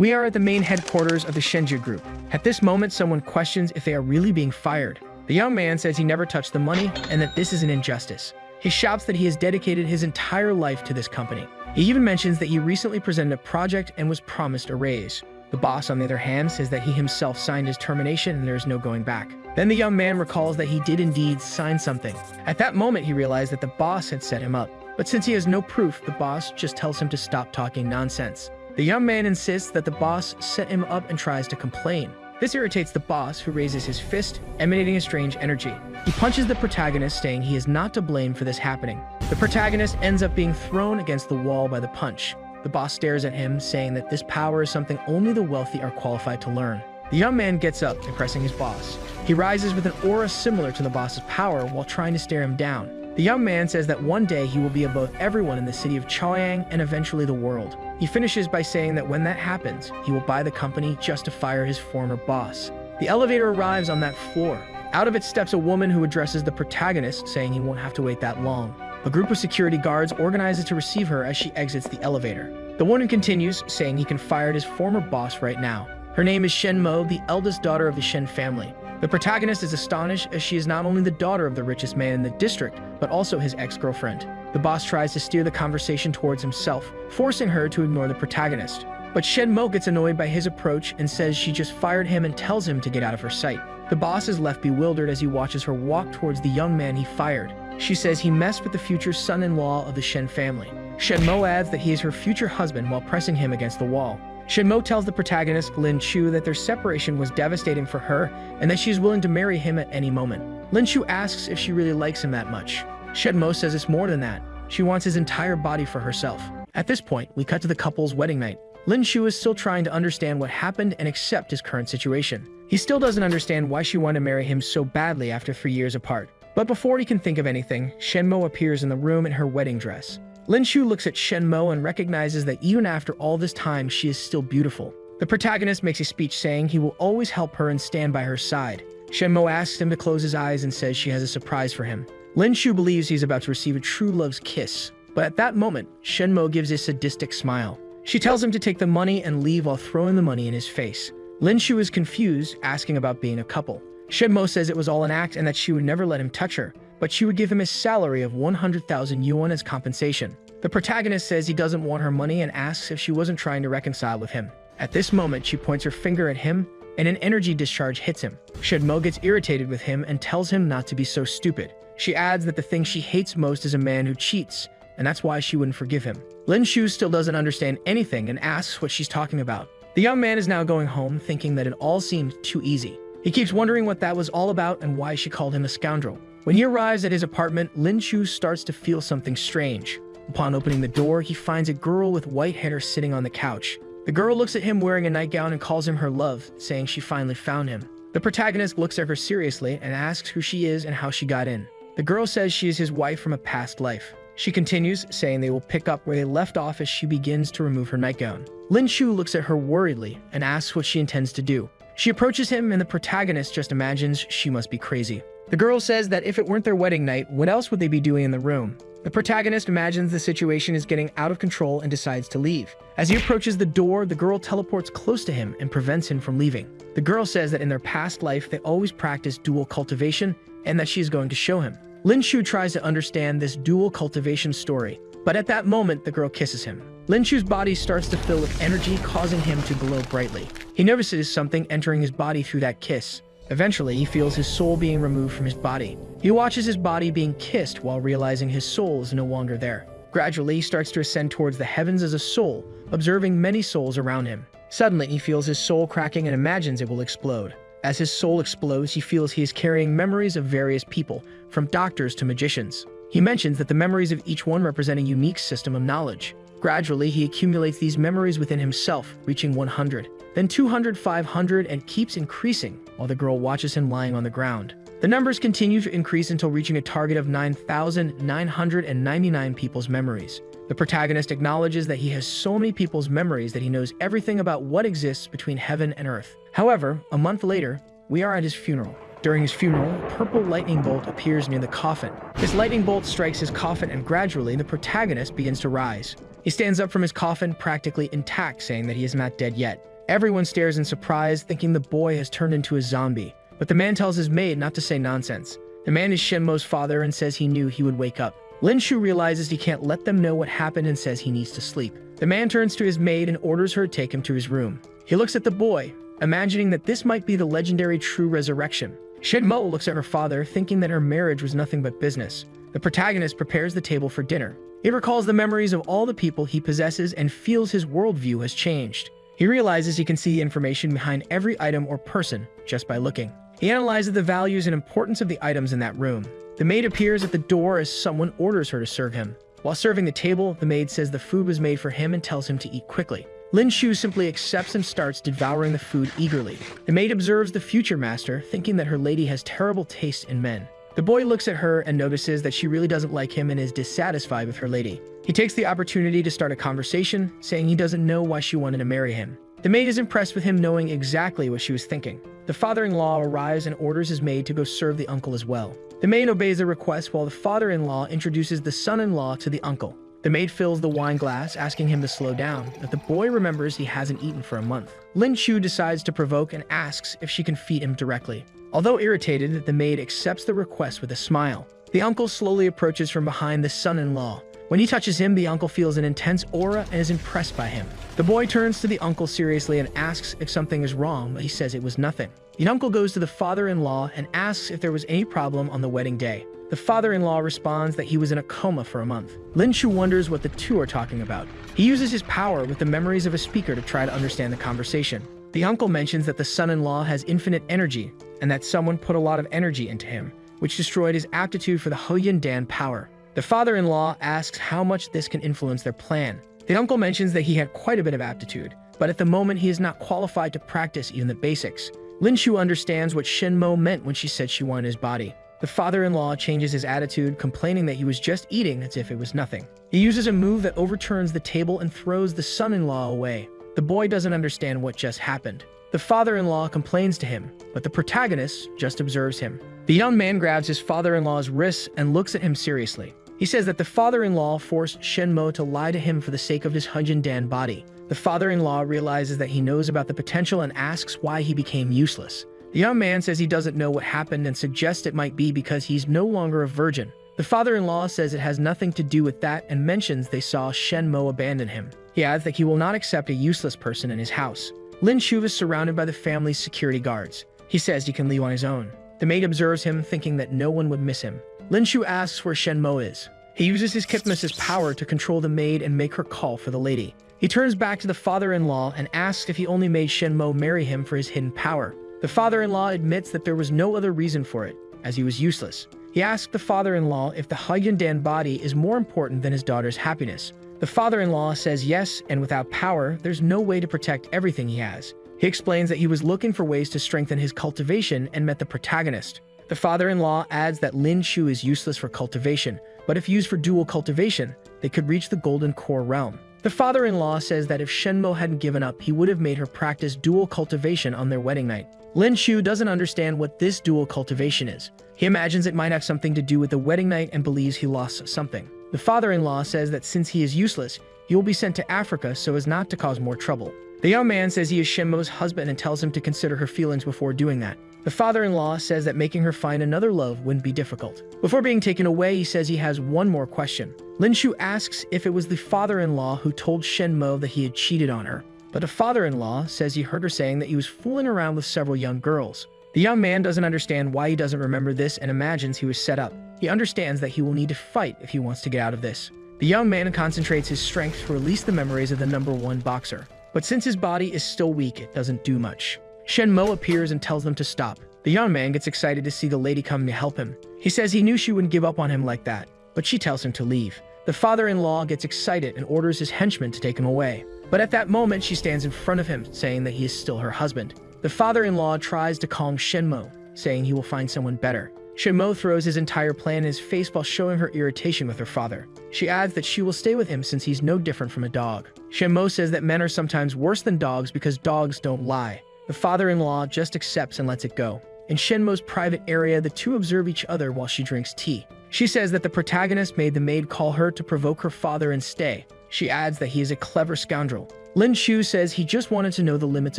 We are at the main headquarters of the Shenju group. At this moment, someone questions if they are really being fired. The young man says he never touched the money and that this is an injustice. He shouts that he has dedicated his entire life to this company. He even mentions that he recently presented a project and was promised a raise. The boss, on the other hand, says that he himself signed his termination and there is no going back. Then the young man recalls that he did indeed sign something. At that moment, he realized that the boss had set him up. But since he has no proof, the boss just tells him to stop talking nonsense. The young man insists that the boss set him up and tries to complain. This irritates the boss, who raises his fist, emanating a strange energy. He punches the protagonist, saying he is not to blame for this happening. The protagonist ends up being thrown against the wall by the punch. The boss stares at him, saying that this power is something only the wealthy are qualified to learn. The young man gets up, impressing his boss. He rises with an aura similar to the boss's power while trying to stare him down. The young man says that one day he will be above everyone in the city of Chaoyang and eventually the world. He finishes by saying that when that happens, he will buy the company just to fire his former boss. The elevator arrives on that floor. Out of it steps a woman who addresses the protagonist, saying he won't have to wait that long. A group of security guards organizes to receive her as she exits the elevator. The woman continues, saying he can fire his former boss right now. Her name is Shen Mo, the eldest daughter of the Shen family. The protagonist is astonished as she is not only the daughter of the richest man in the district, but also his ex-girlfriend. The boss tries to steer the conversation towards himself, forcing her to ignore the protagonist. But Shen Mo gets annoyed by his approach and says she just fired him and tells him to get out of her sight. The boss is left bewildered as he watches her walk towards the young man he fired. She says he messed with the future son-in-law of the Shen family. Shen Mo adds that he is her future husband while pressing him against the wall. Shen Mo tells the protagonist, Lin Chu, that their separation was devastating for her and that she is willing to marry him at any moment. Lin Chu asks if she really likes him that much. Shen Mo says it's more than that. She wants his entire body for herself. At this point, we cut to the couple's wedding night. Lin Chu is still trying to understand what happened and accept his current situation. He still doesn't understand why she wanted to marry him so badly after 3 years apart. But before he can think of anything, Shen Mo appears in the room in her wedding dress. Lin Chu looks at Shen Mo and recognizes that even after all this time, she is still beautiful. The protagonist makes a speech saying he will always help her and stand by her side. Shen Mo asks him to close his eyes and says she has a surprise for him. Lin Chu believes he's about to receive a true love's kiss, but at that moment, Shen Mo gives a sadistic smile. She tells him to take the money and leave while throwing the money in his face. Lin Chu is confused, asking about being a couple. Shen Mo says it was all an act and that she would never let him touch her, but she would give him a salary of 100,000 yuan as compensation. The protagonist says he doesn't want her money and asks if she wasn't trying to reconcile with him. At this moment, she points her finger at him and an energy discharge hits him. Shen Mo gets irritated with him and tells him not to be so stupid. She adds that the thing she hates most is a man who cheats, and that's why she wouldn't forgive him. Lin Chu still doesn't understand anything and asks what she's talking about. The young man is now going home, thinking that it all seemed too easy. He keeps wondering what that was all about and why she called him a scoundrel. When he arrives at his apartment, Lin Chu starts to feel something strange. Upon opening the door, he finds a girl with white hair sitting on the couch. The girl looks at him wearing a nightgown and calls him her love, saying she finally found him. The protagonist looks at her seriously and asks who she is and how she got in. The girl says she is his wife from a past life. She continues, saying they will pick up where they left off as she begins to remove her nightgown. Lin Chu looks at her worriedly and asks what she intends to do. She approaches him and the protagonist just imagines she must be crazy. The girl says that if it weren't their wedding night, what else would they be doing in the room? The protagonist imagines the situation is getting out of control and decides to leave. As he approaches the door, the girl teleports close to him and prevents him from leaving. The girl says that in their past life, they always practiced dual cultivation and that she is going to show him. Lin Chu tries to understand this dual cultivation story, but at that moment, the girl kisses him. Lin Chu's body starts to fill with energy, causing him to glow brightly. He notices something entering his body through that kiss. Eventually, he feels his soul being removed from his body. He watches his body being kissed while realizing his soul is no longer there. Gradually, he starts to ascend towards the heavens as a soul, observing many souls around him. Suddenly, he feels his soul cracking and imagines it will explode. As his soul explodes, he feels he is carrying memories of various people, from doctors to magicians. He mentions that the memories of each one represent a unique system of knowledge. Gradually, he accumulates these memories within himself, reaching 100, then 200, 500, and keeps increasing while the girl watches him lying on the ground. The numbers continue to increase until reaching a target of 9,999 people's memories. The protagonist acknowledges that he has so many people's memories that he knows everything about what exists between heaven and earth. However, a month later, we are at his funeral. During his funeral, a purple lightning bolt appears near the coffin. This lightning bolt strikes his coffin and gradually the protagonist begins to rise. He stands up from his coffin, practically intact, saying that he is not dead yet. Everyone stares in surprise, thinking the boy has turned into a zombie. But the man tells his maid not to say nonsense. The man is Shenmo's father and says he knew he would wake up. Lin Shu realizes he can't let them know what happened and says he needs to sleep. The man turns to his maid and orders her to take him to his room. He looks at the boy, imagining that this might be the legendary true resurrection. Shenmo looks at her father, thinking that her marriage was nothing but business. The protagonist prepares the table for dinner. He recalls the memories of all the people he possesses and feels his worldview has changed. He realizes he can see information behind every item or person just by looking. He analyzes the values and importance of the items in that room. The maid appears at the door as someone orders her to serve him. While serving the table, the maid says the food was made for him and tells him to eat quickly. Lin Shu simply accepts and starts devouring the food eagerly. The maid observes the future master, thinking that her lady has terrible taste in men. The boy looks at her and notices that she really doesn't like him and is dissatisfied with her lady. He takes the opportunity to start a conversation, saying he doesn't know why she wanted to marry him. The maid is impressed with him knowing exactly what she was thinking. The father-in-law arrives and orders his maid to go serve the uncle as well. The maid obeys the request while the father-in-law introduces the son-in-law to the uncle. The maid fills the wine glass, asking him to slow down, but the boy remembers he hasn't eaten for a month. Lin Shu decides to provoke and asks if she can feed him directly. Although irritated, the maid accepts the request with a smile. The uncle slowly approaches from behind the son-in-law. When he touches him, the uncle feels an intense aura and is impressed by him. The boy turns to the uncle seriously and asks if something is wrong, but he says it was nothing. The uncle goes to the father-in-law and asks if there was any problem on the wedding day. The father-in-law responds that he was in a coma for a month. Lin Shu wonders what the two are talking about. He uses his power with the memories of a speaker to try to understand the conversation. The uncle mentions that the son-in-law has infinite energy and that someone put a lot of energy into him, which destroyed his aptitude for the Huyan Dan power. The father-in-law asks how much this can influence their plan. The uncle mentions that he had quite a bit of aptitude, but at the moment he is not qualified to practice even the basics. Lin Shu understands what Shenmo meant when she said she wanted his body. The father-in-law changes his attitude, complaining that he was just eating as if it was nothing. He uses a move that overturns the table and throws the son-in-law away. The boy doesn't understand what just happened. The father-in-law complains to him, but the protagonist just observes him. The young man grabs his father-in-law's wrists and looks at him seriously. He says that the father-in-law forced Shenmo to lie to him for the sake of his Huyan Dan body. The father-in-law realizes that he knows about the potential and asks why he became useless. The young man says he doesn't know what happened and suggests it might be because he's no longer a virgin. The father-in-law says it has nothing to do with that and mentions they saw Shenmo abandon him. He adds that he will not accept a useless person in his house. Lin Shu is surrounded by the family's security guards. He says he can leave on his own. The maid observes him, thinking that no one would miss him. Lin Shu asks where Shenmo is. He uses his hypnosis power to control the maid and make her call for the lady. He turns back to the father-in-law and asks if he only made Shenmo marry him for his hidden power. The father-in-law admits that there was no other reason for it, as he was useless. He asked the father-in-law if the Huyan Dan body is more important than his daughter's happiness. The father-in-law says yes, and without power, there's no way to protect everything he has. He explains that he was looking for ways to strengthen his cultivation and met the protagonist. The father-in-law adds that Lin Shu is useless for cultivation, but if used for dual cultivation, they could reach the Golden Core realm. The father-in-law says that if Shenmo hadn't given up, he would have made her practice dual cultivation on their wedding night. Lin Shu doesn't understand what this dual cultivation is. He imagines it might have something to do with the wedding night and believes he lost something. The father-in-law says that since he is useless, he will be sent to Africa so as not to cause more trouble. The young man says he is Shenmo's husband and tells him to consider her feelings before doing that. The father-in-law says that making her find another love wouldn't be difficult. Before being taken away, he says he has one more question. Lin Shu asks if it was the father-in-law who told Shenmo that he had cheated on her. But the father-in-law says he heard her saying that he was fooling around with several young girls. The young man doesn't understand why he doesn't remember this and imagines he was set up. He understands that he will need to fight if he wants to get out of this. The young man concentrates his strength to release the memories of the #1 boxer. But since his body is still weak, it doesn't do much. Shenmo appears and tells them to stop. The young man gets excited to see the lady coming to help him. He says he knew she wouldn't give up on him like that, but she tells him to leave. The father-in-law gets excited and orders his henchmen to take him away. But at that moment, she stands in front of him, saying that he is still her husband. The father-in-law tries to calm Shenmo, saying he will find someone better. Shenmo throws his entire plan in his face while showing her irritation with her father. She adds that she will stay with him since he's no different from a dog. Shenmo says that men are sometimes worse than dogs because dogs don't lie. The father-in-law just accepts and lets it go. In Shenmo's private area, the two observe each other while she drinks tea. She says that the protagonist made the maid call her to provoke her father and stay. She adds that he is a clever scoundrel. Lin Shu says he just wanted to know the limits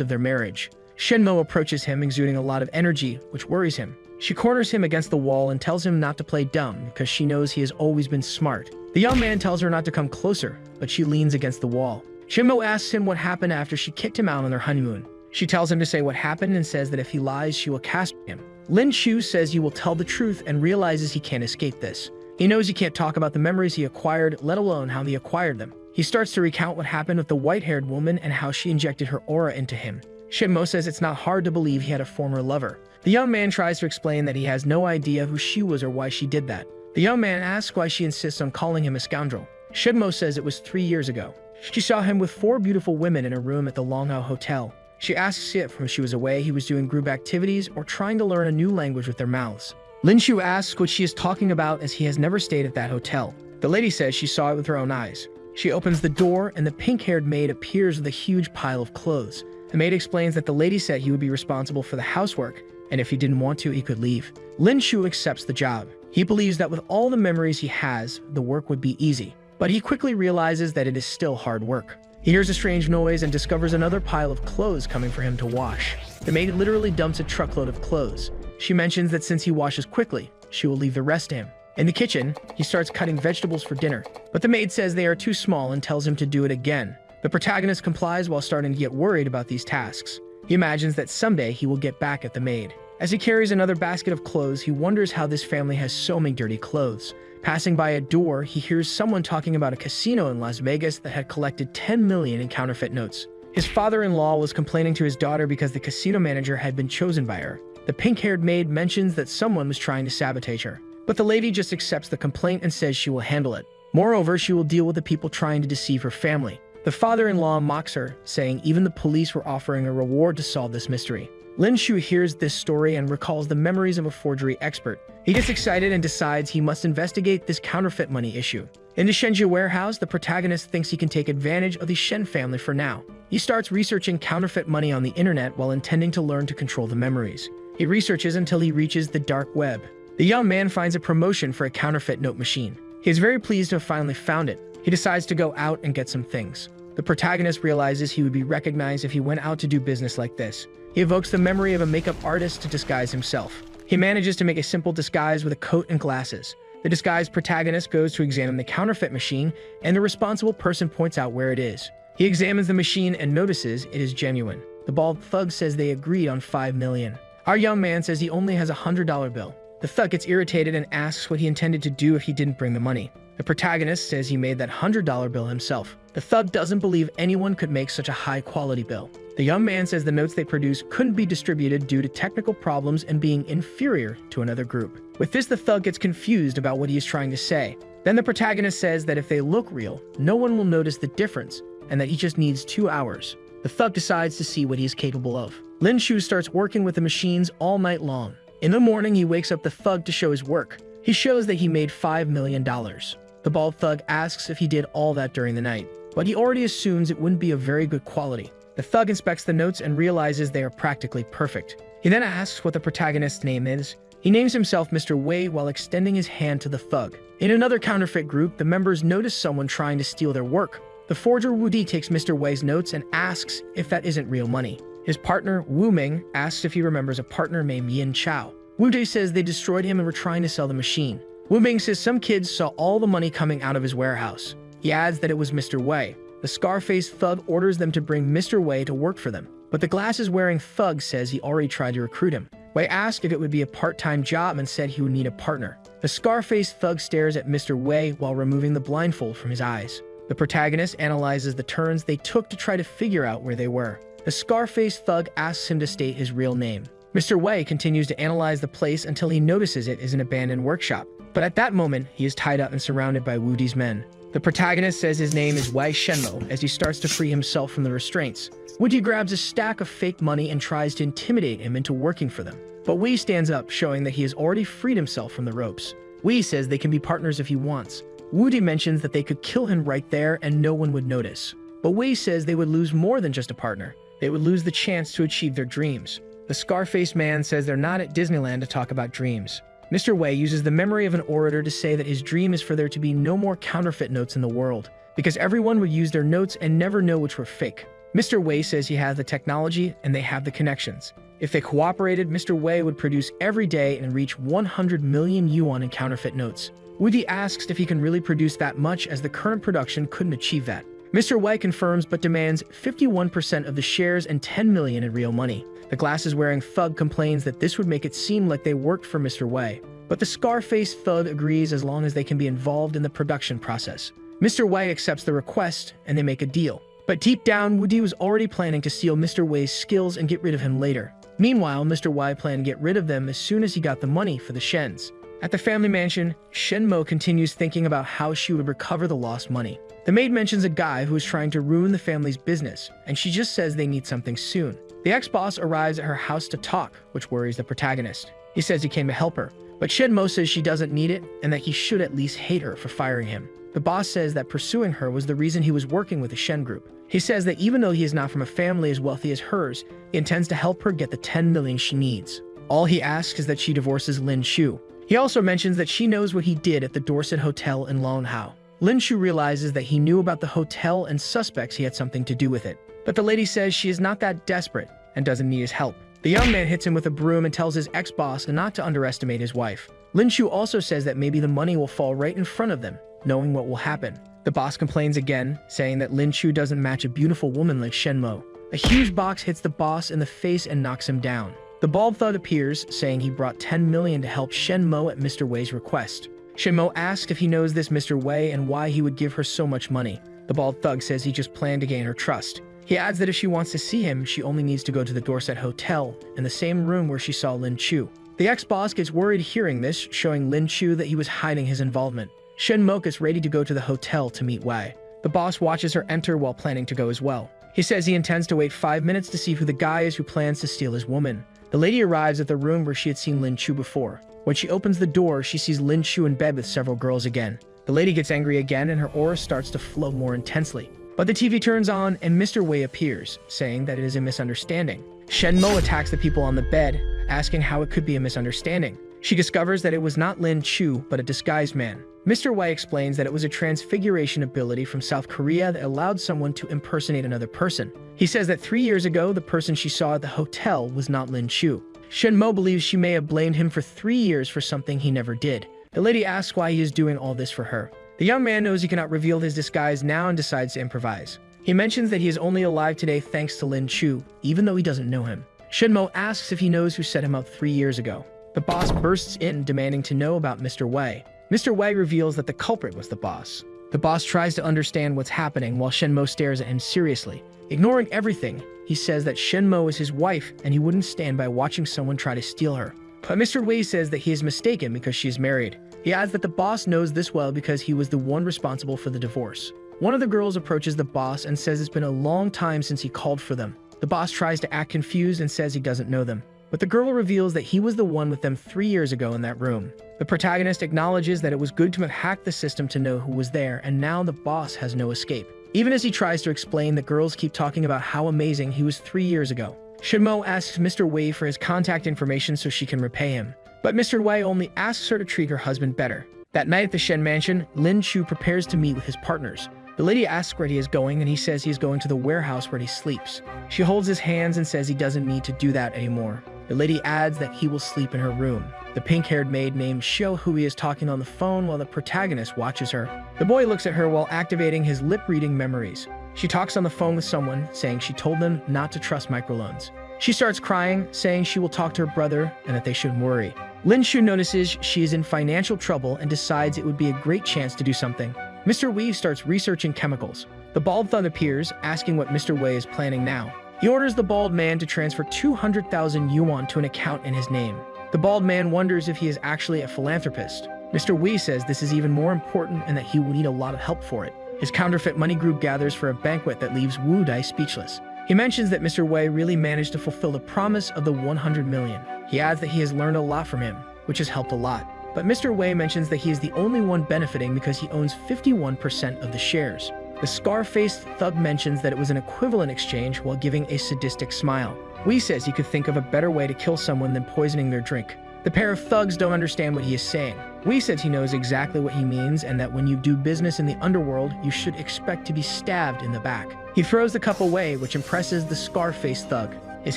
of their marriage. Shenmo approaches him, exuding a lot of energy, which worries him. She corners him against the wall and tells him not to play dumb because she knows he has always been smart. The young man tells her not to come closer, but she leans against the wall. Shenmo asks him what happened after she kicked him out on their honeymoon. She tells him to say what happened and says that if he lies, she will castrate him. Lin Shu says he will tell the truth and realizes he can't escape this. He knows he can't talk about the memories he acquired, let alone how he acquired them. He starts to recount what happened with the white-haired woman and how she injected her aura into him. Shenmo says it's not hard to believe he had a former lover. The young man tries to explain that he has no idea who she was or why she did that. The young man asks why she insists on calling him a scoundrel. Shenmo says it was 3 years ago. She saw him with 4 beautiful women in a room at the Longhao Hotel. She asks if, when she was away, he was doing group activities or trying to learn a new language with their mouths. Lin Shu asks what she is talking about as he has never stayed at that hotel. The lady says she saw it with her own eyes. She opens the door and the pink-haired maid appears with a huge pile of clothes. The maid explains that the lady said he would be responsible for the housework, and if he didn't want to, he could leave. Lin Shu accepts the job. He believes that with all the memories he has, the work would be easy. But he quickly realizes that it is still hard work. He hears a strange noise and discovers another pile of clothes coming for him to wash. The maid literally dumps a truckload of clothes. She mentions that since he washes quickly, she will leave the rest to him. In the kitchen, he starts cutting vegetables for dinner, but the maid says they are too small and tells him to do it again. The protagonist complies while starting to get worried about these tasks. He imagines that someday he will get back at the maid. As he carries another basket of clothes, he wonders how this family has so many dirty clothes. Passing by a door, he hears someone talking about a casino in Las Vegas that had collected 10 million in counterfeit notes. His father-in-law was complaining to his daughter because the casino manager had been chosen by her. The pink-haired maid mentions that someone was trying to sabotage her, but the lady just accepts the complaint and says she will handle it. Moreover, she will deal with the people trying to deceive her family. The father-in-law mocks her, saying even the police were offering a reward to solve this mystery. Lin Shu hears this story and recalls the memories of a forgery expert. He gets excited and decides he must investigate this counterfeit money issue. In the Shenzhen warehouse, the protagonist thinks he can take advantage of the Shen family for now. He starts researching counterfeit money on the internet while intending to learn to control the memories. He researches until he reaches the dark web. The young man finds a promotion for a counterfeit note machine. He is very pleased to have finally found it. He decides to go out and get some things. The protagonist realizes he would be recognized if he went out to do business like this. He evokes the memory of a makeup artist to disguise himself. He manages to make a simple disguise with a coat and glasses. The disguised protagonist goes to examine the counterfeit machine, and the responsible person points out where it is. He examines the machine and notices it is genuine. The bald thug says they agreed on 5 million. Our young man says he only has a $100 bill. The thug gets irritated and asks what he intended to do if he didn't bring the money. The protagonist says he made that $100 bill himself. The thug doesn't believe anyone could make such a high-quality bill. The young man says the notes they produced couldn't be distributed due to technical problems and being inferior to another group. With this, the thug gets confused about what he is trying to say. Then the protagonist says that if they look real, no one will notice the difference, and that he just needs 2 hours. The thug decides to see what he is capable of. Lin Shu starts working with the machines all night long. In the morning, he wakes up the thug to show his work. He shows that he made $5 million. The bald thug asks if he did all that during the night, but he already assumes it wouldn't be of very good quality. The thug inspects the notes and realizes they are practically perfect. He then asks what the protagonist's name is. He names himself Mr. Wei while extending his hand to the thug. In another counterfeit group, the members notice someone trying to steal their work. The forger Wu Di takes Mr. Wei's notes and asks if that isn't real money. His partner, Wu Ming, asks if he remembers a partner named Yin Chao. Wu Di says they destroyed him and were trying to sell the machine. Wu Ming says some kids saw all the money coming out of his warehouse. He adds that it was Mr. Wei. The scar-faced thug orders them to bring Mr. Wei to work for them, but the glasses-wearing thug says he already tried to recruit him. Wei asked if it would be a part-time job and said he would need a partner. The scar-faced thug stares at Mr. Wei while removing the blindfold from his eyes. The protagonist analyzes the turns they took to try to figure out where they were. The scar-faced thug asks him to state his real name. Mr. Wei continues to analyze the place until he notices it is an abandoned workshop. But at that moment, he is tied up and surrounded by Wu Di's men. The protagonist says his name is Wei Shenmo as he starts to free himself from the restraints. Wu Di grabs a stack of fake money and tries to intimidate him into working for them. But Wei stands up, showing that he has already freed himself from the ropes. Wei says they can be partners if he wants. Wu Di mentions that they could kill him right there and no one would notice. But Wei says they would lose more than just a partner. They would lose the chance to achieve their dreams. The scar-faced man says they're not at Disneyland to talk about dreams. Mr. Wei uses the memory of an orator to say that his dream is for there to be no more counterfeit notes in the world. because everyone would use their notes and never know which were fake. Mr. Wei says he has the technology and they have the connections. If they cooperated, Mr. Wei would produce every day and reach 100 million yuan in counterfeit notes. Woody asks if he can really produce that much, as the current production couldn't achieve that. Mr. Wei confirms but demands 51% of the shares and 10 million in real money. The glasses-wearing thug complains that this would make it seem like they worked for Mr. Wei, but the scar-faced thug agrees as long as they can be involved in the production process. Mr. Wei accepts the request and they make a deal. But deep down, Woody was already planning to steal Mr. Wei's skills and get rid of him later. Meanwhile, Mr. Wei planned to get rid of them as soon as he got the money for the Shens. At the family mansion, Shen Mo continues thinking about how she would recover the lost money. The maid mentions a guy who is trying to ruin the family's business, and she just says they need something soon. The ex-boss arrives at her house to talk, which worries the protagonist. He says he came to help her, but Shen Mo says she doesn't need it and that he should at least hate her for firing him. The boss says that pursuing her was the reason he was working with the Shen group. He says that even though he is not from a family as wealthy as hers, he intends to help her get the 10 million she needs. All he asks is that she divorces Lin Shu. He also mentions that she knows what he did at the Dorset Hotel in Longhao. Lin Shu realizes that he knew about the hotel and suspects he had something to do with it. But the lady says she is not that desperate and doesn't need his help. The young man hits him with a broom and tells his ex-boss not to underestimate his wife. Lin Shu also says that maybe the money will fall right in front of them, knowing what will happen. The boss complains again, saying that Lin Shu doesn't match a beautiful woman like Shen Mo. A huge box hits the boss in the face and knocks him down. The bald thug appears, saying he brought 10 million to help Shen Mo at Mr. Wei's request. Shen Mo asks if he knows this Mr. Wei and why he would give her so much money. The bald thug says he just planned to gain her trust. He adds that if she wants to see him, she only needs to go to the Dorset Hotel, in the same room where she saw Lin Chu. The ex-boss gets worried hearing this, showing Lin Chu that he was hiding his involvement. Shen Mo gets ready to go to the hotel to meet Wei. The boss watches her enter while planning to go as well. He says he intends to wait 5 minutes to see who the guy is who plans to steal his woman. The lady arrives at the room where she had seen Lin Chu before. When she opens the door, she sees Lin Chu in bed with several girls again. The lady gets angry again and her aura starts to flow more intensely. But the TV turns on and Mr. Wei appears, saying that it is a misunderstanding. Shen Mo attacks the people on the bed, asking how it could be a misunderstanding. She discovers that it was not Lin Chu, but a disguised man. Mr. Wei explains that it was a transfiguration ability from South Korea that allowed someone to impersonate another person. He says that 3 years ago, the person she saw at the hotel was not Lin Chu. Shen Mo believes she may have blamed him for 3 years for something he never did. The lady asks why he is doing all this for her. The young man knows he cannot reveal his disguise now and decides to improvise. He mentions that he is only alive today thanks to Lin Chu, even though he doesn't know him. Shen Mo asks if he knows who set him up 3 years ago. The boss bursts in, demanding to know about Mr. Wei. Mr. Wei reveals that the culprit was the boss. The boss tries to understand what's happening while Shen Mo stares at him seriously. Ignoring everything, he says that Shen Mo is his wife and he wouldn't stand by watching someone try to steal her. But Mr. Wei says that he is mistaken because she is married. He adds that the boss knows this well because he was the one responsible for the divorce. One of the girls approaches the boss and says it's been a long time since he called for them. The boss tries to act confused and says he doesn't know them. But the girl reveals that he was the one with them 3 years ago in that room. The protagonist acknowledges that it was good to have hacked the system to know who was there, and now the boss has no escape. Even as he tries to explain, the girls keep talking about how amazing he was 3 years ago. Shen Mo asks Mr. Wei for his contact information so she can repay him. But Mr. Wei only asks her to treat her husband better. That night at the Shen mansion, Lin Chu prepares to meet with his partners. The lady asks where he is going, and he says he is going to the warehouse where he sleeps. She holds his hands and says he doesn't need to do that anymore. The lady adds that he will sleep in her room. The pink-haired maid named Xiao Hui is talking on the phone while the protagonist watches her. The boy looks at her while activating his lip-reading memories. She talks on the phone with someone, saying she told them not to trust microloans. She starts crying, saying she will talk to her brother and that they shouldn't worry. Lin Shu notices she is in financial trouble and decides it would be a great chance to do something. Mr. Wei starts researching chemicals. The bald thug appears, asking what Mr. Wei is planning now. He orders the bald man to transfer 200,000 yuan to an account in his name. The bald man wonders if he is actually a philanthropist. Mr. Wei says this is even more important and that he will need a lot of help for it. His counterfeit money group gathers for a banquet that leaves Wu Dai speechless. He mentions that Mr. Wei really managed to fulfill the promise of the 100 million. He adds that he has learned a lot from him, which has helped a lot. But Mr. Wei mentions that he is the only one benefiting because he owns 51% of the shares. The scar-faced thug mentions that it was an equivalent exchange while giving a sadistic smile. Wei says he could think of a better way to kill someone than poisoning their drink. The pair of thugs don't understand what he is saying. Wee says he knows exactly what he means and that when you do business in the underworld, you should expect to be stabbed in the back. He throws the cup away, which impresses the scar-faced thug. His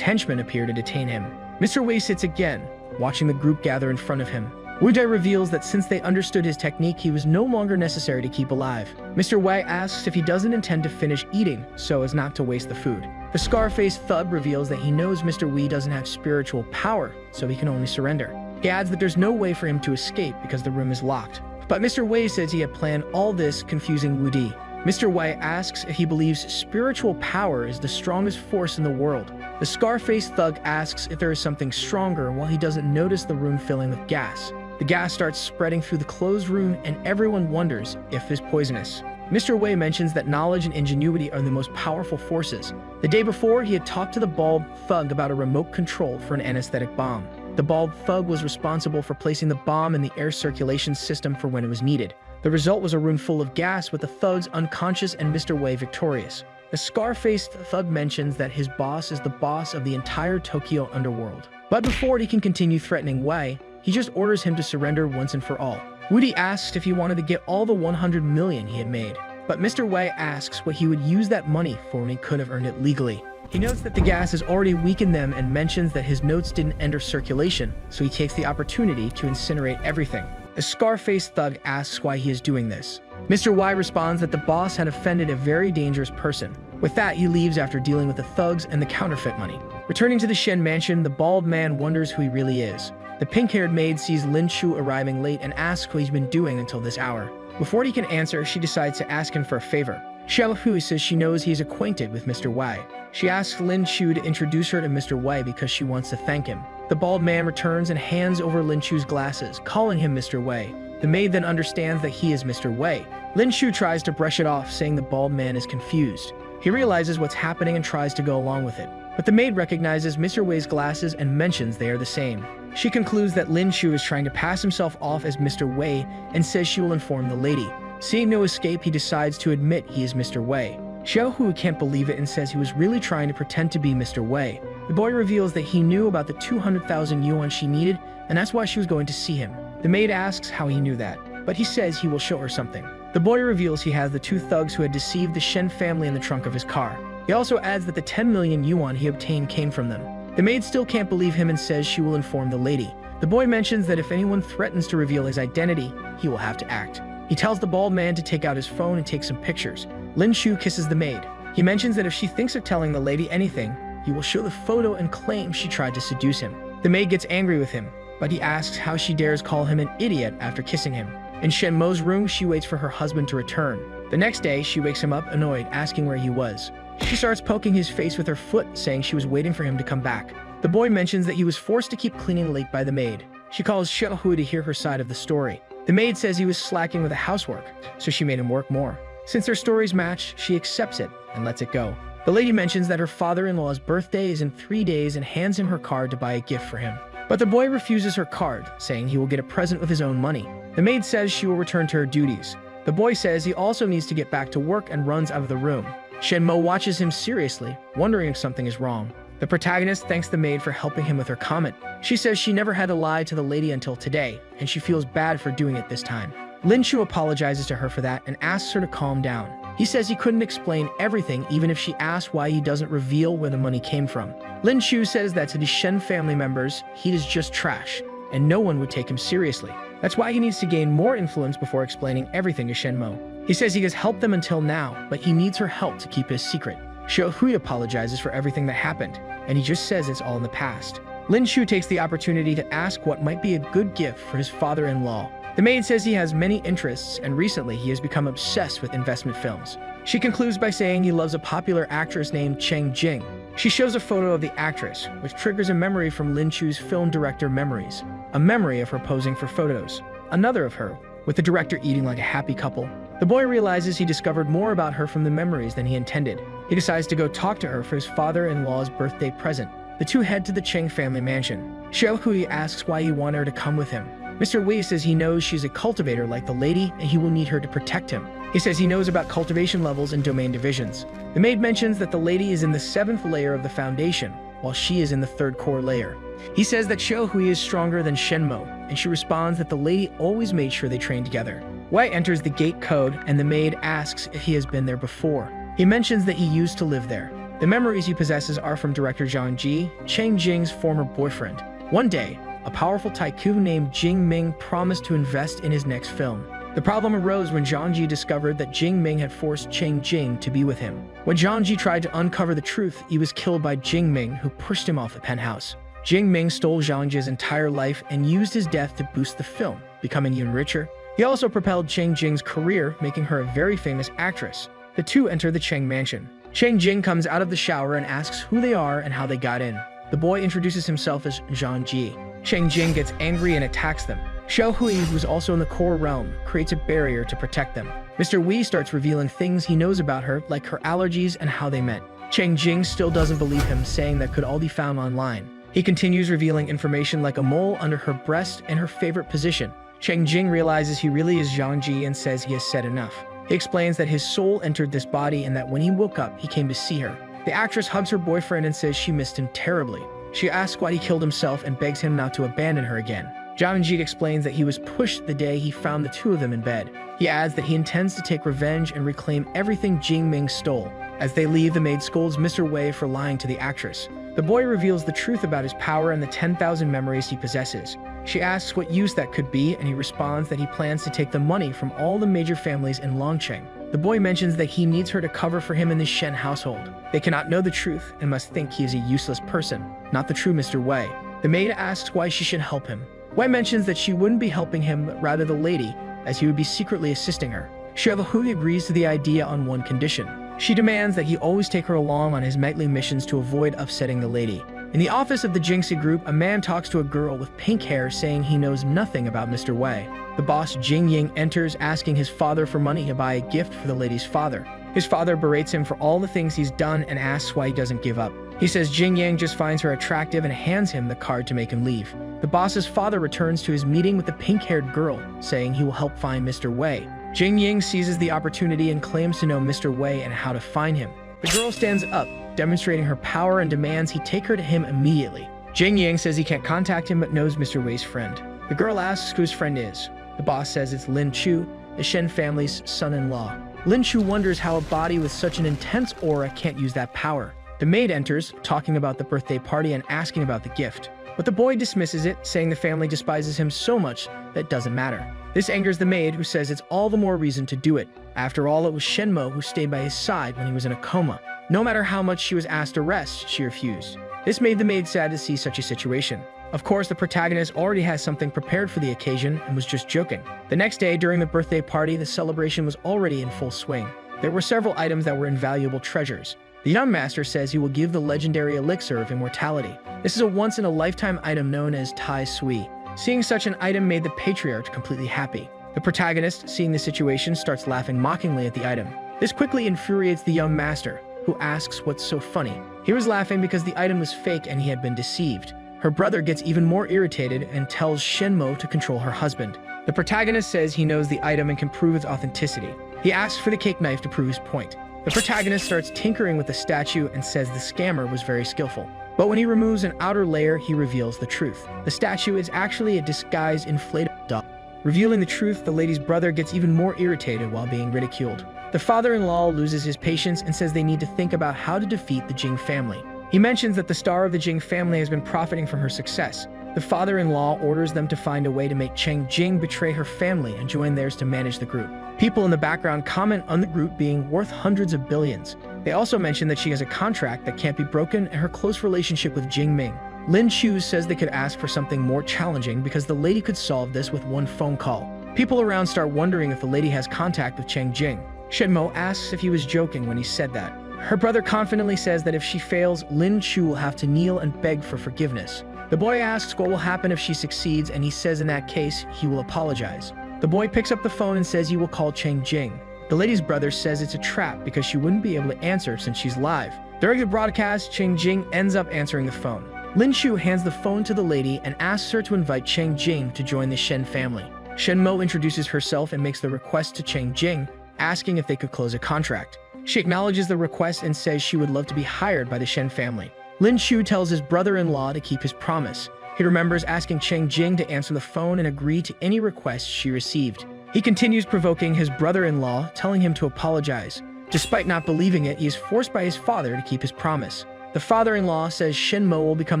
henchmen appear to detain him. Mr. Wei sits again, watching the group gather in front of him. Wudai reveals that since they understood his technique, he was no longer necessary to keep alive. Mr. Wei asks if he doesn't intend to finish eating so as not to waste the food. The scar-faced thug reveals that he knows Mr. Wei doesn't have spiritual power, so he can only surrender. He adds that there's no way for him to escape because the room is locked. But Mr. Wei says he had planned all this, confusing Wudi. Mr. Wei asks if he believes spiritual power is the strongest force in the world. The scar-faced thug asks if there is something stronger while he doesn't notice the room filling with gas. The gas starts spreading through the closed room and everyone wonders if it's poisonous. Mr. Wei mentions that knowledge and ingenuity are the most powerful forces. The day before, he had talked to the bald thug about a remote control for an anesthetic bomb. The bald thug was responsible for placing the bomb in the air circulation system for when it was needed. The result was a room full of gas with the thugs unconscious and Mr. Wei victorious. The scar-faced thug mentions that his boss is the boss of the entire Tokyo underworld. But before he can continue threatening Wei, he just orders him to surrender once and for all. Woody asks if he wanted to get all the 100 million he had made, but Mr. Wei asks what he would use that money for when he could have earned it legally. He notes that the gas has already weakened them and mentions that his notes didn't enter circulation, so he takes the opportunity to incinerate everything. The scar-faced thug asks why he is doing this. Mr. Wei responds that the boss had offended a very dangerous person. With that, he leaves after dealing with the thugs and the counterfeit money. Returning to the Shen mansion, the bald man wonders who he really is. The pink-haired maid sees Lin Shu arriving late and asks what he's been doing until this hour. Before he can answer, she decides to ask him for a favor. Xiao Hui says she knows he is acquainted with Mr. Wei. She asks Lin Shu to introduce her to Mr. Wei because she wants to thank him. The bald man returns and hands over Lin Shu's glasses, calling him Mr. Wei. The maid then understands that he is Mr. Wei. Lin Shu tries to brush it off, saying the bald man is confused. He realizes what's happening and tries to go along with it. But the maid recognizes Mr. Wei's glasses and mentions they are the same. She concludes that Lin Shu is trying to pass himself off as Mr. Wei and says she will inform the lady. Seeing no escape, he decides to admit he is Mr. Wei. Xiao Hu can't believe it and says he was really trying to pretend to be Mr. Wei. The boy reveals that he knew about the 200,000 yuan she needed, and that's why she was going to see him. The maid asks how he knew that, but he says he will show her something. The boy reveals he has the two thugs who had deceived the Shen family in the trunk of his car. He also adds that the 10 million yuan he obtained came from them. The maid still can't believe him and says she will inform the lady. The boy mentions that if anyone threatens to reveal his identity, he will have to act. He tells the bald man to take out his phone and take some pictures. Lin Shu kisses the maid. He mentions that if she thinks of telling the lady anything, he will show the photo and claim she tried to seduce him. The maid gets angry with him, but he asks how she dares call him an idiot after kissing him. In Shen Mo's room, she waits for her husband to return. The next day, she wakes him up annoyed, asking where he was. She starts poking his face with her foot, saying she was waiting for him to come back. The boy mentions that he was forced to keep cleaning late by the maid. She calls Xiao Hui to hear her side of the story. The maid says he was slacking with the housework, so she made him work more. Since their stories match, she accepts it and lets it go. The lady mentions that her father-in-law's birthday is in 3 days and hands him her card to buy a gift for him. But the boy refuses her card, saying he will get a present with his own money. The maid says she will return to her duties. The boy says he also needs to get back to work and runs out of the room. Shen Mo watches him seriously, wondering if something is wrong. The protagonist thanks the maid for helping him with her comment. She says she never had to lie to the lady until today, and she feels bad for doing it this time. Lin Shu apologizes to her for that and asks her to calm down. He says he couldn't explain everything even if she asks why he doesn't reveal where the money came from. Lin Shu says that to the Shen family members, he is just trash, and no one would take him seriously. That's why he needs to gain more influence before explaining everything to Shen Mo. He says he has helped them until now, but he needs her help to keep his secret. Xiao Hui apologizes for everything that happened, and he just says it's all in the past. Lin Shu takes the opportunity to ask what might be a good gift for his father-in-law. The maid says he has many interests, and recently he has become obsessed with investment films. She concludes by saying he loves a popular actress named Cheng Jing. She shows a photo of the actress, which triggers a memory from Lin Shu's film director memories. A memory of her posing for photos. Another of her, with the director eating like a happy couple. The boy realizes he discovered more about her from the memories than he intended. He decides to go talk to her for his father-in-law's birthday present. The two head to the Cheng family mansion. Xiao Hui asks why he wanted her to come with him. Mr. Wei says he knows she's a cultivator like the lady and he will need her to protect him. He says he knows about cultivation levels and domain divisions. The maid mentions that the lady is in the 7th layer of the foundation, while she is in the third core layer. He says that Xiaohui is stronger than Shenmo, and she responds that the lady always made sure they trained together. Wei enters the gate code, and the maid asks if he has been there before. He mentions that he used to live there. The memories he possesses are from director Zhang Ji, Chang Jing's former boyfriend. One day, a powerful tycoon named Jing Ming promised to invest in his next film. The problem arose when Zhang Ji discovered that Jing Ming had forced Chang Jing to be with him. When Zhang Ji tried to uncover the truth, he was killed by Jing Ming, who pushed him off the penthouse. Jing Ming stole Zhang Ji's entire life and used his death to boost the film, becoming even richer. He also propelled Chang Jing's career, making her a very famous actress. The two enter the Chang mansion. Chang Jing comes out of the shower and asks who they are and how they got in. The boy introduces himself as Zhang Ji. Chang Jing gets angry and attacks them. Xiaohui, who is also in the core realm, creates a barrier to protect them. Mr. Wei starts revealing things he knows about her, like her allergies and how they met. Chang Jing still doesn't believe him, saying that could all be found online. He continues revealing information like a mole under her breast and her favorite position. Chang Jing realizes he really is Zhang Ji and says he has said enough. He explains that his soul entered this body and that when he woke up, he came to see her. The actress hugs her boyfriend and says she missed him terribly. She asks why he killed himself and begs him not to abandon her again. Zhang Ji explains that he was pushed the day he found the two of them in bed. He adds that he intends to take revenge and reclaim everything Jing Ming stole. As they leave, the maid scolds Mr. Wei for lying to the actress. The boy reveals the truth about his power and the 10,000 memories he possesses. She asks what use that could be, and he responds that he plans to take the money from all the major families in Longcheng. The boy mentions that he needs her to cover for him in the Shen household. They cannot know the truth and must think he is a useless person, not the true Mr. Wei. The maid asks why she should help him. Wei mentions that she wouldn't be helping him, but rather the lady, as he would be secretly assisting her. Xiaohui agrees to the idea on one condition. She demands that he always take her along on his nightly missions to avoid upsetting the lady. In the office of the Jingxi group, a man talks to a girl with pink hair saying he knows nothing about Mr. Wei. The boss Jing Ying enters asking his father for money to buy a gift for the lady's father. His father berates him for all the things he's done and asks why he doesn't give up. He says Jing Yang just finds her attractive and hands him the card to make him leave. The boss's father returns to his meeting with the pink-haired girl, saying he will help find Mr. Wei. Jing Yang seizes the opportunity and claims to know Mr. Wei and how to find him. The girl stands up, demonstrating her power and demands he take her to him immediately. Jing Yang says he can't contact him but knows Mr. Wei's friend. The girl asks who his friend is. The boss says it's Lin Chu, the Shen family's son-in-law. Lin Chu wonders how a body with such an intense aura can't use that power. The maid enters, talking about the birthday party and asking about the gift. But the boy dismisses it, saying the family despises him so much that it doesn't matter. This angers the maid, who says it's all the more reason to do it. After all, it was Shenmo who stayed by his side when he was in a coma. No matter how much she was asked to rest, she refused. This made the maid sad to see such a situation. Of course, the protagonist already has something prepared for the occasion and was just joking. The next day, during the birthday party, the celebration was already in full swing. There were several items that were invaluable treasures. The young master says he will give the legendary elixir of immortality. This is a once-in-a-lifetime item known as Tai Sui. Seeing such an item made the patriarch completely happy. The protagonist, seeing the situation, starts laughing mockingly at the item. This quickly infuriates the young master, who asks what's so funny. He was laughing because the item was fake and he had been deceived. Her brother gets even more irritated and tells Shenmo to control her husband. The protagonist says he knows the item and can prove its authenticity. He asks for the cake knife to prove his point. The protagonist starts tinkering with the statue and says the scammer was very skillful. But when he removes an outer layer, he reveals the truth. The statue is actually a disguised inflatable doll. Revealing the truth, the lady's brother gets even more irritated while being ridiculed. The father-in-law loses his patience and says they need to think about how to defeat the Jing family. He mentions that the star of the Jing family has been profiting from her success. The father-in-law orders them to find a way to make Chang Jing betray her family and join theirs to manage the group. People in the background comment on the group being worth hundreds of billions. They also mention that she has a contract that can't be broken and her close relationship with Jing Ming. Lin Chu says they could ask for something more challenging because the lady could solve this with one phone call. People around start wondering if the lady has contact with Chang Jing. Shenmo asks if he was joking when he said that. Her brother confidently says that if she fails, Lin Chu will have to kneel and beg for forgiveness. The boy asks what will happen if she succeeds, and he says in that case, he will apologize. The boy picks up the phone and says he will call Chang Jing. The lady's brother says it's a trap because she wouldn't be able to answer since she's live. During the broadcast, Chang Jing ends up answering the phone. Lin Chu hands the phone to the lady and asks her to invite Chang Jing to join the Shen family. Shenmo introduces herself and makes the request to Chang Jing, asking if they could close a contract. She acknowledges the request and says she would love to be hired by the Shen family. Lin Shu tells his brother-in-law to keep his promise. He remembers asking Cheng Jing to answer the phone and agree to any request she received. He continues provoking his brother-in-law, telling him to apologize. Despite not believing it, he is forced by his father to keep his promise. The father-in-law says Shen Mo will become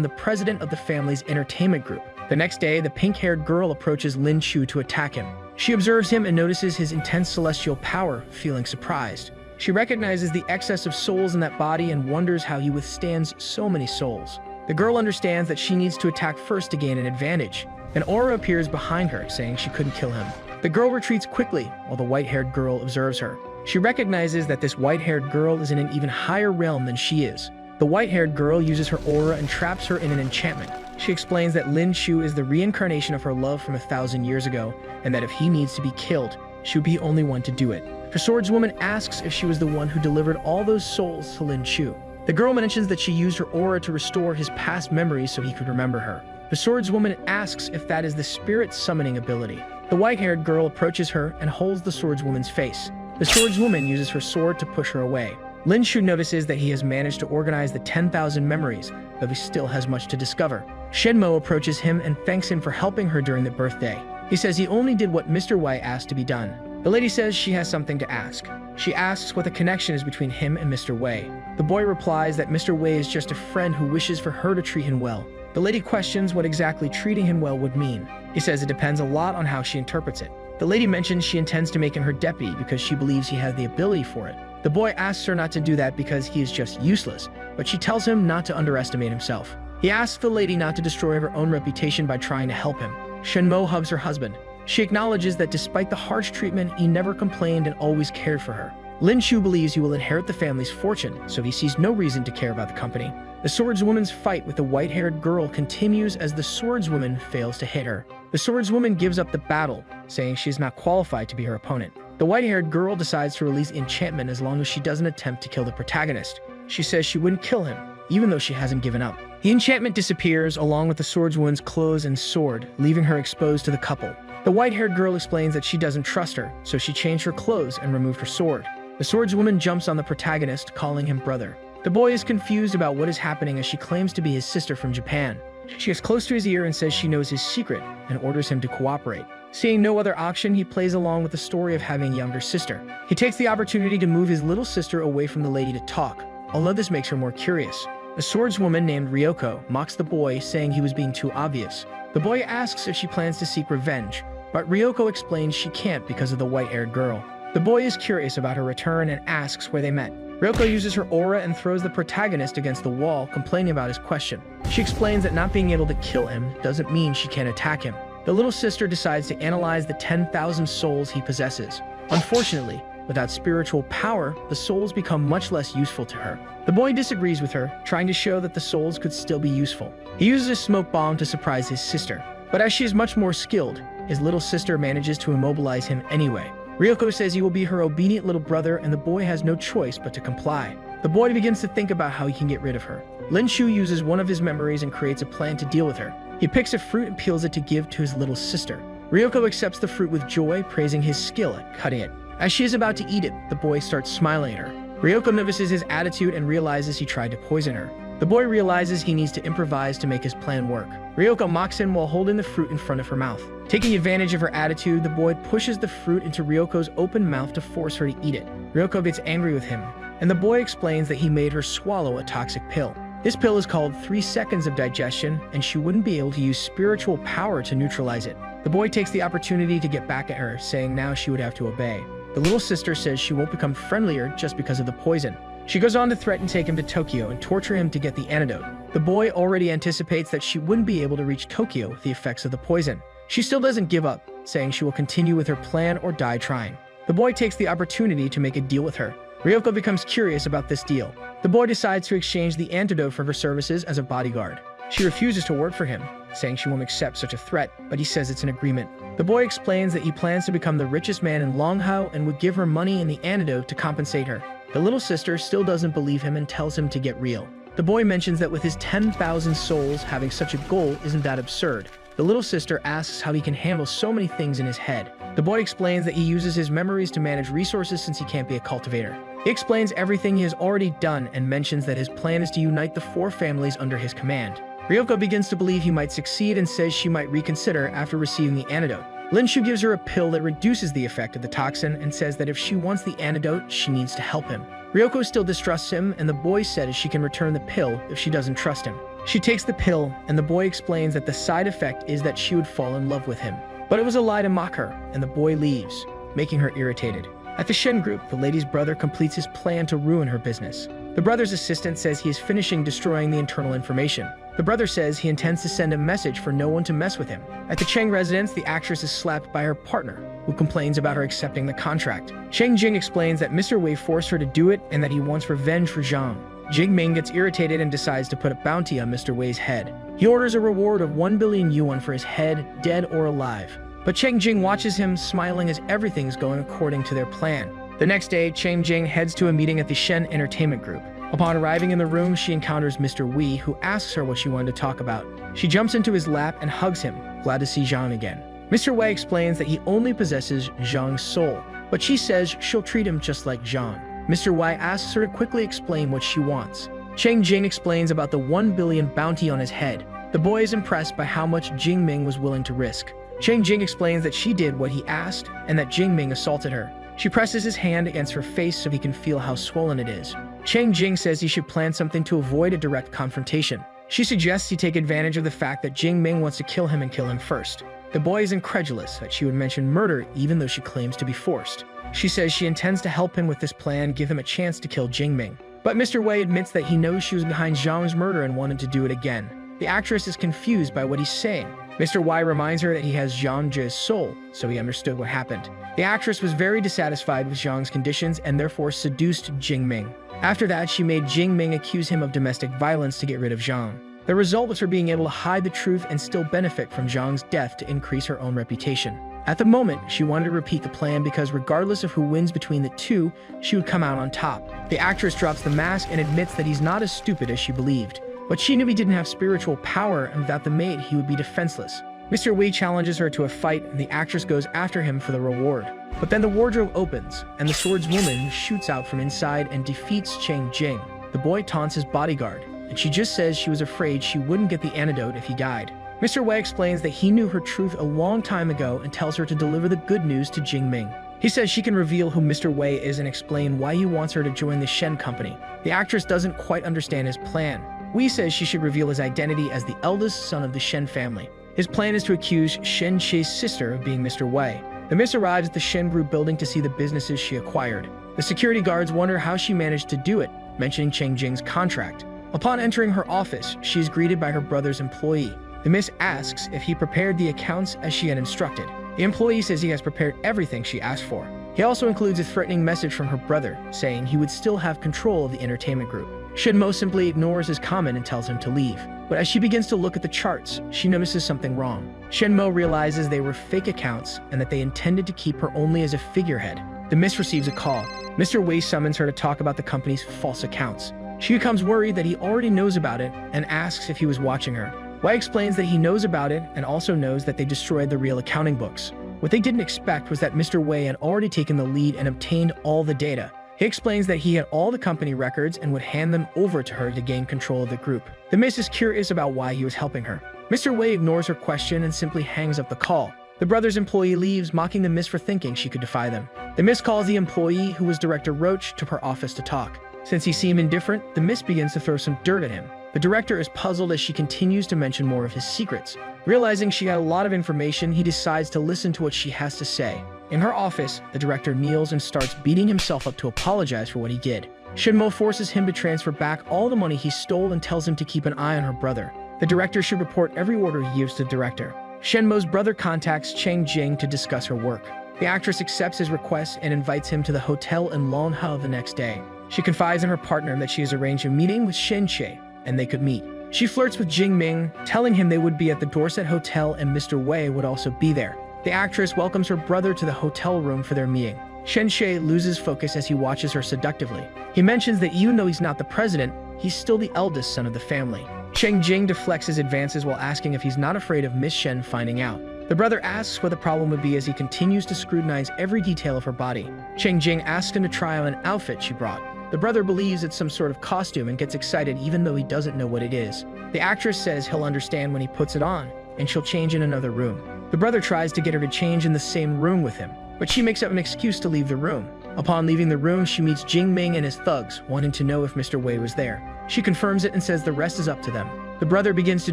the president of the family's entertainment group. The next day, the pink-haired girl approaches Lin Shu to attack him. She observes him and notices his intense celestial power, feeling surprised. She recognizes the excess of souls in that body and wonders how he withstands so many souls. The girl understands that she needs to attack first to gain an advantage. An aura appears behind her, saying she couldn't kill him. The girl retreats quickly, while the white-haired girl observes her. She recognizes that this white-haired girl is in an even higher realm than she is. The white-haired girl uses her aura and traps her in an enchantment. She explains that Lin Shu is the reincarnation of her love from 1,000 years ago, and that if he needs to be killed, she would be the only one to do it. Her swordswoman asks if she was the one who delivered all those souls to Lin Shu. The girl mentions that she used her aura to restore his past memories so he could remember her. The swordswoman asks if that is the spirit summoning ability. The white-haired girl approaches her and holds the swordswoman's face. The swordswoman uses her sword to push her away. Lin Shu notices that he has managed to organize the 10,000 memories, though he still has much to discover. Shen Mo approaches him and thanks him for helping her during the birthday. He says he only did what Mr. Wei asked to be done. The lady says she has something to ask. She asks what the connection is between him and Mr. Wei. The boy replies that Mr. Wei is just a friend who wishes for her to treat him well. The lady questions what exactly treating him well would mean. He says it depends a lot on how she interprets it. The lady mentions she intends to make him her deputy because she believes he has the ability for it. The boy asks her not to do that because he is just useless, but she tells him not to underestimate himself. He asks the lady not to destroy her own reputation by trying to help him. Shen Mo hugs her husband. She acknowledges that despite the harsh treatment, he never complained and always cared for her. Lin Shu believes he will inherit the family's fortune, so he sees no reason to care about the company. The swordswoman's fight with the white-haired girl continues as the swordswoman fails to hit her. The swordswoman gives up the battle, saying she is not qualified to be her opponent. The white-haired girl decides to release the enchantment as long as she doesn't attempt to kill the protagonist. She says she wouldn't kill him, even though she hasn't given up. The enchantment disappears along with the swordswoman's clothes and sword, leaving her exposed to the couple. The white-haired girl explains that she doesn't trust her, so she changed her clothes and removed her sword. The swordswoman jumps on the protagonist, calling him brother. The boy is confused about what is happening as she claims to be his sister from Japan. She gets close to his ear and says she knows his secret and orders him to cooperate. Seeing no other option, he plays along with the story of having a younger sister. He takes the opportunity to move his little sister away from the lady to talk, although this makes her more curious. A swordswoman named Ryoko mocks the boy, saying he was being too obvious. The boy asks if she plans to seek revenge, but Ryoko explains she can't because of the white-haired girl. The boy is curious about her return and asks where they met. Ryoko uses her aura and throws the protagonist against the wall, complaining about his question. She explains that not being able to kill him doesn't mean she can't attack him. The little sister decides to analyze the 10,000 souls he possesses. Unfortunately, without spiritual power, the souls become much less useful to her. The boy disagrees with her, trying to show that the souls could still be useful. He uses a smoke bomb to surprise his sister, but as she is much more skilled, his little sister manages to immobilize him anyway. Ryoko says he will be her obedient little brother, and the boy has no choice but to comply. The boy begins to think about how he can get rid of her. Lin Shu uses one of his memories and creates a plan to deal with her. He picks a fruit and peels it to give to his little sister. Ryoko accepts the fruit with joy, praising his skill at cutting it. As she is about to eat it, the boy starts smiling at her. Ryoko notices his attitude and realizes he tried to poison her. The boy realizes he needs to improvise to make his plan work. Ryoko mocks him while holding the fruit in front of her mouth. Taking advantage of her attitude, the boy pushes the fruit into Ryoko's open mouth to force her to eat it. Ryoko gets angry with him, and the boy explains that he made her swallow a toxic pill. This pill is called 3 seconds of digestion, and she wouldn't be able to use spiritual power to neutralize it. The boy takes the opportunity to get back at her, saying now she would have to obey. The little sister says she won't become friendlier just because of the poison. She goes on to threaten to take him to Tokyo and torture him to get the antidote. The boy already anticipates that she wouldn't be able to reach Tokyo with the effects of the poison. She still doesn't give up, saying she will continue with her plan or die trying. The boy takes the opportunity to make a deal with her. Ryoko becomes curious about this deal. The boy decides to exchange the antidote for her services as a bodyguard. She refuses to work for him, saying she won't accept such a threat, but he says it's an agreement. The boy explains that he plans to become the richest man in Longhao and would give her money and the antidote to compensate her. The little sister still doesn't believe him and tells him to get real. The boy mentions that with his 10,000 souls, having such a goal isn't that absurd. The little sister asks how he can handle so many things in his head. The boy explains that he uses his memories to manage resources since he can't be a cultivator. He explains everything he has already done and mentions that his plan is to unite the 4 families under his command. Ryoko begins to believe he might succeed and says she might reconsider after receiving the antidote. Linshu gives her a pill that reduces the effect of the toxin and says that if she wants the antidote, she needs to help him. Ryoko still distrusts him, and the boy says she can return the pill if she doesn't trust him. She takes the pill, and the boy explains that the side effect is that she would fall in love with him. But it was a lie to mock her, and the boy leaves, making her irritated. At the Shen group, the lady's brother completes his plan to ruin her business. The brother's assistant says he is finishing destroying the internal information. The brother says he intends to send a message for no one to mess with him. At the Cheng residence, the actress is slapped by her partner, who complains about her accepting the contract. Cheng Jing explains that Mr. Wei forced her to do it and that he wants revenge for Zhang. Jing Ming gets irritated and decides to put a bounty on Mr. Wei's head. He orders a reward of 1 billion yuan for his head, dead or alive. But Cheng Jing watches him, smiling as everything's going according to their plan. The next day, Cheng Jing heads to a meeting at the Shen Entertainment Group. Upon arriving in the room, she encounters Mr. Wei, who asks her what she wanted to talk about. She jumps into his lap and hugs him, glad to see Zhang again. Mr. Wei explains that he only possesses Zhang's soul, but she says she'll treat him just like Zhang. Mr. Wei asks her to quickly explain what she wants. Cheng Jing explains about the 1 billion bounty on his head. The boy is impressed by how much Jing Ming was willing to risk. Cheng Jing explains that she did what he asked and that Jing Ming assaulted her. She presses his hand against her face so he can feel how swollen it is. Cheng Jing says he should plan something to avoid a direct confrontation. She suggests he take advantage of the fact that Jing Ming wants to kill him and kill him first. The boy is incredulous that she would mention murder even though she claims to be forced. She says she intends to help him with this plan, give him a chance to kill Jing Ming. But Mr. Wei admits that he knows she was behind Zhang's murder and wanted to do it again. The actress is confused by what he's saying. Mr. Wei reminds her that he has Zhang Zhe's soul, so he understood what happened. The actress was very dissatisfied with Zhang's conditions and therefore seduced Jing Ming. After that, she made Jing Ming accuse him of domestic violence to get rid of Zhang. The result was her being able to hide the truth and still benefit from Zhang's death to increase her own reputation. At the moment, she wanted to repeat the plan because regardless of who wins between the two, she would come out on top. The actress drops the mask and admits that he's not as stupid as she believed. But she knew he didn't have spiritual power, and without the mate, he would be defenseless. Mr. Wei challenges her to a fight, and the actress goes after him for the reward. But then the wardrobe opens, and the swordswoman shoots out from inside and defeats Cheng Jing. The boy taunts his bodyguard, and she just says she was afraid she wouldn't get the antidote if he died. Mr. Wei explains that he knew her truth a long time ago and tells her to deliver the good news to Jing Ming. He says she can reveal who Mr. Wei is and explain why he wants her to join the Shen company. The actress doesn't quite understand his plan. Wei says she should reveal his identity as the eldest son of the Shen family. His plan is to accuse Shen She's sister of being Mr. Wei. The miss arrives at the Shen Group building to see the businesses she acquired. The security guards wonder how she managed to do it, mentioning Cheng Jing's contract. Upon entering her office, she is greeted by her brother's employee. The miss asks if he prepared the accounts as she had instructed. The employee says he has prepared everything she asked for. He also includes a threatening message from her brother, saying he would still have control of the entertainment group. Shenmo simply ignores his comment and tells him to leave. But as she begins to look at the charts, she notices something wrong. Shenmo realizes they were fake accounts and that they intended to keep her only as a figurehead. The miss receives a call. Mr. Wei summons her to talk about the company's false accounts. She becomes worried that he already knows about it and asks if he was watching her. Wei explains that he knows about it and also knows that they destroyed the real accounting books. What they didn't expect was that Mr. Wei had already taken the lead and obtained all the data. He explains that he had all the company records and would hand them over to her to gain control of the group. The miss is curious about why he was helping her. Mr. Wei ignores her question and simply hangs up the call. The brother's employee leaves, mocking the miss for thinking she could defy them. The miss calls the employee, who was Director Roach, to her office to talk. Since he seemed indifferent, the miss begins to throw some dirt at him. The director is puzzled as she continues to mention more of his secrets. Realizing she had a lot of information, he decides to listen to what she has to say. In her office, the director kneels and starts beating himself up to apologize for what he did. Shenmo forces him to transfer back all the money he stole and tells him to keep an eye on her brother. The director should report every order he gives to the director. Shenmo's brother contacts Cheng Jing to discuss her work. The actress accepts his request and invites him to the hotel in Longhao the next day. She confides in her partner that she has arranged a meeting with Shen She, and they could meet. She flirts with Jing Ming, telling him they would be at the Dorset Hotel and Mr. Wei would also be there. The actress welcomes her brother to the hotel room for their meeting. Shen She loses focus as he watches her seductively. He mentions that even though he's not the president, he's still the eldest son of the family. Cheng Jing deflects his advances while asking if he's not afraid of Miss Shen finding out. The brother asks what the problem would be as he continues to scrutinize every detail of her body. Cheng Jing asks him to try on an outfit she brought. The brother believes it's some sort of costume and gets excited even though he doesn't know what it is. The actress says he'll understand when he puts it on, and she'll change in another room. The brother tries to get her to change in the same room with him, but she makes up an excuse to leave the room. Upon leaving the room, she meets Jing Ming and his thugs, wanting to know if Mr. Wei was there. She confirms it and says the rest is up to them. The brother begins to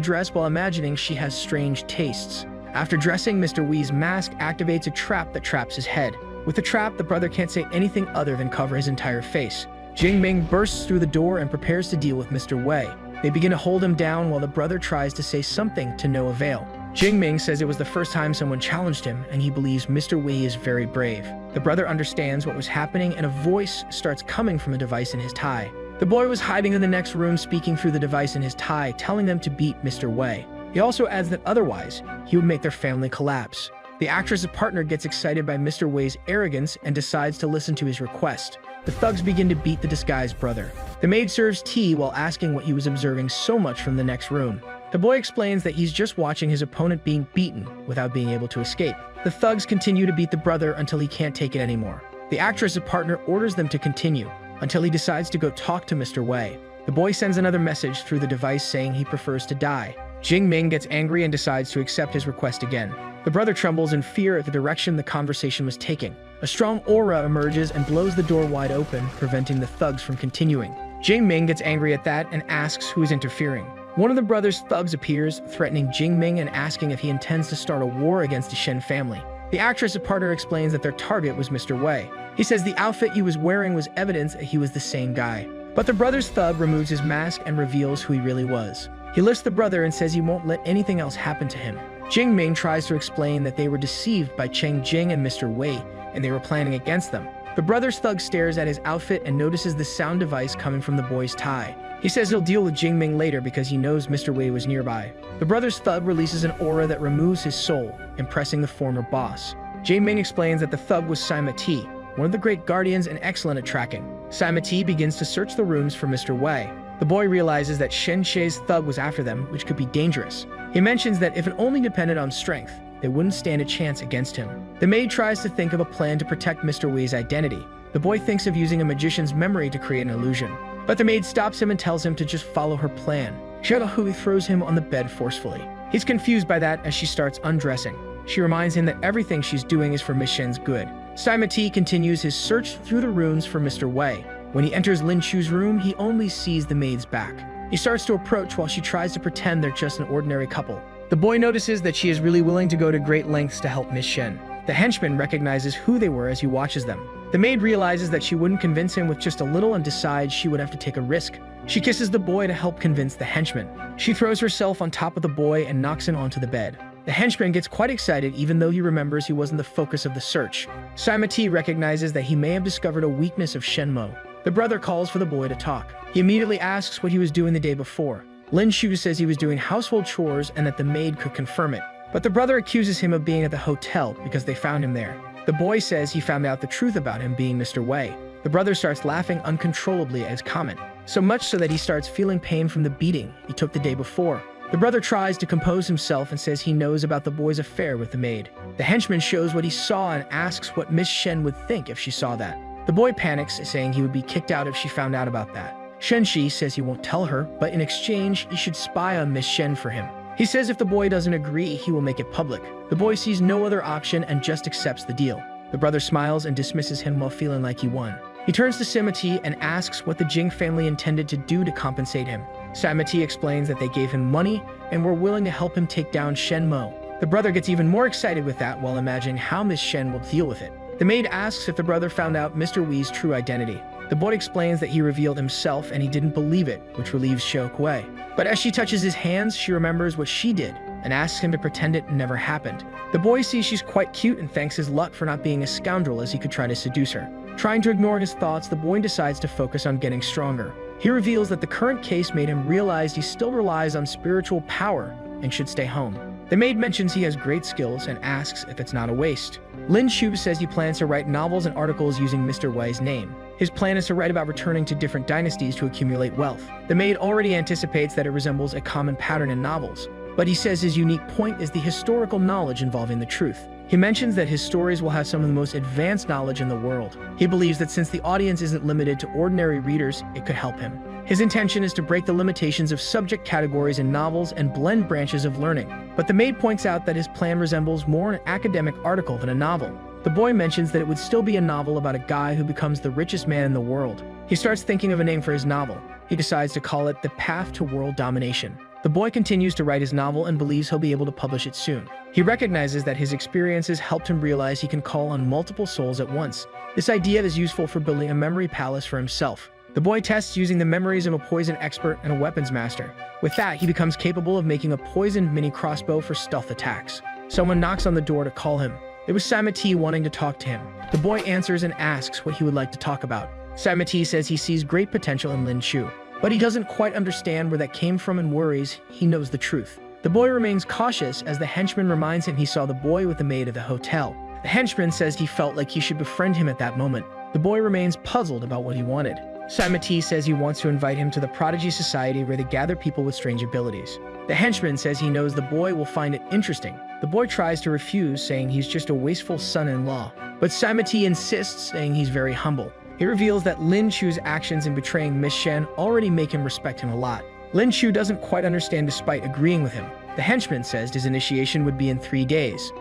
dress while imagining she has strange tastes. After dressing, Mr. Wei's mask activates a trap that traps his head. With the trap, the brother can't say anything other than cover his entire face. Jing Ming bursts through the door and prepares to deal with Mr. Wei. They begin to hold him down while the brother tries to say something to no avail. Jing Ming says it was the first time someone challenged him, and he believes Mr. Wei is very brave. The brother understands what was happening, and a voice starts coming from a device in his tie. The boy was hiding in the next room, speaking through the device in his tie, telling them to beat Mr. Wei. He also adds that otherwise, he would make their family collapse. The actress's partner gets excited by Mr. Wei's arrogance and decides to listen to his request. The thugs begin to beat the disguised brother. The maid serves tea while asking what he was observing so much from the next room. The boy explains that he's just watching his opponent being beaten without being able to escape. The thugs continue to beat the brother until he can't take it anymore. The actress's partner orders them to continue until he decides to go talk to Mr. Wei. The boy sends another message through the device saying he prefers to die. Jing Ming gets angry and decides to accept his request again. The brother trembles in fear at the direction the conversation was taking. A strong aura emerges and blows the door wide open, preventing the thugs from continuing. Jing Ming gets angry at that and asks who is interfering. One of the brother's thugs appears, threatening Jing Ming and asking if he intends to start a war against the Shen family. The actress's partner explains that their target was Mr. Wei. He says the outfit he was wearing was evidence that he was the same guy. But the brother's thug removes his mask and reveals who he really was. He lifts the brother and says he won't let anything else happen to him. Jing Ming tries to explain that they were deceived by Cheng Jing and Mr. Wei, and they were planning against them. The brother's thug stares at his outfit and notices the sound device coming from the boy's tie. He says he'll deal with Jing Ming later because he knows Mr. Wei was nearby. The brother's thug releases an aura that removes his soul, impressing the former boss. Jing Ming explains that the thug was Sima Ti, one of the great guardians and excellent at tracking. Sima Ti begins to search the rooms for Mr. Wei. The boy realizes that Shen She's thug was after them, which could be dangerous. He mentions that if it only depended on strength, they wouldn't stand a chance against him. The maid tries to think of a plan to protect Mr. Wei's identity. The boy thinks of using a magician's memory to create an illusion. But the maid stops him and tells him to just follow her plan. Hui throws him on the bed forcefully. He's confused by that as she starts undressing. She reminds him that everything she's doing is for Miss Shen's good. Sima Ti continues his search through the rooms for Mr. Wei. When he enters Lin Chu's room, he only sees the maid's back. He starts to approach while she tries to pretend they're just an ordinary couple. The boy notices that she is really willing to go to great lengths to help Miss Shen. The henchman recognizes who they were as he watches them. The maid realizes that she wouldn't convince him with just a little and decides she would have to take a risk. She kisses the boy to help convince the henchman. She throws herself on top of the boy and knocks him onto the bed. The henchman gets quite excited even though he remembers he wasn't the focus of the search. Sima Ti recognizes that he may have discovered a weakness of Shenmo. The brother calls for the boy to talk. He immediately asks what he was doing the day before. Lin Chu says he was doing household chores and that the maid could confirm it. But the brother accuses him of being at the hotel because they found him there. The boy says he found out the truth about him being Mr. Wei. The brother starts laughing uncontrollably at his comment, so much so that he starts feeling pain from the beating he took the day before. The brother tries to compose himself and says he knows about the boy's affair with the maid. The henchman shows what he saw and asks what Miss Shen would think if she saw that. The boy panics, saying he would be kicked out if she found out about that. Shenshi says he won't tell her, but in exchange, he should spy on Miss Shen for him. He says if the boy doesn't agree, he will make it public. The boy sees no other option and just accepts the deal. The brother smiles and dismisses him while feeling like he won. He turns to Sima Ti and asks what the Jing family intended to do to compensate him. Sima Ti explains that they gave him money and were willing to help him take down Shen Mo. The brother gets even more excited with that while imagining how Miss Shen will deal with it. The maid asks if the brother found out Mr. Wei's true identity. The boy explains that he revealed himself and he didn't believe it, which relieves Xiao Kuei. But as she touches his hands, she remembers what she did and asks him to pretend it never happened. The boy sees she's quite cute and thanks his luck for not being a scoundrel as he could try to seduce her. Trying to ignore his thoughts, the boy decides to focus on getting stronger. He reveals that the current case made him realize he still relies on spiritual power and should stay home. The maid mentions he has great skills and asks if it's not a waste. Lin Chu says he plans to write novels and articles using Mr. Wei's name. His plan is to write about returning to different dynasties to accumulate wealth. The maid already anticipates that it resembles a common pattern in novels. but he says his unique point is the historical knowledge involving the truth. He mentions that his stories will have some of the most advanced knowledge in the world. He believes that since the audience isn't limited to ordinary readers, it could help him. His intention is to break the limitations of subject categories in novels and blend branches of learning. But the maid points out that his plan resembles more an academic article than a novel. The boy mentions that it would still be a novel about a guy who becomes the richest man in the world. He starts thinking of a name for his novel. He decides to call it The Path to World Domination. The boy continues to write his novel and believes he'll be able to publish it soon. He recognizes that his experiences helped him realize he can call on multiple souls at once. This idea is useful for building a memory palace for himself. The boy tests using the memories of a poison expert and a weapons master. With that, he becomes capable of making a poisoned mini crossbow for stealth attacks. Someone knocks on the door to call him. It was Samati wanting to talk to him. The boy answers and asks what he would like to talk about. Samati says he sees great potential in Lin Chu, but he doesn't quite understand where that came from and worries he knows the truth. The boy remains cautious as the henchman reminds him he saw the boy with the maid at the hotel. The henchman says he felt like he should befriend him at that moment. The boy remains puzzled about what he wanted. Samati says he wants to invite him to the Prodigy Society where they gather people with strange abilities. The henchman says he knows the boy will find it interesting. The boy tries to refuse, saying he's just a wasteful son-in-law. But Samati insists, saying he's very humble. He reveals that Lin Chu's actions in betraying Miss Shen already make him respect him a lot. Lin Chu doesn't quite understand despite agreeing with him. The henchman says his initiation would be in 3 days.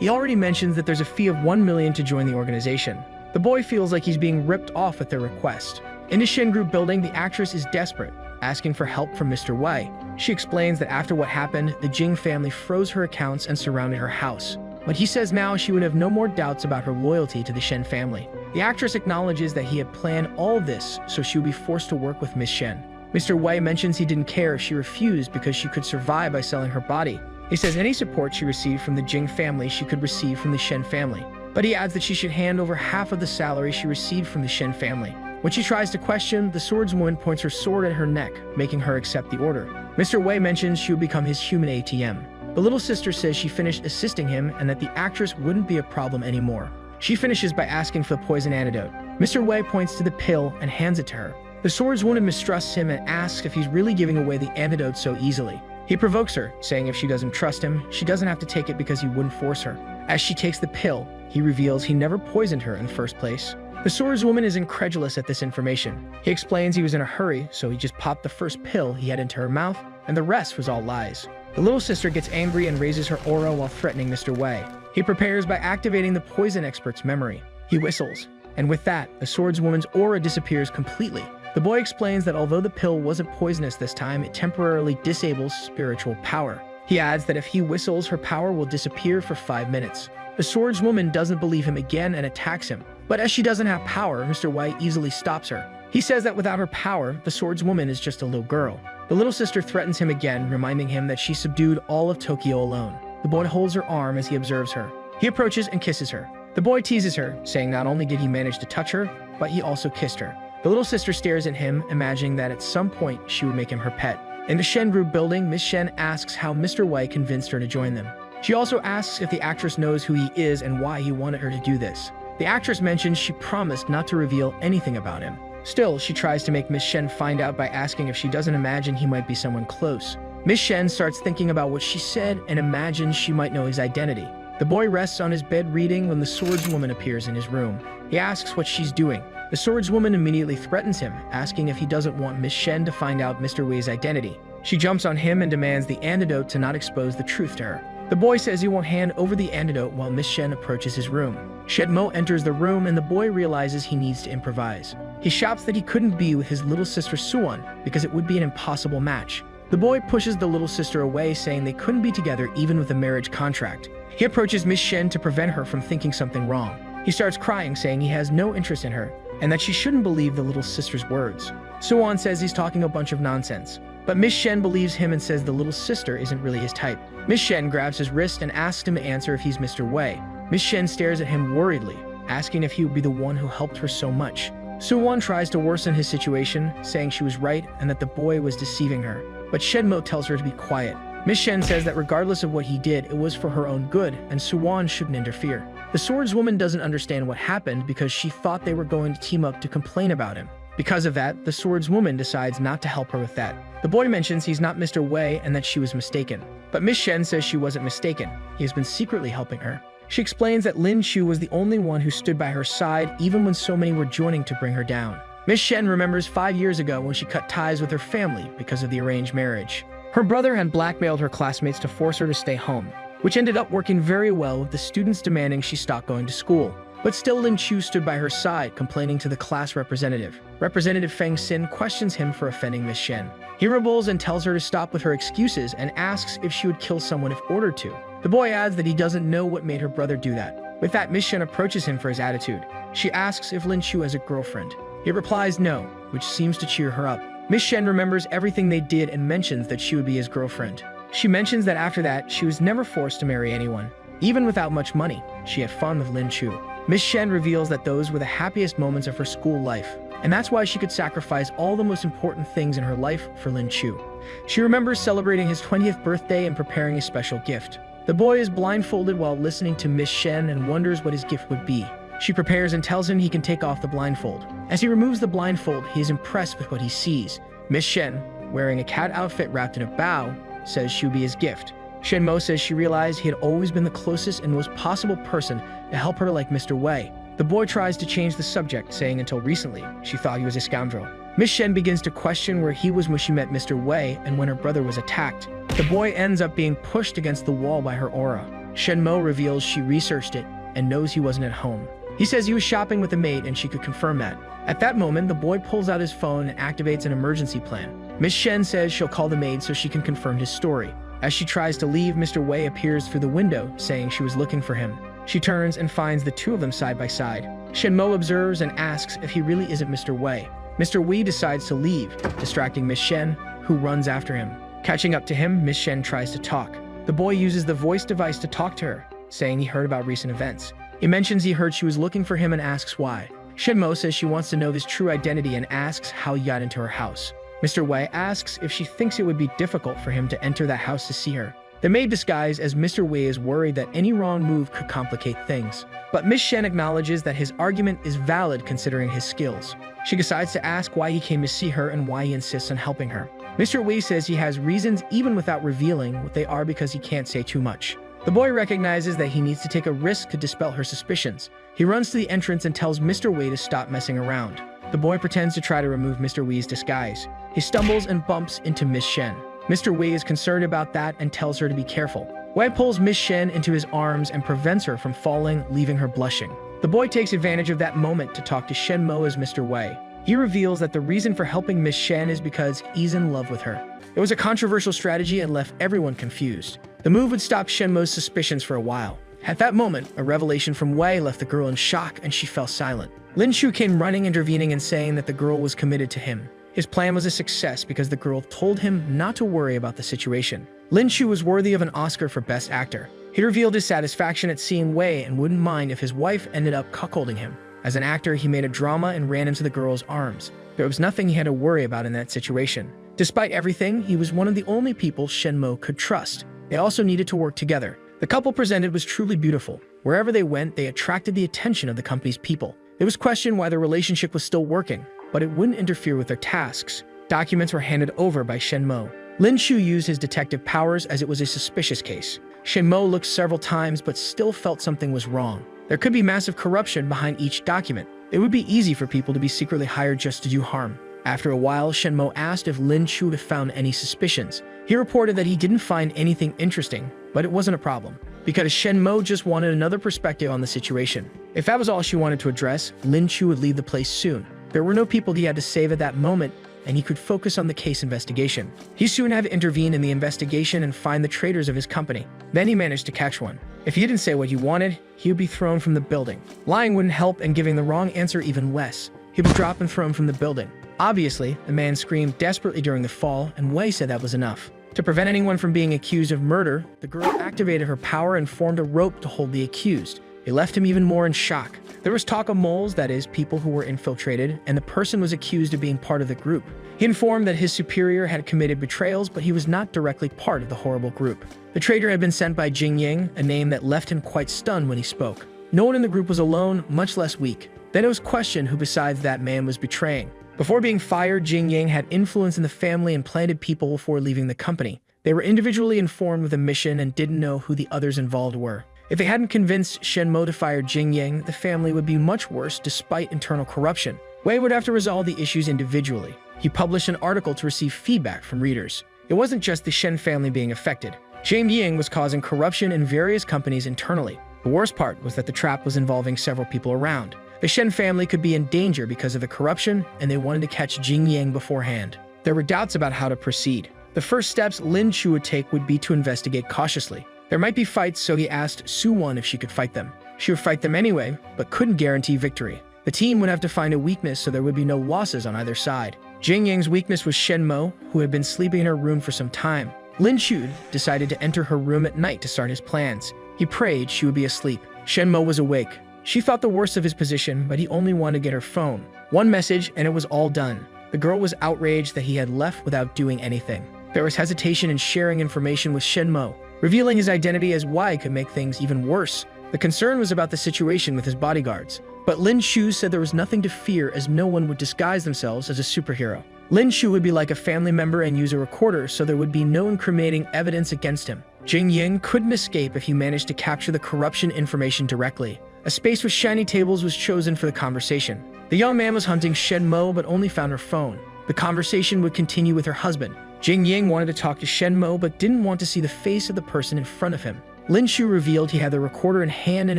He already mentions that there's a fee of 1 million to join the organization. The boy feels like he's being ripped off at their request. In the Shen Group building, the actress is desperate, asking for help from Mr. Wei. She explains that after what happened, the Jing family froze her accounts and surrounded her house. But he says now she would have no more doubts about her loyalty to the Shen family. The actress acknowledges that he had planned all this so she would be forced to work with Miss Shen. Mr. Wei mentions he didn't care if she refused because she could survive by selling her body. He says any support she received from the Jing family she could receive from the Shen family. But he adds that she should hand over half of the salary she received from the Shen family. When she tries to question, the swordswoman points her sword at her neck, making her accept the order. Mr. Wei mentions she would become his human ATM. The little sister says she finished assisting him and that the actress wouldn't be a problem anymore. She finishes by asking for the poison antidote. Mr. Wei points to the pill and hands it to her. The swordswoman mistrusts him and asks if he's really giving away the antidote so easily. He provokes her, saying if she doesn't trust him, she doesn't have to take it because he wouldn't force her. As she takes the pill, he reveals he never poisoned her in the first place. The swordswoman is incredulous at this information. He explains he was in a hurry, so he just popped the first pill he had into her mouth, and the rest was all lies. The little sister gets angry and raises her aura while threatening Mr. Wei. He prepares by activating the poison expert's memory. He whistles, and with that, the swordswoman's aura disappears completely. The boy explains that although the pill wasn't poisonous this time, it temporarily disables spiritual power. He adds that if he whistles, her power will disappear for 5 minutes. The swordswoman doesn't believe him again and attacks him. But as she doesn't have power, Mr. Wei easily stops her. He says that without her power, the swordswoman is just a little girl. The little sister threatens him again, reminding him that she subdued all of Tokyo alone. The boy holds her arm as he observes her. He approaches and kisses her. The boy teases her, saying not only did he manage to touch her, but he also kissed her. The little sister stares at him, imagining that at some point she would make him her pet. In the Shen Group building, Miss Shen asks how Mr. Wei convinced her to join them. She also asks if the actress knows who he is and why he wanted her to do this. The actress mentions she promised not to reveal anything about him. Still, she tries to make Miss Shen find out by asking if she doesn't imagine he might be someone close. Miss Shen starts thinking about what she said and imagines she might know his identity. The boy rests on his bed reading when the swordswoman appears in his room. He asks what she's doing. The swordswoman immediately threatens him, asking if he doesn't want Miss Shen to find out Mr. Wei's identity. She jumps on him and demands the antidote to not expose the truth to her. The boy says he won't hand over the antidote while Miss Shen approaches his room. Shedmo enters the room and the boy realizes he needs to improvise. He shouts that he couldn't be with his little sister Suwon because it would be an impossible match. The boy pushes the little sister away, saying they couldn't be together even with a marriage contract. He approaches Miss Shen to prevent her from thinking something wrong. He starts crying, saying he has no interest in her and that she shouldn't believe the little sister's words. Suwon says he's talking a bunch of nonsense, but Miss Shen believes him and says the little sister isn't really his type. Miss Shen grabs his wrist and asks him to answer if he's Mr. Wei. Miss Shen stares at him worriedly, asking if he would be the one who helped her so much. Suwon tries to worsen his situation, saying she was right and that the boy was deceiving her. But Shedmo tells her to be quiet. Miss Shen says that regardless of what he did, it was for her own good, and Suwon shouldn't interfere. The swordswoman doesn't understand what happened because she thought they were going to team up to complain about him. Because of that, the swordswoman decides not to help her with that. The boy mentions he's not Mr. Wei and that she was mistaken. But Miss Shen says she wasn't mistaken. He has been secretly helping her. She explains that Lin Chu was the only one who stood by her side even when so many were joining to bring her down. Miss Shen remembers 5 years ago when she cut ties with her family because of the arranged marriage. Her brother had blackmailed her classmates to force her to stay home, which ended up working very well with the students demanding she stop going to school. But still Lin Chu stood by her side, complaining to the class representative. Representative Feng Xin questions him for offending Miss Shen. He rebels and tells her to stop with her excuses and asks if she would kill someone if ordered to. The boy adds that he doesn't know what made her brother do that. With that, Miss Shen approaches him for his attitude. She asks if Lin Chu has a girlfriend. He replies no, which seems to cheer her up. Miss Shen remembers everything they did and mentions that she would be his girlfriend. She mentions that after that, she was never forced to marry anyone. Even without much money, she had fun with Lin Chu. Miss Shen reveals that those were the happiest moments of her school life, and that's why she could sacrifice all the most important things in her life for Lin Chu. She remembers celebrating his 20th birthday and preparing a special gift. The boy is blindfolded while listening to Miss Shen and wonders what his gift would be. She prepares and tells him he can take off the blindfold. As he removes the blindfold, he is impressed with what he sees. Miss Shen, wearing a cat outfit wrapped in a bow, says she would be his gift. Shen Mo says she realized he had always been the closest and most possible person to help her like Mr. Wei. The boy tries to change the subject, saying until recently, she thought he was a scoundrel. Miss Shen begins to question where he was when she met Mr. Wei and when her brother was attacked. The boy ends up being pushed against the wall by her aura. Shen Mo reveals she researched it and knows he wasn't at home. He says he was shopping with a maid and she could confirm that. At that moment, the boy pulls out his phone and activates an emergency plan. Miss Shen says she'll call the maid so she can confirm his story. As she tries to leave, Mr. Wei appears through the window, saying she was looking for him. She turns and finds the two of them side by side. Shen Mo observes and asks if he really isn't Mr. Wei. Mr. Wei decides to leave, distracting Miss Shen, who runs after him. Catching up to him, Miss Shen tries to talk. The boy uses the voice device to talk to her, saying he heard about recent events. He mentions he heard she was looking for him and asks why. Shen Mo says she wants to know his true identity and asks how he got into her house. Mr. Wei asks if she thinks it would be difficult for him to enter that house to see her. The maid disguised as Mr. Wei is worried that any wrong move could complicate things. But Miss Shen acknowledges that his argument is valid considering his skills. She decides to ask why he came to see her and why he insists on helping her. Mr. Wei says he has reasons even without revealing what they are because he can't say too much. The boy recognizes that he needs to take a risk to dispel her suspicions. He runs to the entrance and tells Mr. Wei to stop messing around. The boy pretends to try to remove Mr. Wei's disguise. He stumbles and bumps into Miss Shen. Mr. Wei is concerned about that and tells her to be careful. Wei pulls Miss Shen into his arms and prevents her from falling, leaving her blushing. The boy takes advantage of that moment to talk to Shen Mo as Mr. Wei. He reveals that the reason for helping Miss Shen is because he's in love with her. It was a controversial strategy and left everyone confused. The move would stop Shen Mo's suspicions for a while. At that moment, a revelation from Wei left the girl in shock and she fell silent. Lin Chu came running, intervening and saying that the girl was committed to him. His plan was a success because the girl told him not to worry about the situation. Lin Chu was worthy of an Oscar for Best Actor. He revealed his satisfaction at seeing Wei and wouldn't mind if his wife ended up cuckolding him. As an actor, he made a drama and ran into the girl's arms. There was nothing he had to worry about in that situation. Despite everything, he was one of the only people Shen Mo could trust. They also needed to work together. The couple presented was truly beautiful. Wherever they went, they attracted the attention of the company's people. It was questioned why their relationship was still working, but it wouldn't interfere with their tasks. Documents were handed over by Shen Mo. Lin Chu used his detective powers as it was a suspicious case. Shen Mo looked several times but still felt something was wrong. There could be massive corruption behind each document. It would be easy for people to be secretly hired just to do harm. After a while, Shen Mo asked if Lin Chu had found any suspicions. He reported that he didn't find anything interesting, but it wasn't a problem, because Shen Mo just wanted another perspective on the situation. If that was all she wanted to address, Lin Chu would leave the place soon. There were no people he had to save at that moment, and he could focus on the case investigation. He soon had to intervene in the investigation and find the traitors of his company. Then he managed to catch one. If he didn't say what he wanted, he would be thrown from the building. Lying wouldn't help, and giving the wrong answer even less. He was dropped and thrown from the building. Obviously, the man screamed desperately during the fall, and Wei said that was enough. To prevent anyone from being accused of murder, the girl activated her power and formed a rope to hold the accused. It left him even more in shock. There was talk of moles, that is, people who were infiltrated, and the person was accused of being part of the group. He informed that his superior had committed betrayals, but he was not directly part of the horrible group. The traitor had been sent by Jing Ying, a name that left him quite stunned when he spoke. No one in the group was alone, much less weak. Then it was questioned who besides that man was betraying. Before being fired, Jing Yang had influence in the family and planted people before leaving the company. They were individually informed of the mission and didn't know who the others involved were. If they hadn't convinced Shen Mo to fire Jing Yang, the family would be much worse despite internal corruption. Wei would have to resolve the issues individually. He published an article to receive feedback from readers. It wasn't just the Shen family being affected. Jing Yang was causing corruption in various companies internally. The worst part was that the trap was involving several people around. The Shen family could be in danger because of the corruption, and they wanted to catch Jing Yang beforehand. There were doubts about how to proceed. The first steps Lin Chu would take would be to investigate cautiously. There might be fights, so he asked Su Wan if she could fight them. She would fight them anyway, but couldn't guarantee victory. The team would have to find a weakness so there would be no losses on either side. Jing Yang's weakness was Shen Mo, who had been sleeping in her room for some time. Lin Chu decided to enter her room at night to start his plans. He prayed she would be asleep. Shen Mo was awake. She thought the worst of his position, but he only wanted to get her phone. One message, and it was all done. The girl was outraged that he had left without doing anything. There was hesitation in sharing information with Shen Mo. Revealing his identity as Wei could make things even worse. The concern was about the situation with his bodyguards. But Lin Chu said there was nothing to fear as no one would disguise themselves as a superhero. Lin Chu would be like a family member and use a recorder so there would be no incriminating evidence against him. Jing Yang couldn't escape if he managed to capture the corruption information directly. A space with shiny tables was chosen for the conversation. The young man was hunting Shen Mo but only found her phone. The conversation would continue with her husband. Jing Yang wanted to talk to Shen Mo but didn't want to see the face of the person in front of him. Lin Chu revealed he had the recorder in hand and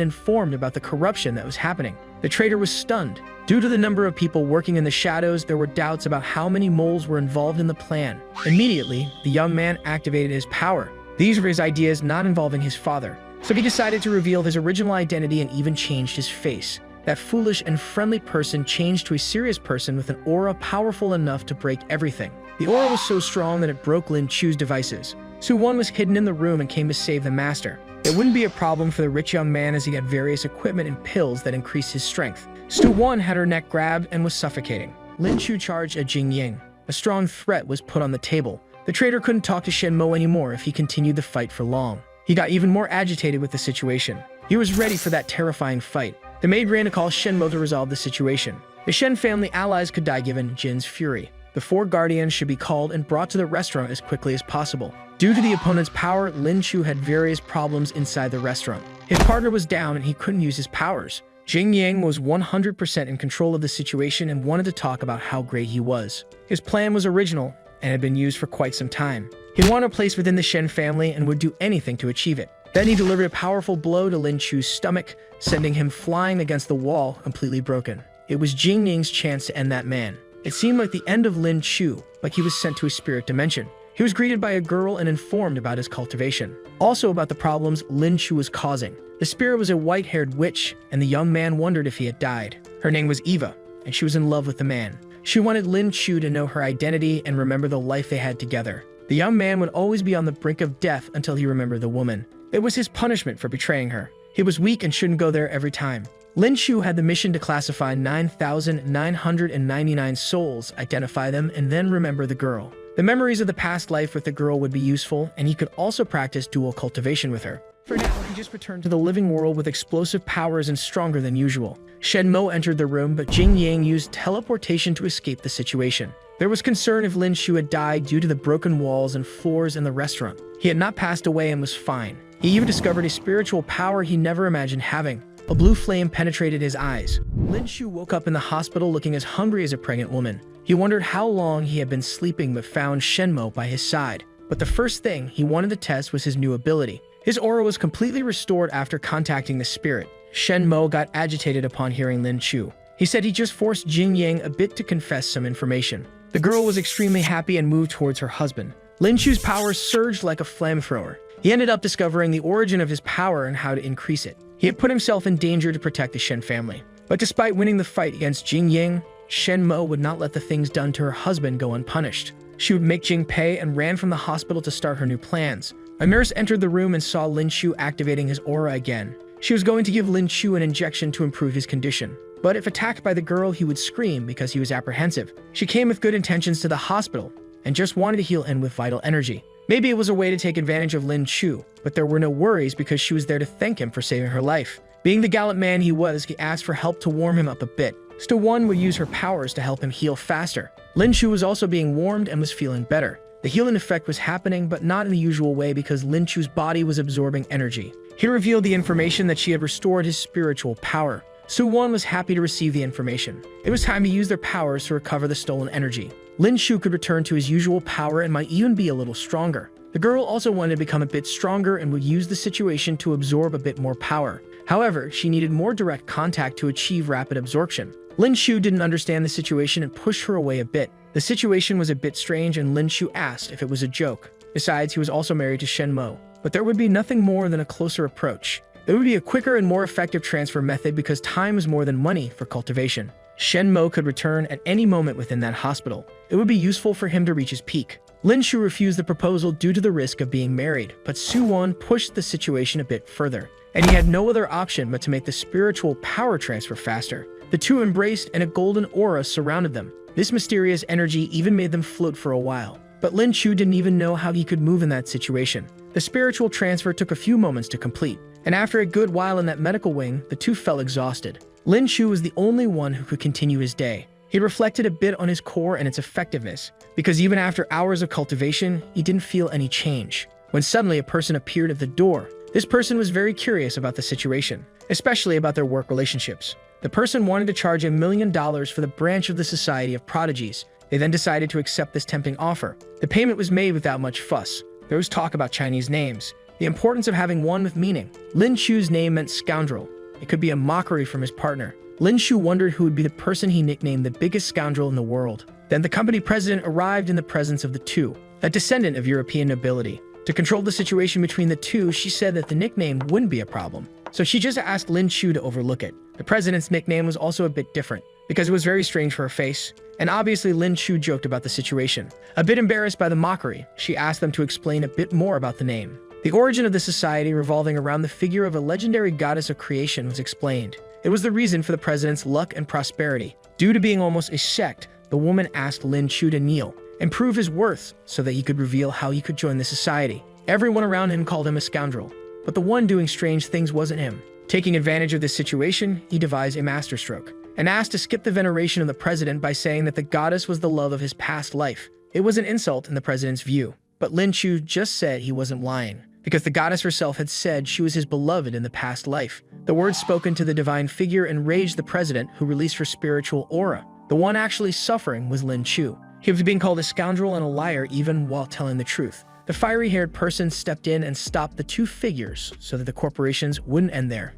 informed about the corruption that was happening. The trader was stunned. Due to the number of people working in the shadows, there were doubts about how many moles were involved in the plan. Immediately, the young man activated his power. These were his ideas not involving his father. So he decided to reveal his original identity and even changed his face. That foolish and friendly person changed to a serious person with an aura powerful enough to break everything. The aura was so strong that it broke Lin Chu's devices. Su Wan was hidden in the room and came to save the master. It wouldn't be a problem for the rich young man as he had various equipment and pills that increased his strength. Su Wan had her neck grabbed and was suffocating. Lin Chu charged at Jing Yang. A strong threat was put on the table. The trader couldn't talk to Shen Mo anymore if he continued the fight for long. He got even more agitated with the situation. He was ready for that terrifying fight. The maid ran to call Shen Mo to resolve the situation. The Shen family allies could die given Jin's fury. The 4 guardians should be called and brought to the restaurant as quickly as possible. Due to the opponent's power, Lin Chu had various problems inside the restaurant. His partner was down and he couldn't use his powers. Jing Yang was 100% in control of the situation and wanted to talk about how great he was. His plan was original and had been used for quite some time. He wanted a place within the Shen family and would do anything to achieve it. Then he delivered a powerful blow to Lin Chu's stomach, sending him flying against the wall, completely broken. It was Jing Yang's chance to end that man. It seemed like the end of Lin Chu, like he was sent to a spirit dimension. He was greeted by a girl and informed about his cultivation. Also about the problems Lin Chu was causing. The spirit was a white-haired witch, and the young man wondered if he had died. Her name was Eva, and she was in love with the man. She wanted Lin Chu to know her identity and remember the life they had together. The young man would always be on the brink of death until he remembered the woman. It was his punishment for betraying her. He was weak and shouldn't go there every time. Lin Chu had the mission to classify 9,999 souls, identify them, and then remember the girl. The memories of the past life with the girl would be useful, and he could also practice dual cultivation with her. For now, he just returned to the living world with explosive powers and stronger than usual. Shen Mo entered the room, but Jing Yang used teleportation to escape the situation. There was concern if Lin Chu had died due to the broken walls and floors in the restaurant. He had not passed away and was fine. He even discovered a spiritual power he never imagined having. A blue flame penetrated his eyes. Lin Chu woke up in the hospital looking as hungry as a pregnant woman. He wondered how long he had been sleeping but found Shen Mo by his side. But the first thing he wanted to test was his new ability. His aura was completely restored after contacting the spirit. Shen Mo got agitated upon hearing Lin Chu. He said he just forced Jing Yang a bit to confess some information. The girl was extremely happy and moved towards her husband. Lin Chu's power surged like a flamethrower. He ended up discovering the origin of his power and how to increase it. He had put himself in danger to protect the Shen family. But despite winning the fight against Jing Yang, Shen Mo would not let the things done to her husband go unpunished. She would make Jing pay and ran from the hospital to start her new plans. A nurse entered the room and saw Lin Chu activating his aura again. She was going to give Lin Chu an injection to improve his condition. But if attacked by the girl, he would scream because he was apprehensive. She came with good intentions to the hospital and just wanted to heal him with vital energy. Maybe it was a way to take advantage of Lin Chu, but there were no worries because she was there to thank him for saving her life. Being the gallant man he was, he asked for help to warm him up a bit. Stu-won would use her powers to help him heal faster. Lin Chu was also being warmed and was feeling better. The healing effect was happening, but not in the usual way because Lin Chu's body was absorbing energy. He revealed the information that she had restored his spiritual power. Stu-won was happy to receive the information. It was time to use their powers to recover the stolen energy. Lin Chu could return to his usual power and might even be a little stronger. The girl also wanted to become a bit stronger and would use the situation to absorb a bit more power. However, she needed more direct contact to achieve rapid absorption. Lin Chu didn't understand the situation and pushed her away a bit. The situation was a bit strange and Lin Chu asked if it was a joke. Besides, he was also married to Shen Mo. But there would be nothing more than a closer approach. It would be a quicker and more effective transfer method because time is more than money for cultivation. Shen Mo could return at any moment within that hospital. It would be useful for him to reach his peak. Lin Chu refused the proposal due to the risk of being married, but Stu-won pushed the situation a bit further. And he had no other option but to make the spiritual power transfer faster. The two embraced and a golden aura surrounded them. This mysterious energy even made them float for a while. But Lin Chu didn't even know how he could move in that situation. The spiritual transfer took a few moments to complete, and after a good while in that medical wing, the two felt exhausted. Lin Chu was the only one who could continue his day. He reflected a bit on his core and its effectiveness, because even after hours of cultivation, he didn't feel any change. When suddenly a person appeared at the door, this person was very curious about the situation, especially about their work relationships. The person wanted to charge $1 million for the branch of the Society of Prodigies. They then decided to accept this tempting offer. The payment was made without much fuss. There was talk about Chinese names, the importance of having one with meaning. Lin Chu's name meant scoundrel. It could be a mockery from his partner. Lin Chu wondered who would be the person he nicknamed the biggest scoundrel in the world. Then the company president arrived in the presence of the two, a descendant of European nobility. To control the situation between the two, she said that the nickname wouldn't be a problem. So she just asked Lin Chu to overlook it. The president's nickname was also a bit different, because it was very strange for her face, and obviously Lin Chu joked about the situation. A bit embarrassed by the mockery, she asked them to explain a bit more about the name. The origin of the society revolving around the figure of a legendary goddess of creation was explained. It was the reason for the president's luck and prosperity. Due to being almost a sect, the woman asked Lin Chu to kneel and prove his worth so that he could reveal how he could join the society. Everyone around him called him a scoundrel, but the one doing strange things wasn't him. Taking advantage of this situation, he devised a masterstroke and asked to skip the veneration of the president by saying that the goddess was the love of his past life. It was an insult in the president's view, but Lin Chu just said he wasn't lying, because the goddess herself had said she was his beloved in the past life. The words spoken to the divine figure enraged the president, who released her spiritual aura. The one actually suffering was Lin Chu. He was being called a scoundrel and a liar even while telling the truth. The fiery-haired person stepped in and stopped the two figures so that the corporations wouldn't end there.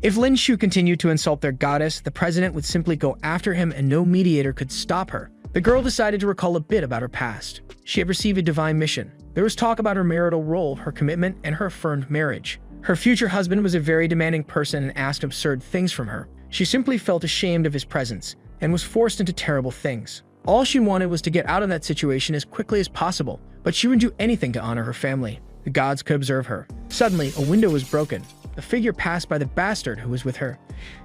If Lin Chu continued to insult their goddess, the president would simply go after him and no mediator could stop her. The girl decided to recall a bit about her past. She had received a divine mission. There was talk about her marital role, her commitment, and her affirmed marriage. Her future husband was a very demanding person and asked absurd things from her. She simply felt ashamed of his presence and was forced into terrible things. All she wanted was to get out of that situation as quickly as possible, but she would do anything to honor her family. The gods could observe her. Suddenly, a window was broken. A figure passed by the bastard who was with her.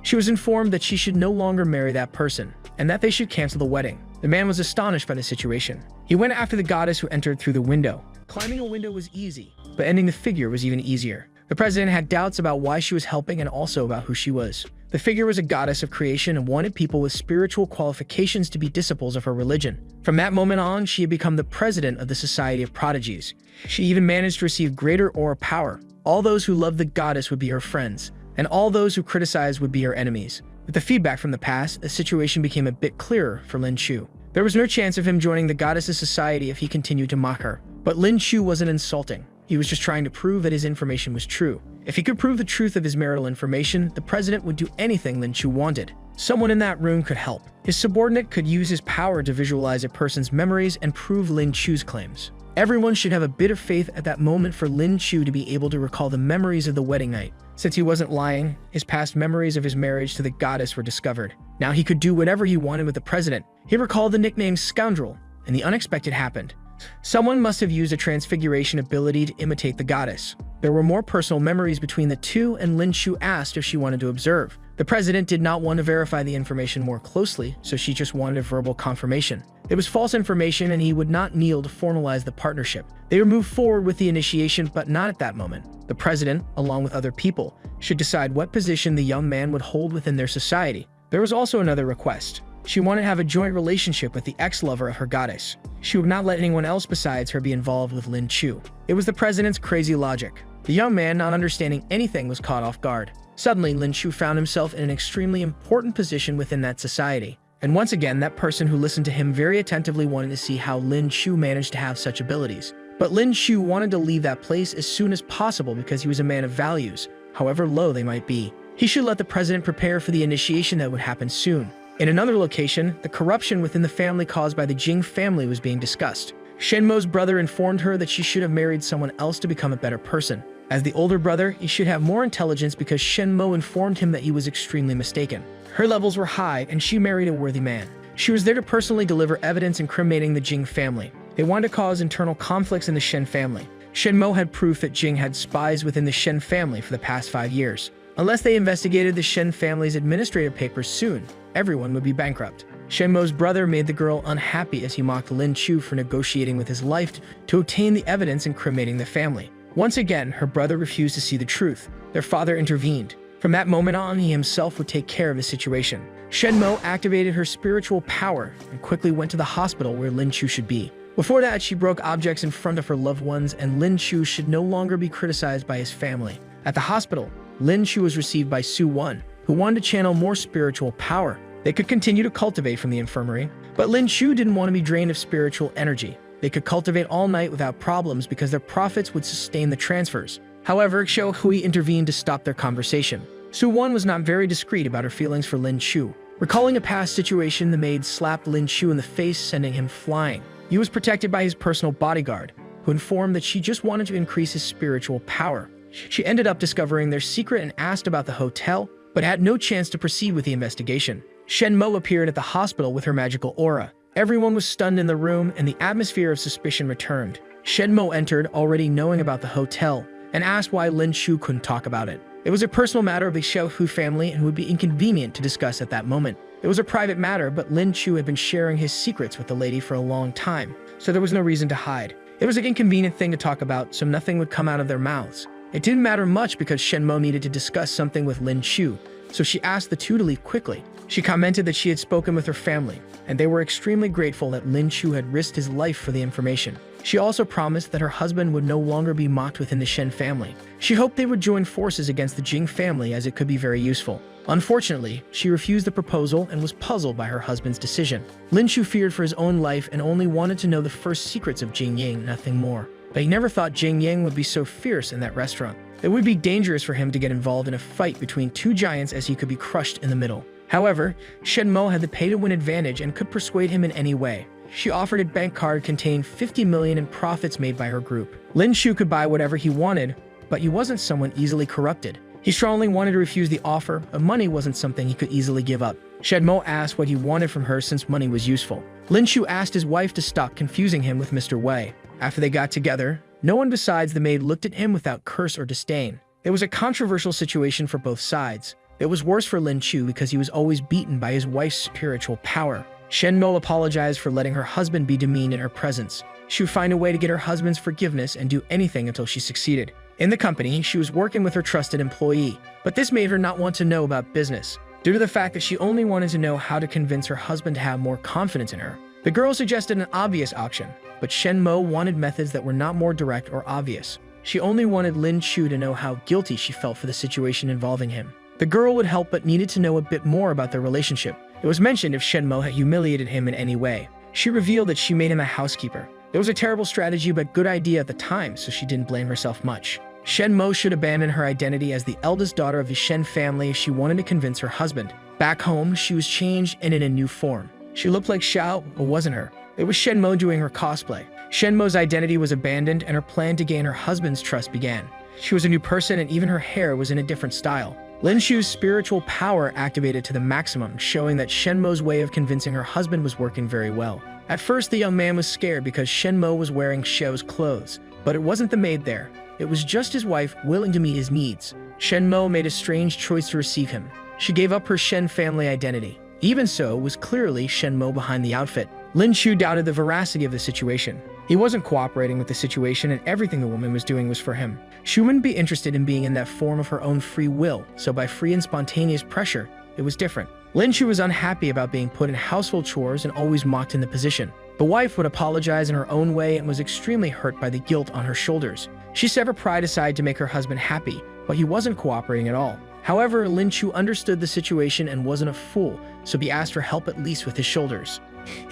She was informed that she should no longer marry that person, and that they should cancel the wedding. The man was astonished by the situation. He went after the goddess who entered through the window. Climbing a window was easy, but ending the figure was even easier. The president had doubts about why she was helping and also about who she was. The figure was a goddess of creation and wanted people with spiritual qualifications to be disciples of her religion. From that moment on, she had become the president of the Society of Prodigies. She even managed to receive greater aura power. All those who loved the goddess would be her friends, and all those who criticized would be her enemies. With the feedback from the past, the situation became a bit clearer for Lin Chu. There was no chance of him joining the goddess's society if he continued to mock her. But Lin Chu wasn't insulting. He was just trying to prove that his information was true. If he could prove the truth of his marital information, the president would do anything Lin Chu wanted. Someone in that room could help. His subordinate could use his power to visualize a person's memories and prove Lin Chu's claims. Everyone should have a bit of faith at that moment for Lin Chu to be able to recall the memories of the wedding night. Since he wasn't lying, his past memories of his marriage to the goddess were discovered. Now he could do whatever he wanted with the president. He recalled the nickname Scoundrel, and the unexpected happened. Someone must have used a transfiguration ability to imitate the goddess. There were more personal memories between the two, and Lin Chu asked if she wanted to observe. The president did not want to verify the information more closely, so she just wanted a verbal confirmation. It was false information and he would not kneel to formalize the partnership. They would move forward with the initiation, but not at that moment. The president, along with other people, should decide what position the young man would hold within their society. There was also another request. She wanted to have a joint relationship with the ex-lover of her goddess. She would not let anyone else besides her be involved with Lin Chu. It was the president's crazy logic. The young man, not understanding anything, was caught off guard. Suddenly, Lin Chu found himself in an extremely important position within that society. And once again, that person who listened to him very attentively wanted to see how Lin Chu managed to have such abilities. But Lin Chu wanted to leave that place as soon as possible because he was a man of values, however low they might be. He should let the president prepare for the initiation that would happen soon. In another location, the corruption within the family caused by the Jing family was being discussed. Shen Mo's brother informed her that she should have married someone else to become a better person. As the older brother, he should have more intelligence because Shen Mo informed him that he was extremely mistaken. Her levels were high and she married a worthy man. She was there to personally deliver evidence incriminating the Jing family. They wanted to cause internal conflicts in the Shen family. Shen Mo had proof that Jing had spies within the Shen family for the past 5 years. Unless they investigated the Shen family's administrative papers soon, everyone would be bankrupt. Shen Mo's brother made the girl unhappy as he mocked Lin Chu for negotiating with his life to obtain the evidence incriminating the family. Once again, her brother refused to see the truth. Their father intervened. From that moment on, he himself would take care of the situation. Shen Mo activated her spiritual power and quickly went to the hospital where Lin Chu should be. Before that, she broke objects in front of her loved ones, and Lin Chu should no longer be criticized by his family. At the hospital, Lin Chu was received by Su Wan, who wanted to channel more spiritual power. They could continue to cultivate from the infirmary, but Lin Chu didn't want to be drained of spiritual energy. They could cultivate all night without problems because their profits would sustain the transfers. However, Xiao Hui intervened to stop their conversation. Su Wan was not very discreet about her feelings for Lin Chu. Recalling a past situation, the maid slapped Lin Chu in the face, sending him flying. He was protected by his personal bodyguard, who informed that she just wanted to increase his spiritual power. She ended up discovering their secret and asked about the hotel, but had no chance to proceed with the investigation. Shen Mo appeared at the hospital with her magical aura. Everyone was stunned in the room, and the atmosphere of suspicion returned. Shen Mo entered, already knowing about the hotel, and asked why Lin Chu couldn't talk about it. It was a personal matter of the Xiao Hu family and would be inconvenient to discuss at that moment. It was a private matter, but Lin Chu had been sharing his secrets with the lady for a long time, so there was no reason to hide. It was an inconvenient thing to talk about, so nothing would come out of their mouths. It didn't matter much because Shen Mo needed to discuss something with Lin Chu, so she asked the two to leave quickly. She commented that she had spoken with her family, and they were extremely grateful that Lin Chu had risked his life for the information. She also promised that her husband would no longer be mocked within the Shen family. She hoped they would join forces against the Jing family as it could be very useful. Unfortunately, she refused the proposal and was puzzled by her husband's decision. Lin Chu feared for his own life and only wanted to know the first secrets of Jing Ying, nothing more. But he never thought Jing Ying would be so fierce in that restaurant. It would be dangerous for him to get involved in a fight between two giants as he could be crushed in the middle. However, Shen Mo had the pay-to-win advantage and could persuade him in any way. She offered a bank card containing 50 million in profits made by her group. Lin Chu could buy whatever he wanted, but he wasn't someone easily corrupted. He strongly wanted to refuse the offer, but money wasn't something he could easily give up. Shen Mo asked what he wanted from her since money was useful. Lin Chu asked his wife to stop confusing him with Mr. Wei. After they got together, no one besides the maid looked at him without curse or disdain. It was a controversial situation for both sides. It was worse for Lin Chu because he was always beaten by his wife's spiritual power. Shen Mo apologized for letting her husband be demeaned in her presence. She would find a way to get her husband's forgiveness and do anything until she succeeded. In the company, she was working with her trusted employee, but this made her not want to know about business, due to the fact that she only wanted to know how to convince her husband to have more confidence in her. The girl suggested an obvious option, but Shen Mo wanted methods that were not more direct or obvious. She only wanted Lin Chu to know how guilty she felt for the situation involving him. The girl would help but needed to know a bit more about their relationship. It was mentioned if Shen Mo had humiliated him in any way. She revealed that she made him a housekeeper. It was a terrible strategy but good idea at the time, so she didn't blame herself much. Shen Mo should abandon her identity as the eldest daughter of the Shen family if she wanted to convince her husband. Back home, she was changed and in a new form. She looked like Xiao, but wasn't her. It was Shen Mo doing her cosplay. Shen Mo's identity was abandoned and her plan to gain her husband's trust began. She was a new person and even her hair was in a different style. Lin Chu's spiritual power activated to the maximum, showing that Shen Mo's way of convincing her husband was working very well. At first, the young man was scared because Shen Mo was wearing Xiao's clothes, but it wasn't the maid there. It was just his wife willing to meet his needs. Shen Mo made a strange choice to receive him. She gave up her Shen family identity. Even so, it was clearly Shen Mo behind the outfit. Lin Chu doubted the veracity of the situation. He wasn't cooperating with the situation and everything the woman was doing was for him. She wouldn't be interested in being in that form of her own free will, so by free and spontaneous pressure, it was different. Lin Chu was unhappy about being put in household chores and always mocked in the position. The wife would apologize in her own way and was extremely hurt by the guilt on her shoulders. She set her pride aside to make her husband happy, but he wasn't cooperating at all. However, Lin Chu understood the situation and wasn't a fool, so he asked for help at least with his shoulders.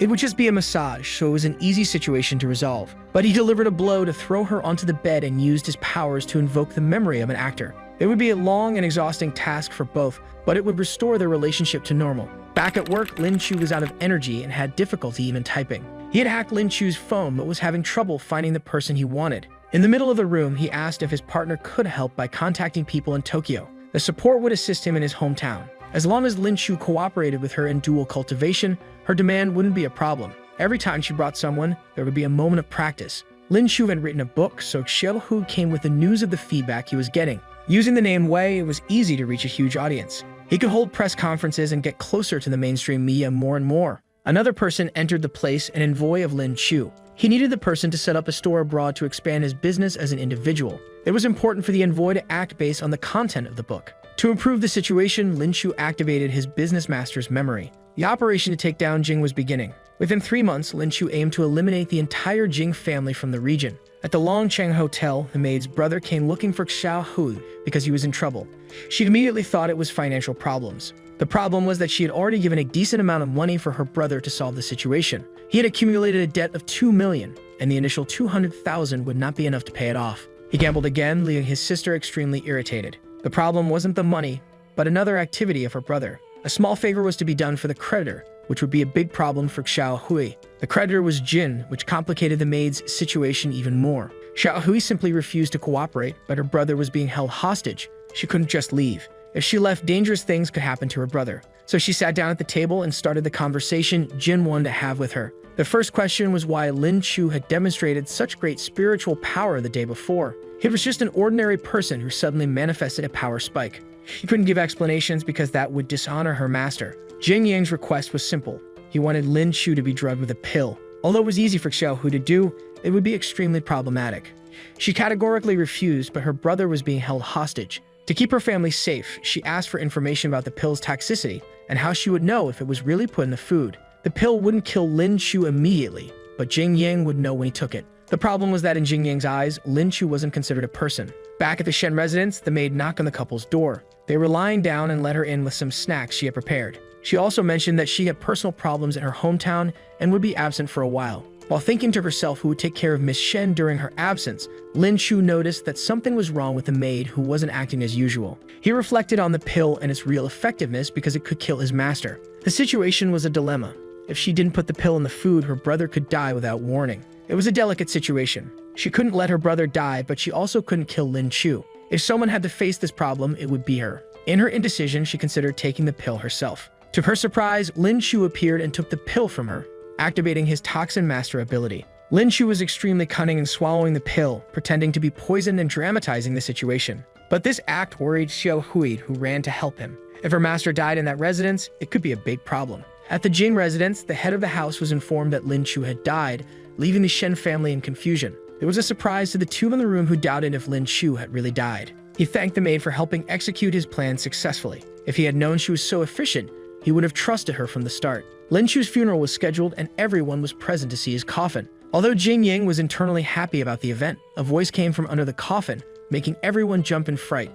It would just be a massage, so it was an easy situation to resolve. But he delivered a blow to throw her onto the bed and used his powers to invoke the memory of an actor. It would be a long and exhausting task for both, but it would restore their relationship to normal. Back at work, Lin Chu was out of energy and had difficulty even typing. He had hacked Lin Chu's phone but was having trouble finding the person he wanted. In the middle of the room, he asked if his partner could help by contacting people in Tokyo. The support would assist him in his hometown. As long as Lin Chu cooperated with her in dual cultivation, her demand wouldn't be a problem. Every time she brought someone, there would be a moment of practice. Lin Chu had written a book, so Xiaohu came with the news of the feedback he was getting. Using the name Wei, it was easy to reach a huge audience. He could hold press conferences and get closer to the mainstream media more and more. Another person entered the place, an envoy of Lin Chu. He needed the person to set up a store abroad to expand his business as an individual. It was important for the envoy to act based on the content of the book. To improve the situation, Lin Chu activated his business master's memory. The operation to take down Jing was beginning. Within 3 months, Lin Chu aimed to eliminate the entire Jing family from the region. At the Longcheng Hotel, the maid's brother came looking for Xiao Hui because he was in trouble. She immediately thought it was financial problems. The problem was that she had already given a decent amount of money for her brother to solve the situation. He had accumulated a debt of 2 million, and the initial 200,000 would not be enough to pay it off. He gambled again, leaving his sister extremely irritated. The problem wasn't the money, but another activity of her brother. A small favor was to be done for the creditor, which would be a big problem for Xiao Hui. The creditor was Jin, which complicated the maid's situation even more. Xiao Hui simply refused to cooperate, but her brother was being held hostage. She couldn't just leave. If she left, dangerous things could happen to her brother. So she sat down at the table and started the conversation Jin wanted to have with her. The first question was why Lin Chu had demonstrated such great spiritual power the day before. He was just an ordinary person who suddenly manifested a power spike. He couldn't give explanations because that would dishonor her master. Jing Yang's request was simple. He wanted Lin Chu to be drugged with a pill. Although it was easy for Xiao Hu to do, it would be extremely problematic. She categorically refused, but her brother was being held hostage. To keep her family safe, she asked for information about the pill's toxicity and how she would know if it was really put in the food. The pill wouldn't kill Lin Chu immediately, but Jing Yang would know when he took it. The problem was that in Jing Yang's eyes, Lin Chu wasn't considered a person. Back at the Shen residence, the maid knocked on the couple's door. They were lying down and let her in with some snacks she had prepared. She also mentioned that she had personal problems in her hometown and would be absent for a while. While thinking to herself who would take care of Miss Shen during her absence, Lin Chu noticed that something was wrong with the maid who wasn't acting as usual. He reflected on the pill and its real effectiveness because it could kill his master. The situation was a dilemma. If she didn't put the pill in the food, her brother could die without warning. It was a delicate situation. She couldn't let her brother die, but she also couldn't kill Lin Chu. If someone had to face this problem, it would be her. In her indecision, she considered taking the pill herself. To her surprise, Lin Chu appeared and took the pill from her, activating his Toxin Master ability. Lin Chu was extremely cunning in swallowing the pill, pretending to be poisoned and dramatizing the situation. But this act worried Xiao Hui, who ran to help him. If her master died in that residence, it could be a big problem. At the Jing residence, the head of the house was informed that Lin Chu had died, leaving the Shen family in confusion. It was a surprise to the two in the room who doubted if Lin Chu had really died. He thanked the maid for helping execute his plan successfully. If he had known she was so efficient, he would have trusted her from the start. Lin Chu's funeral was scheduled and everyone was present to see his coffin. Although Jing Yang was internally happy about the event, a voice came from under the coffin, making everyone jump in fright.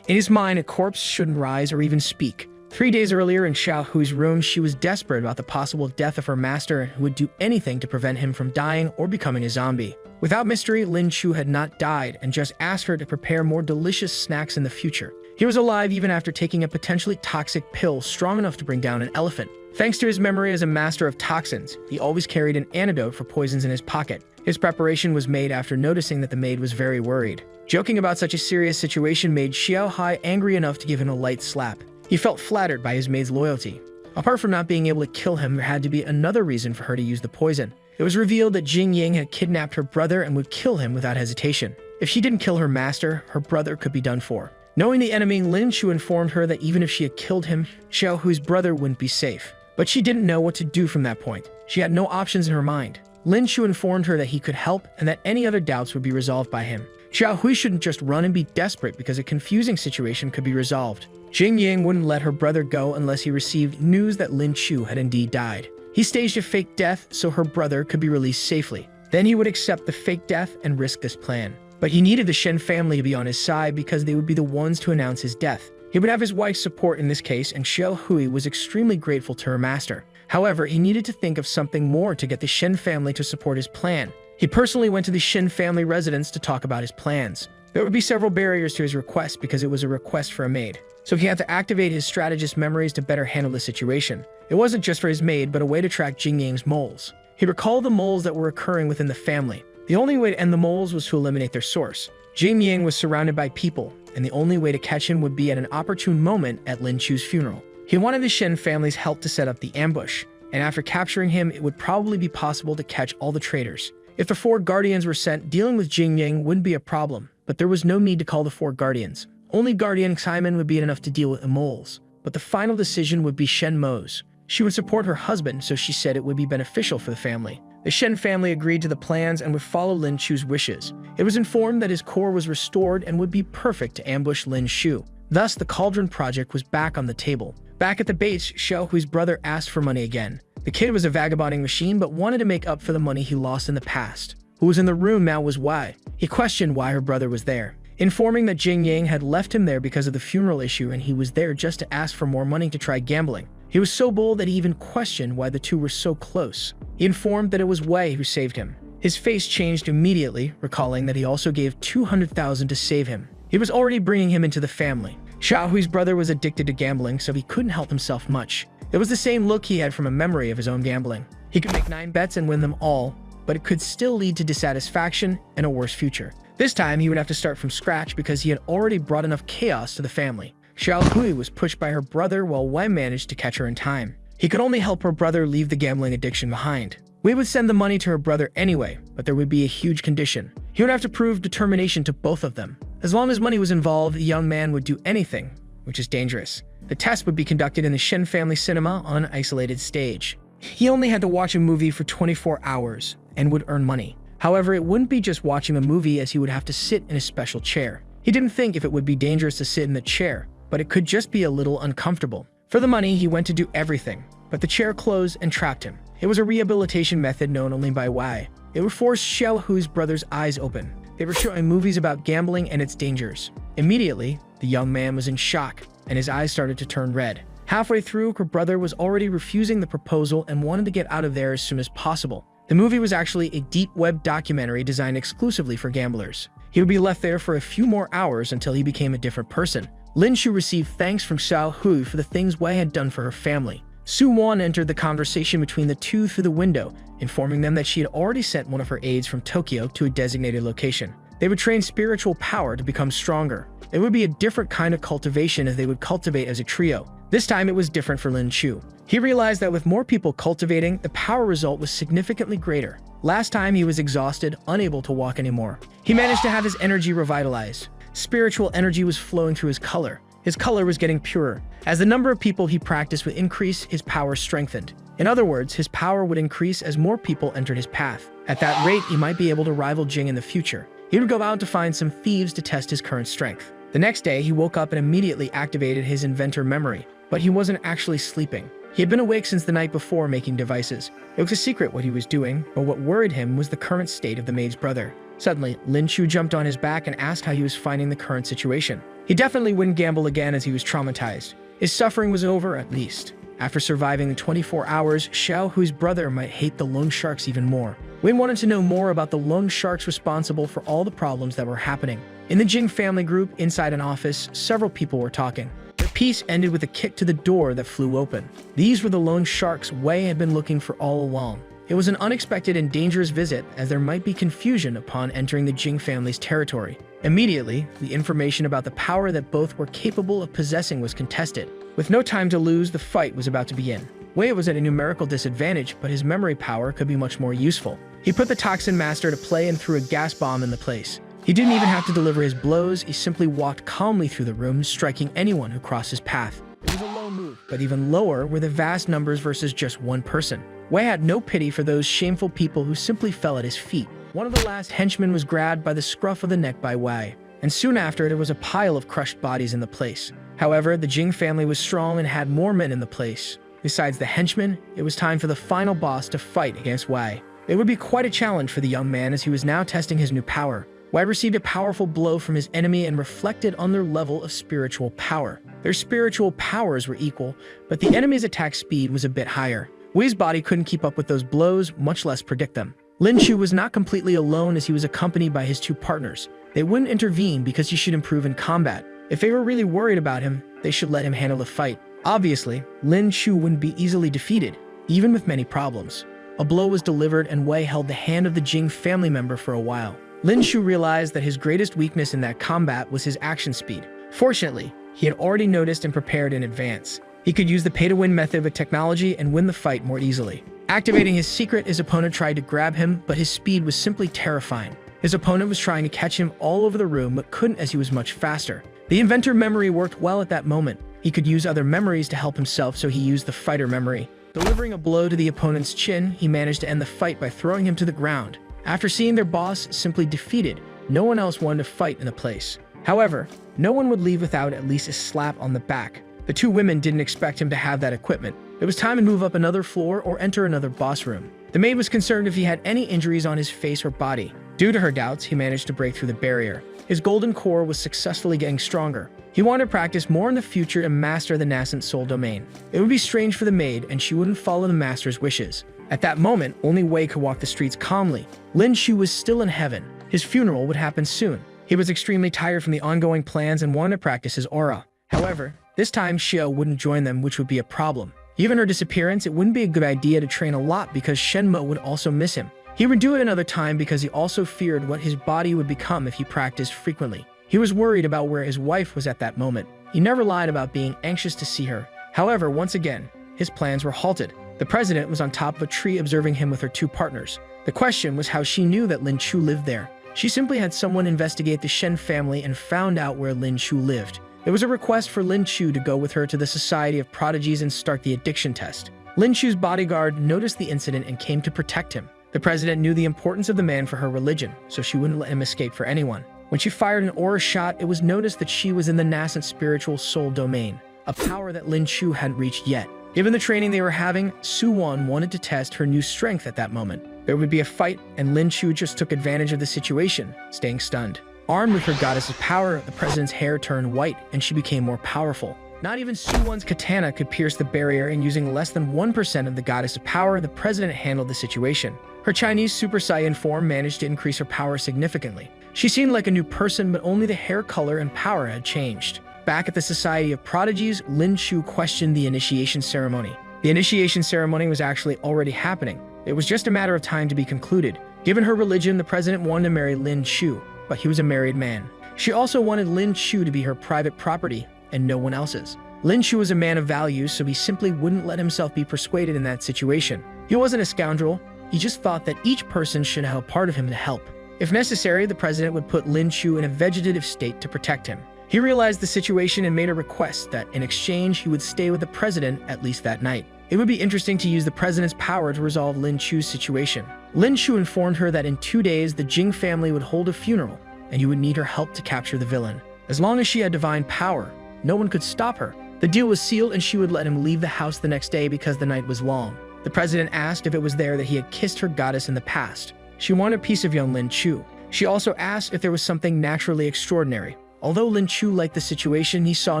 In his mind, a corpse shouldn't rise or even speak. 3 days earlier in Xiao Hui's room, she was desperate about the possible death of her master and would do anything to prevent him from dying or becoming a zombie. Without mystery, Lin Chu had not died and just asked her to prepare more delicious snacks in the future. He was alive even after taking a potentially toxic pill strong enough to bring down an elephant. Thanks to his memory as a master of toxins, he always carried an antidote for poisons in his pocket. His preparation was made after noticing that the maid was very worried. Joking about such a serious situation made Xiao Hai angry enough to give him a light slap. He felt flattered by his maid's loyalty. Apart from not being able to kill him, there had to be another reason for her to use the poison. It was revealed that Jing Yang had kidnapped her brother and would kill him without hesitation. If she didn't kill her master, her brother could be done for. Knowing the enemy, Lin Chu informed her that even if she had killed him, Xiao Hui's brother wouldn't be safe. But she didn't know what to do from that point. She had no options in her mind. Lin Chu informed her that he could help and that any other doubts would be resolved by him. Xiao Hui shouldn't just run and be desperate because a confusing situation could be resolved. Jing Yang wouldn't let her brother go unless he received news that Lin Chu had indeed died. He staged a fake death so her brother could be released safely. Then he would accept the fake death and risk this plan. But he needed the Shen family to be on his side because they would be the ones to announce his death. He would have his wife's support in this case, and Xiao Hui was extremely grateful to her master. However, he needed to think of something more to get the Shen family to support his plan. He personally went to the Shen family residence to talk about his plans. There would be several barriers to his request because it was a request for a maid. So he had to activate his strategist memories to better handle the situation. It wasn't just for his maid, but a way to track Jing Yang's moles. He recalled the moles that were occurring within the family. The only way to end the moles was to eliminate their source. Jing Yang was surrounded by people, and the only way to catch him would be at an opportune moment at Lin Chu's funeral. He wanted the Shen family's help to set up the ambush, and after capturing him, it would probably be possible to catch all the traitors. If the 4 guardians were sent, dealing with Jing Yang wouldn't be a problem, but there was no need to call the 4 guardians. Only Guardian Simon would be enough to deal with the moles, but the final decision would be Shen Mo's. She would support her husband, so she said it would be beneficial for the family. The Shen family agreed to the plans and would follow Lin Chu's wishes. It was informed that his core was restored and would be perfect to ambush Lin Chu. Thus, the Cauldron project was back on the table. Back at the base, Xiao Hui's brother asked for money again. The kid was a vagabonding machine but wanted to make up for the money he lost in the past. Who was in the room now was Wei. He questioned why her brother was there, informing that Jing Yang had left him there because of the funeral issue and he was there just to ask for more money to try gambling. He was so bold that he even questioned why the two were so close. He informed that it was Wei who saved him. His face changed immediately, recalling that he also gave 200,000 to save him. He was already bringing him into the family. Xiao Hui's brother was addicted to gambling, so he couldn't help himself much. It was the same look he had from a memory of his own gambling. He could make 9 bets and win them all, but it could still lead to dissatisfaction and a worse future. This time, he would have to start from scratch because he had already brought enough chaos to the family. Xiao Hui was pushed by her brother while Wei managed to catch her in time. He could only help her brother leave the gambling addiction behind. Wei would send the money to her brother anyway, but there would be a huge condition. He would have to prove determination to both of them. As long as money was involved, the young man would do anything, which is dangerous. The test would be conducted in the Shen family cinema on an isolated stage. He only had to watch a movie for 24 hours and would earn money. However, it wouldn't be just watching a movie as he would have to sit in a special chair. He didn't think if it would be dangerous to sit in the chair, but it could just be a little uncomfortable. For the money, he went to do everything, but the chair closed and trapped him. It was a rehabilitation method known only by Wei. It would force Xiao Hui's brother's eyes open. They were showing movies about gambling and its dangers. Immediately, the young man was in shock, and his eyes started to turn red. Halfway through, her brother was already refusing the proposal and wanted to get out of there as soon as possible. The movie was actually a deep web documentary designed exclusively for gamblers. He would be left there for a few more hours until he became a different person. Lin Chu received thanks from Xiao Hui for the things Wei had done for her family. Su Wan entered the conversation between the two through the window, informing them that she had already sent one of her aides from Tokyo to a designated location. They would train spiritual power to become stronger. It would be a different kind of cultivation as they would cultivate as a trio. This time it was different for Lin Chu. He realized that with more people cultivating, the power result was significantly greater. Last time he was exhausted, unable to walk anymore. He managed to have his energy revitalized. Spiritual energy was flowing through his color. His color was getting purer. As the number of people he practiced would increase, his power strengthened. In other words, his power would increase as more people entered his path. At that rate, he might be able to rival Jing in the future. He would go out to find some thieves to test his current strength. The next day, he woke up and immediately activated his inventor memory, but he wasn't actually sleeping. He had been awake since the night before making devices. It was a secret what he was doing, but what worried him was the current state of the maid's brother. Suddenly, Lin Chu jumped on his back and asked how he was finding the current situation. He definitely wouldn't gamble again as he was traumatized. His suffering was over, at least. After surviving the 24 hours, Xiao Hui's brother might hate the loan sharks even more. Wayne wanted to know more about the loan sharks responsible for all the problems that were happening. In the Jing family group, inside an office, several people were talking. Their piece ended with a kick to the door that flew open. These were the loan sharks Wei had been looking for all along. It was an unexpected and dangerous visit, as there might be confusion upon entering the Jing family's territory. Immediately, the information about the power that both were capable of possessing was contested. With no time to lose, the fight was about to begin. Wei was at a numerical disadvantage, but his memory power could be much more useful. He put the Toxin Master to play and threw a gas bomb in the place. He didn't even have to deliver his blows, he simply walked calmly through the room, striking anyone who crossed his path. It was a low move, but even lower were the vast numbers versus just one person. Wei had no pity for those shameful people who simply fell at his feet. One of the last henchmen was grabbed by the scruff of the neck by Wei, and soon after there was a pile of crushed bodies in the place. However, the Jing family was strong and had more men in the place. Besides the henchmen, it was time for the final boss to fight against Wei. It would be quite a challenge for the young man as he was now testing his new power. Wei received a powerful blow from his enemy and reflected on their level of spiritual power. Their spiritual powers were equal, but the enemy's attack speed was a bit higher. Wei's body couldn't keep up with those blows, much less predict them. Lin Chu was not completely alone as he was accompanied by his two partners. They wouldn't intervene because he should improve in combat. If they were really worried about him, they should let him handle the fight. Obviously, Lin Chu wouldn't be easily defeated, even with many problems. A blow was delivered and Wei held the hand of the Jing family member for a while. Lin Chu realized that his greatest weakness in that combat was his action speed. Fortunately, he had already noticed and prepared in advance. He could use the pay-to-win method with technology and win the fight more easily. Activating his secret, his opponent tried to grab him, but his speed was simply terrifying. His opponent was trying to catch him all over the room but couldn't as he was much faster. The inventor memory worked well at that moment. He could use other memories to help himself, so he used the fighter memory. Delivering a blow to the opponent's chin, he managed to end the fight by throwing him to the ground. After seeing their boss simply defeated, no one else wanted to fight in the place. However, no one would leave without at least a slap on the back. The two women didn't expect him to have that equipment. It was time to move up another floor or enter another boss room. The maid was concerned if he had any injuries on his face or body. Due to her doubts, he managed to break through the barrier. His golden core was successfully getting stronger. He wanted to practice more in the future and master the nascent soul domain. It would be strange for the maid, and she wouldn't follow the master's wishes. At that moment, only Wei could walk the streets calmly. Lin Chu was still in heaven. His funeral would happen soon. He was extremely tired from the ongoing plans and wanted to practice his aura. However, this time Xiao wouldn't join them, which would be a problem. Given her disappearance, it wouldn't be a good idea to train a lot because Shenmo would also miss him. He would do it another time because he also feared what his body would become if he practiced frequently. He was worried about where his wife was at that moment. He never lied about being anxious to see her. However, once again, his plans were halted. The president was on top of a tree observing him with her two partners. The question was how she knew that Lin Chu lived there. She simply had someone investigate the Shen family and found out where Lin Chu lived. There was a request for Lin Chu to go with her to the Society of Prodigies and start the addiction test. Lin Chu's bodyguard noticed the incident and came to protect him. The president knew the importance of the man for her religion, so she wouldn't let him escape for anyone. When she fired an aura shot, it was noticed that she was in the nascent spiritual soul domain, a power that Lin Chu hadn't reached yet. Given the training they were having, Su Wan wanted to test her new strength at that moment. There would be a fight, and Lin Chu just took advantage of the situation, staying stunned. Armed with her goddess's power, the president's hair turned white, and she became more powerful. Not even Su Wan's katana could pierce the barrier, and using less than 1% of the goddess's power, the president handled the situation. Her Chinese Super Saiyan form managed to increase her power significantly. She seemed like a new person, but only the hair color and power had changed. Back at the Society of Prodigies, Lin Chu questioned the initiation ceremony. The initiation ceremony was actually already happening. It was just a matter of time to be concluded. Given her religion, the president wanted to marry Lin Chu, but he was a married man. She also wanted Lin Chu to be her private property and no one else's. Lin Chu was a man of values, so he simply wouldn't let himself be persuaded in that situation. He wasn't a scoundrel. He just thought that each person should have a part of him to help. If necessary, the president would put Lin Chu in a vegetative state to protect him. He realized the situation and made a request that, in exchange, he would stay with the president at least that night. It would be interesting to use the president's power to resolve Lin Chu's situation. Lin Chu informed her that in 2 days, the Jing family would hold a funeral, and he would need her help to capture the villain. As long as she had divine power, no one could stop her. The deal was sealed, and she would let him leave the house the next day because the night was long. The president asked if it was there that he had kissed her goddess in the past. She wanted a piece of young Lin Chu. She also asked if there was something naturally extraordinary. Although Lin Chu liked the situation, he saw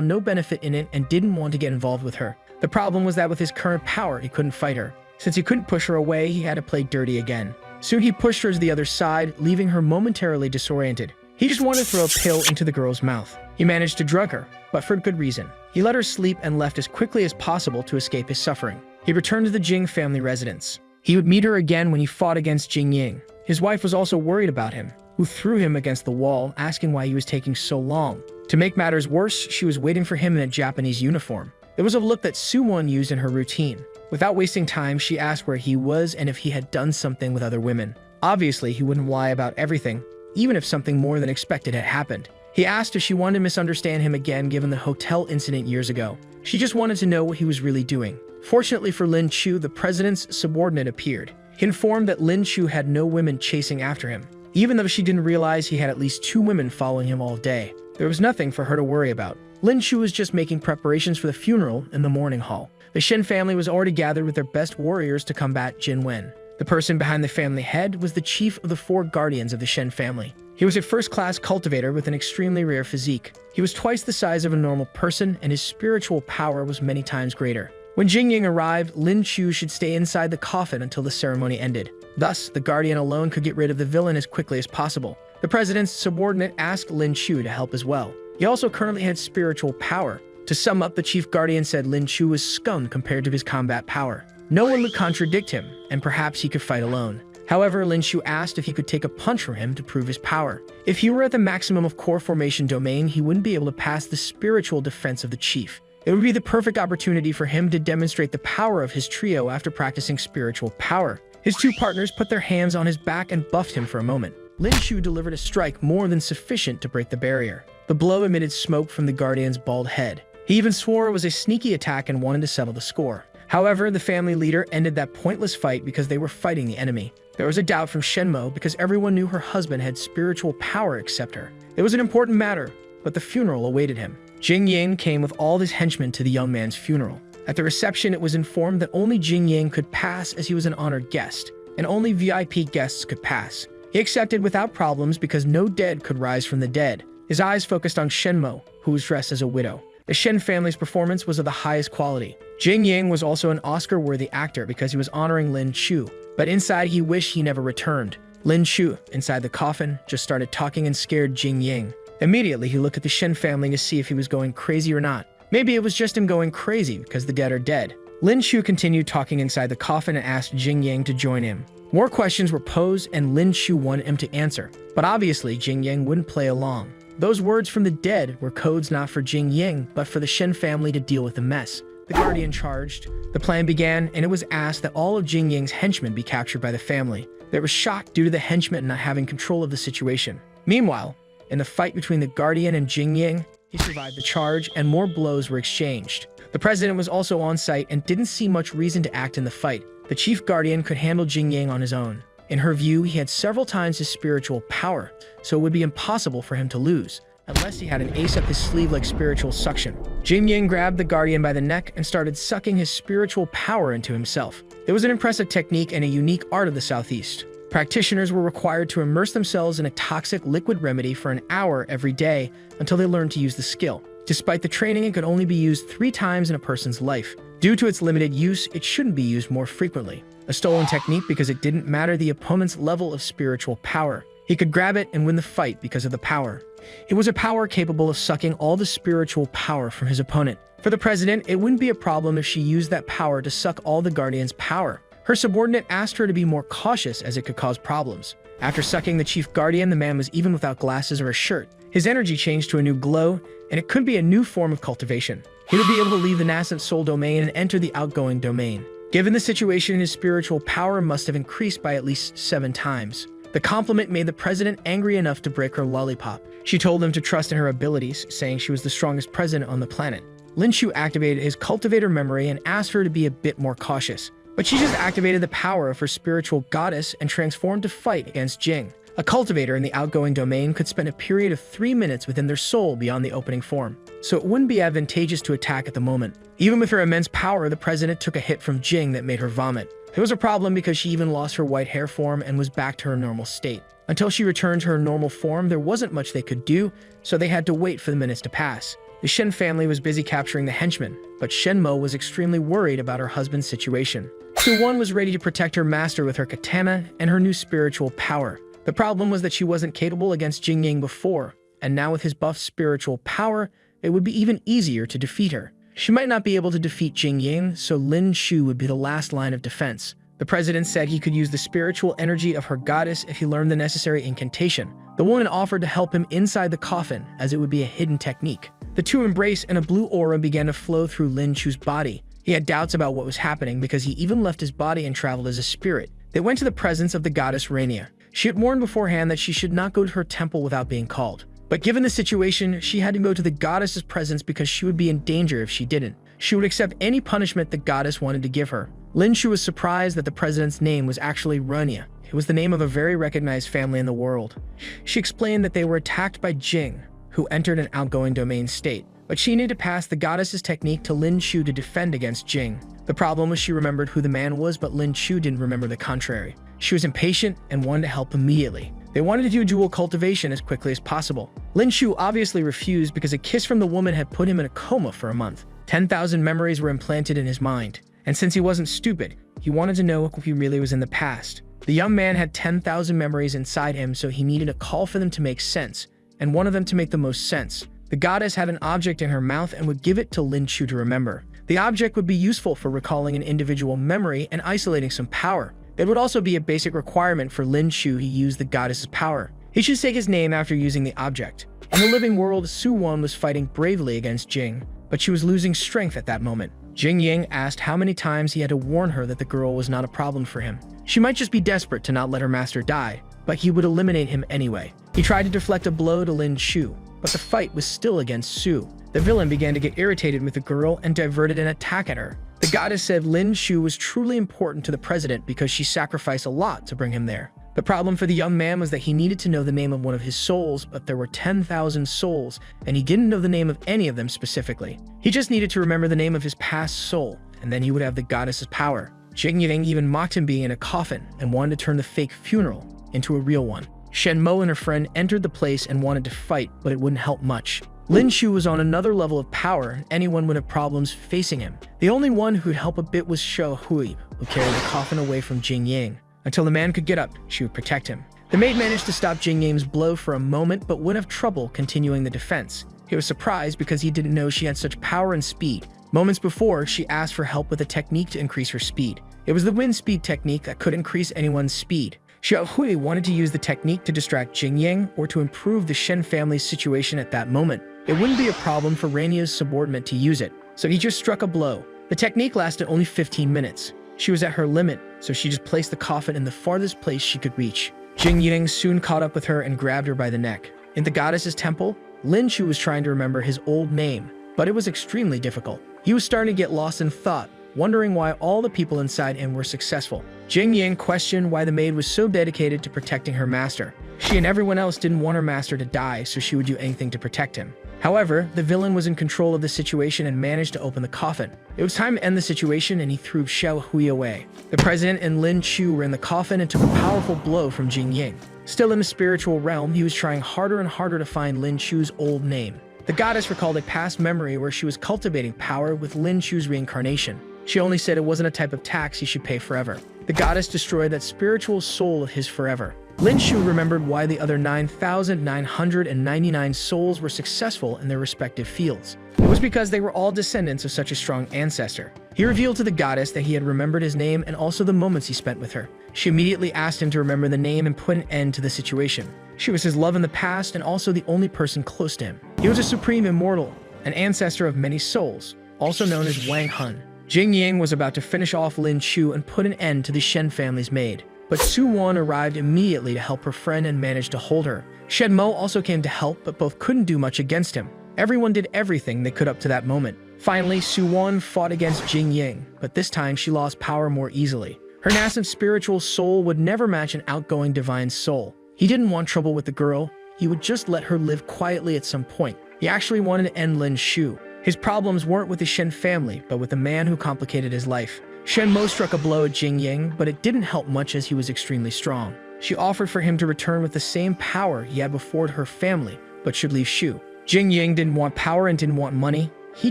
no benefit in it and didn't want to get involved with her. The problem was that with his current power, he couldn't fight her. Since he couldn't push her away, he had to play dirty again. Soon he pushed her to the other side, leaving her momentarily disoriented. He just wanted to throw a pill into the girl's mouth. He managed to drug her, but for good reason. He let her sleep and left as quickly as possible to escape his suffering. He returned to the Jing family residence. He would meet her again when he fought against Jing Ying. His wife was also worried about him, who threw him against the wall, asking why he was taking so long. To make matters worse, she was waiting for him in a Japanese uniform. It was a look that Su Wan used in her routine. Without wasting time, she asked where he was and if he had done something with other women. Obviously, he wouldn't lie about everything, even if something more than expected had happened. He asked if she wanted to misunderstand him again given the hotel incident years ago. She just wanted to know what he was really doing. Fortunately for Lin Chu, the president's subordinate appeared. He informed that Lin Chu had no women chasing after him, even though she didn't realize he had at least 2 women following him all day. There was nothing for her to worry about. Lin Chu was just making preparations for the funeral in the mourning hall. The Shen family was already gathered with their best warriors to combat Jin Wen. The person behind the family head was the chief of the 4 guardians of the Shen family. He was a first-class cultivator with an extremely rare physique. He was twice the size of a normal person, and his spiritual power was many times greater. When Jingying arrived, Lin Chu should stay inside the coffin until the ceremony ended. Thus, the guardian alone could get rid of the villain as quickly as possible. The president's subordinate asked Lin Chu to help as well. He also currently had spiritual power. To sum up, the chief guardian said Lin Chu was scum compared to his combat power. No one would contradict him, and perhaps he could fight alone. However, Lin Chu asked if he could take a punch from him to prove his power. If he were at the maximum of core formation domain, he wouldn't be able to pass the spiritual defense of the chief. It would be the perfect opportunity for him to demonstrate the power of his trio after practicing spiritual power. His 2 partners put their hands on his back and buffed him for a moment. Lin Chu delivered a strike more than sufficient to break the barrier. The blow emitted smoke from the guardian's bald head. He even swore it was a sneaky attack and wanted to settle the score. However, the family leader ended that pointless fight because they were fighting the enemy. There was a doubt from Shenmo because everyone knew her husband had spiritual power except her. It was an important matter, but the funeral awaited him. Jing Yang came with all his henchmen to the young man's funeral. At the reception, it was informed that only Jing Yang could pass as he was an honored guest, and only VIP guests could pass. He accepted without problems because no dead could rise from the dead. His eyes focused on Shenmo, who was dressed as a widow. The Shen family's performance was of the highest quality. Jing Yang was also an Oscar-worthy actor because he was honoring Lin Chu, but inside he wished he never returned. Lin Chu, inside the coffin, just started talking and scared Jing Yang. Immediately, he looked at the Shen family to see if he was going crazy or not. Maybe it was just him going crazy because the dead are dead. Lin Chu continued talking inside the coffin and asked Jing Yang to join him. More questions were posed and Lin Chu wanted him to answer, but obviously Jing Yang wouldn't play along. Those words from the dead were codes not for Jing Yang, but for the Shen family to deal with the mess. The guardian charged. The plan began, and it was asked that all of Jing Yang's henchmen be captured by the family. They were shocked due to the henchmen not having control of the situation. Meanwhile, in the fight between the guardian and Jing Yang, he survived the charge, and more blows were exchanged. The president was also on site and didn't see much reason to act in the fight. The chief guardian could handle Jing Yang on his own. In her view, he had several times his spiritual power, so it would be impossible for him to lose, unless he had an ace up his sleeve like spiritual suction. Jing Yang grabbed the guardian by the neck and started sucking his spiritual power into himself. It was an impressive technique and a unique art of the Southeast. Practitioners were required to immerse themselves in a toxic liquid remedy for an hour every day until they learned to use the skill. Despite the training, it could only be used 3 times in a person's life. Due to its limited use, it shouldn't be used more frequently. A stolen technique because it didn't matter the opponent's level of spiritual power. He could grab it and win the fight because of the power. It was a power capable of sucking all the spiritual power from his opponent. For the president, it wouldn't be a problem if she used that power to suck all the guardian's power. Her subordinate asked her to be more cautious as it could cause problems. After sucking the chief guardian, the man was even without glasses or a shirt. His energy changed to a new glow, and it could be a new form of cultivation. He would be able to leave the nascent soul domain and enter the outgoing domain. Given the situation, his spiritual power must have increased by at least 7 times. The compliment made the president angry enough to break her lollipop. She told him to trust in her abilities, saying she was the strongest president on the planet. Lin Chu activated his cultivator memory and asked her to be a bit more cautious. But she just activated the power of her spiritual goddess and transformed to fight against Jing. A cultivator in the outgoing domain could spend a period of 3 minutes within their soul beyond the opening form, so it wouldn't be advantageous to attack at the moment. Even with her immense power, the president took a hit from Jing that made her vomit. It was a problem because she even lost her white hair form and was back to her normal state. Until she returned to her normal form, there wasn't much they could do, so they had to wait for the minutes to pass. The Shen family was busy capturing the henchmen, but Shenmo was extremely worried about her husband's situation. Su-Won was ready to protect her master with her katana and her new spiritual power. The problem was that she wasn't capable against Jing Yang before, and now with his buff spiritual power, it would be even easier to defeat her. She might not be able to defeat Jing Yang, so Lin Chu would be the last line of defense. The president said he could use the spiritual energy of her goddess if he learned the necessary incantation. The woman offered to help him inside the coffin, as it would be a hidden technique. The two embraced and a blue aura began to flow through Lin Chu's body. He had doubts about what was happening because he even left his body and traveled as a spirit. They went to the presence of the goddess Rainier. She had warned beforehand that she should not go to her temple without being called. But given the situation, she had to go to the goddess's presence because she would be in danger if she didn't. She would accept any punishment the goddess wanted to give her. Lin Shu was surprised that the president's name was actually Rania. It was the name of a very recognized family in the world. She explained that they were attacked by Jing, who entered an outgoing domain state, but she needed to pass the goddess's technique to Lin Shu to defend against Jing. The problem was she remembered who the man was, but Lin Shu didn't remember the contrary. She was impatient and wanted to help immediately. They wanted to do dual cultivation as quickly as possible. Lin Shu obviously refused because a kiss from the woman had put him in a coma for a month. 10,000 memories were implanted in his mind, and since he wasn't stupid, he wanted to know who he really was in the past. The young man had 10,000 memories inside him, so he needed a call for them to make sense, and one of them to make the most sense. The goddess had an object in her mouth and would give it to Lin Shu to remember. The object would be useful for recalling an individual memory and isolating some power. It would also be a basic requirement for Lin Shu to use the goddess's power. He should take his name after using the object. In the living world, Su Wan was fighting bravely against Jing, but she was losing strength at that moment. Jing Ying asked how many times he had to warn her that the girl was not a problem for him. She might just be desperate to not let her master die, but he would eliminate him anyway. He tried to deflect a blow to Lin Shu, but the fight was still against Su. The villain began to get irritated with the girl and diverted an attack at her. The goddess said Lin Shu was truly important to the president because she sacrificed a lot to bring him there. The problem for the young man was that he needed to know the name of one of his souls, but there were 10,000 souls, and he didn't know the name of any of them specifically. He just needed to remember the name of his past soul, and then he would have the goddess's power. Jing Ying even mocked him being in a coffin and wanted to turn the fake funeral into a real one. Shen Mo and her friend entered the place and wanted to fight, but it wouldn't help much. Lin Shu was on another level of power, and anyone would have problems facing him. The only one who'd help a bit was Shou Hui, who carried the coffin away from Jing Ying. Until the man could get up, she would protect him. The maid managed to stop Jing Ying's blow for a moment, but would have trouble continuing the defense. He was surprised because he didn't know she had such power and speed. Moments before, she asked for help with a technique to increase her speed. It was the wind speed technique that could increase anyone's speed. Shou Hui wanted to use the technique to distract Jing Ying or to improve the Shen family's situation at that moment. It wouldn't be a problem for Rainia's subordinate to use it, so he just struck a blow. The technique lasted only 15 minutes. She was at her limit, so she just placed the coffin in the farthest place she could reach. Jing Ying soon caught up with her and grabbed her by the neck. In the goddess's temple, Lin Shu was trying to remember his old name, but it was extremely difficult. He was starting to get lost in thought, wondering why all the people inside him were successful. Jing Ying questioned why the maid was so dedicated to protecting her master. She and everyone else didn't want her master to die, so she would do anything to protect him. However, the villain was in control of the situation and managed to open the coffin. It was time to end the situation, and he threw Shou Hui away. The president and Lin Shu were in the coffin and took a powerful blow from Jing Ying. Still in the spiritual realm, he was trying harder and harder to find Lin Shu's old name. The goddess recalled a past memory where she was cultivating power with Lin Shu's reincarnation. She only said it wasn't a type of tax he should pay forever. The goddess destroyed that spiritual soul of his forever. Lin Shu remembered why the other 9,999 souls were successful in their respective fields. It was because they were all descendants of such a strong ancestor. He revealed to the goddess that he had remembered his name and also the moments he spent with her. She immediately asked him to remember the name and put an end to the situation. She was his love in the past and also the only person close to him. He was a supreme immortal, an ancestor of many souls, also known as Wang Hun. Jing Ying was about to finish off Lin Shu and put an end to the Shen family's maid. But Su Wan arrived immediately to help her friend and managed to hold her. Shen Mo also came to help, but both couldn't do much against him. Everyone did everything they could up to that moment. Finally, Su Wan fought against Jing Ying, but this time she lost power more easily. Her massive spiritual soul would never match an outgoing divine soul. He didn't want trouble with the girl. He would just let her live quietly at some point. He actually wanted to end Lin Shu. His problems weren't with the Shen family, but with the man who complicated his life. Shen Mo struck a blow at Jing Ying, but it didn't help much as he was extremely strong. She offered for him to return with the same power he had before to her family, but should leave Shu. Jing Ying didn't want power and didn't want money. He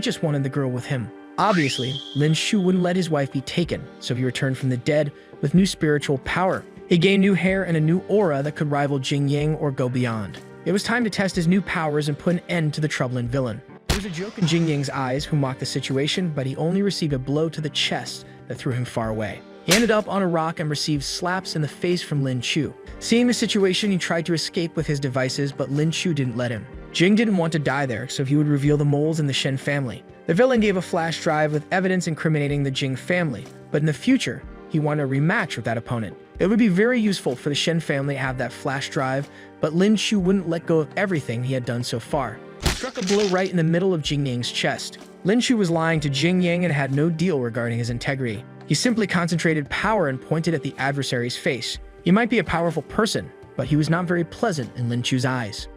just wanted the girl with him. Obviously, Lin Shu wouldn't let his wife be taken, so he returned from the dead with new spiritual power. He gained new hair and a new aura that could rival Jing Ying or go beyond. It was time to test his new powers and put an end to the troubling villain. There was a joke in Jing Ying's eyes, who mocked the situation, but he only received a blow to the chest that threw him far away. He ended up on a rock and received slaps in the face from Lin Shu. Seeing the situation, he tried to escape with his devices, but Lin Shu didn't let him. Jing didn't want to die there, so he would reveal the moles in the Shen family. The villain gave a flash drive with evidence incriminating the Jing family, but in the future, he wanted a rematch with that opponent. It would be very useful for the Shen family to have that flash drive, but Lin Shu wouldn't let go of everything he had done so far. He struck a blow right in the middle of Jing Ying's chest. Lin Shu was lying to Jing Ying and had no deal regarding his integrity. He simply concentrated power and pointed at the adversary's face. He might be a powerful person, but he was not very pleasant in Lin Chu's eyes.